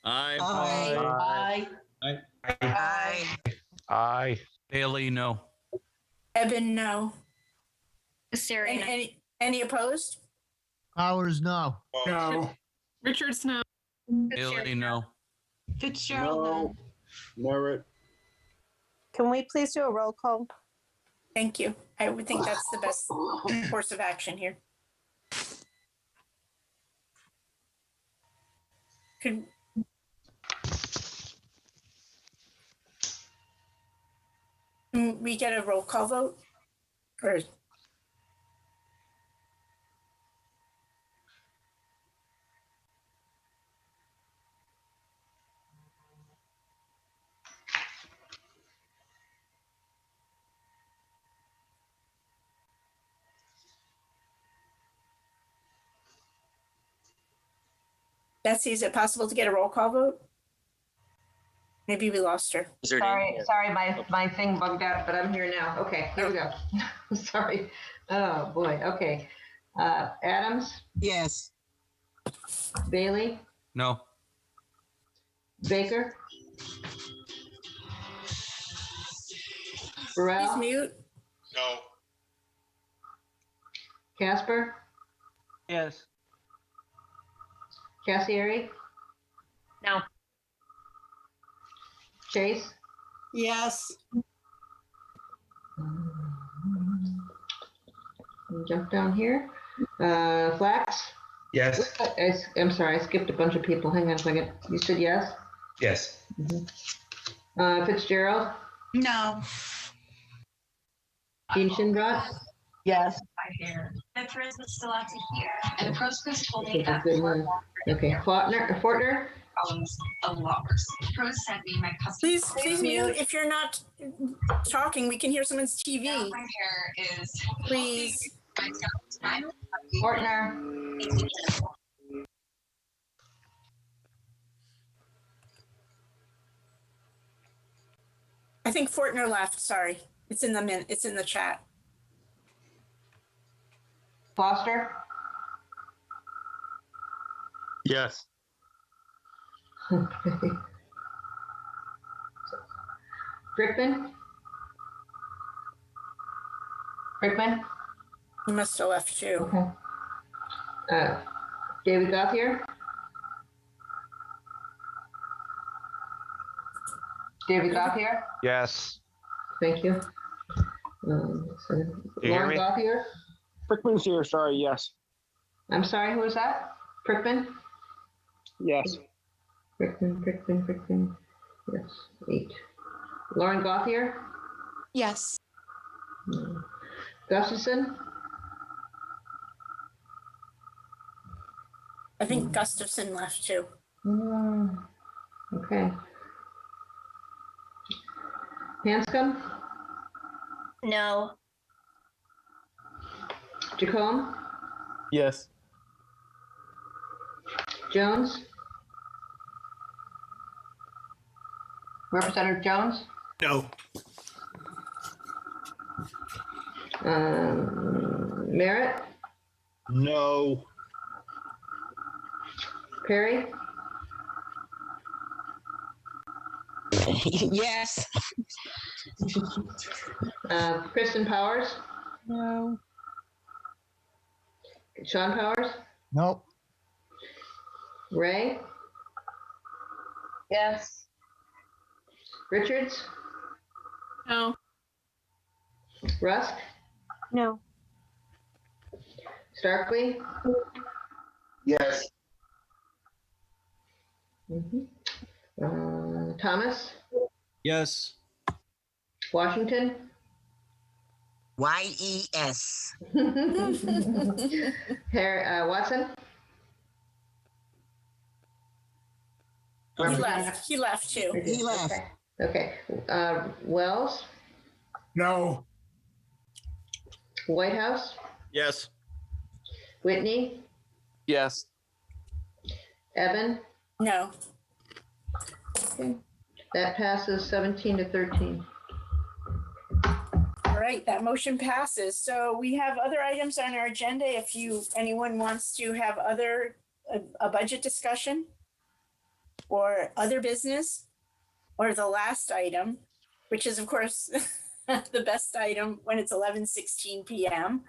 Aye. Aye. Aye. Aye. Bailey, no. Eben, no. Serena. Any opposed? Powers, no. No. Richards, no. Bailey, no. Fitzgerald, no. Merritt. Can we please do a roll call? Thank you. I would think that's the best course of action here. Could we get a roll call vote? Or Betsy, is it possible to get a roll call vote? Maybe we lost her. Sorry, my thing bugged out, but I'm here now. Okay, here we go. Sorry. Oh, boy. Okay. Adams? Yes. Bailey? No. Baker? Please Burrell? mute. No. Casper? Yes. Cassieri? No. Chase? Yes. Jump down here. Flax? Yes. I'm sorry, I skipped a bunch of people. Hang on a second. You said yes? Yes. Fitzgerald? No. Dean Schindrott? Yes. The pros is still out to hear, and the pros told me Okay, that good one. Okay, Fortner? problems a lot worse. Pros sent me my custom. Please mute. If you're not talking, we can hear someone's TV. My hair is. Please. Fortner? I think Fortner left. Sorry, it's in the chat. Foster? Yes. Okay. Brickman? He must have left too. Okay. David Gauthier? David Gauthier? Yes. Thank you. You hear Lauren me? Gauthier? Brickman's here. Sorry. Yes. I'm sorry, who was that? Prickman? Yes. Prickman. Yes, 8. Lauren Gauthier? Yes. Gustafson? I think Gustafson left too. Okay. Hanscom? No. Jacome? Yes. Jones? Representative Jones? No. Merritt? No. Perry? Yes. Kristen Powers? No. Sean Powers? Nope. Ray? Yes. Richards, No. Rusk, No. Starkly, Yes. Thomas, Yes. Washington, YES. Watson. He left. He left too. He left. Okay. Wells, No. Whitehouse, Yes. Whitney, Yes. Evan. No. Okay. That passes 17-13. All right, that motion passes. So we have other items on our agenda. If anyone wants to have a budget discussion or other business, or the last item, which is of course the best item when it's 11:16 p.m.,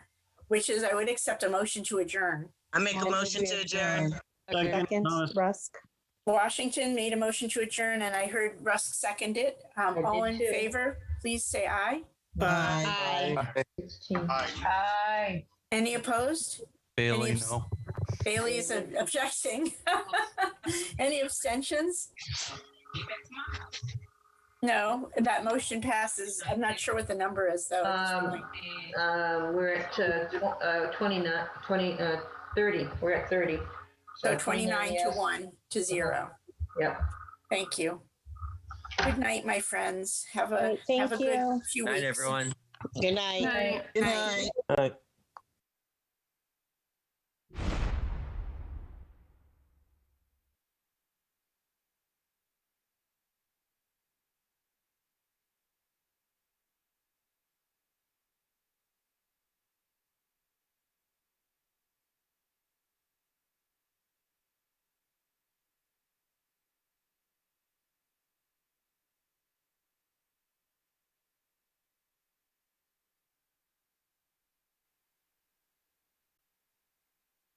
which is I would accept a motion to adjourn. I make a motion to adjourn. Second, Rusk. Washington made a motion to adjourn and I heard Rusk second it. All in too. favor, please say aye. Bye. 16. Aye. Any opposed? Bailey, Any no. Bailey is objecting. Any abstentions? No, that motion passes. I'm not sure what the number is though. at this point. We're at 30. We're at 30. So 29 to 1 to 0. Yep. Thank you. Good night, my friends. Have a Thank good you. few Night, weeks. everyone. Good night. Night. Good night. All right.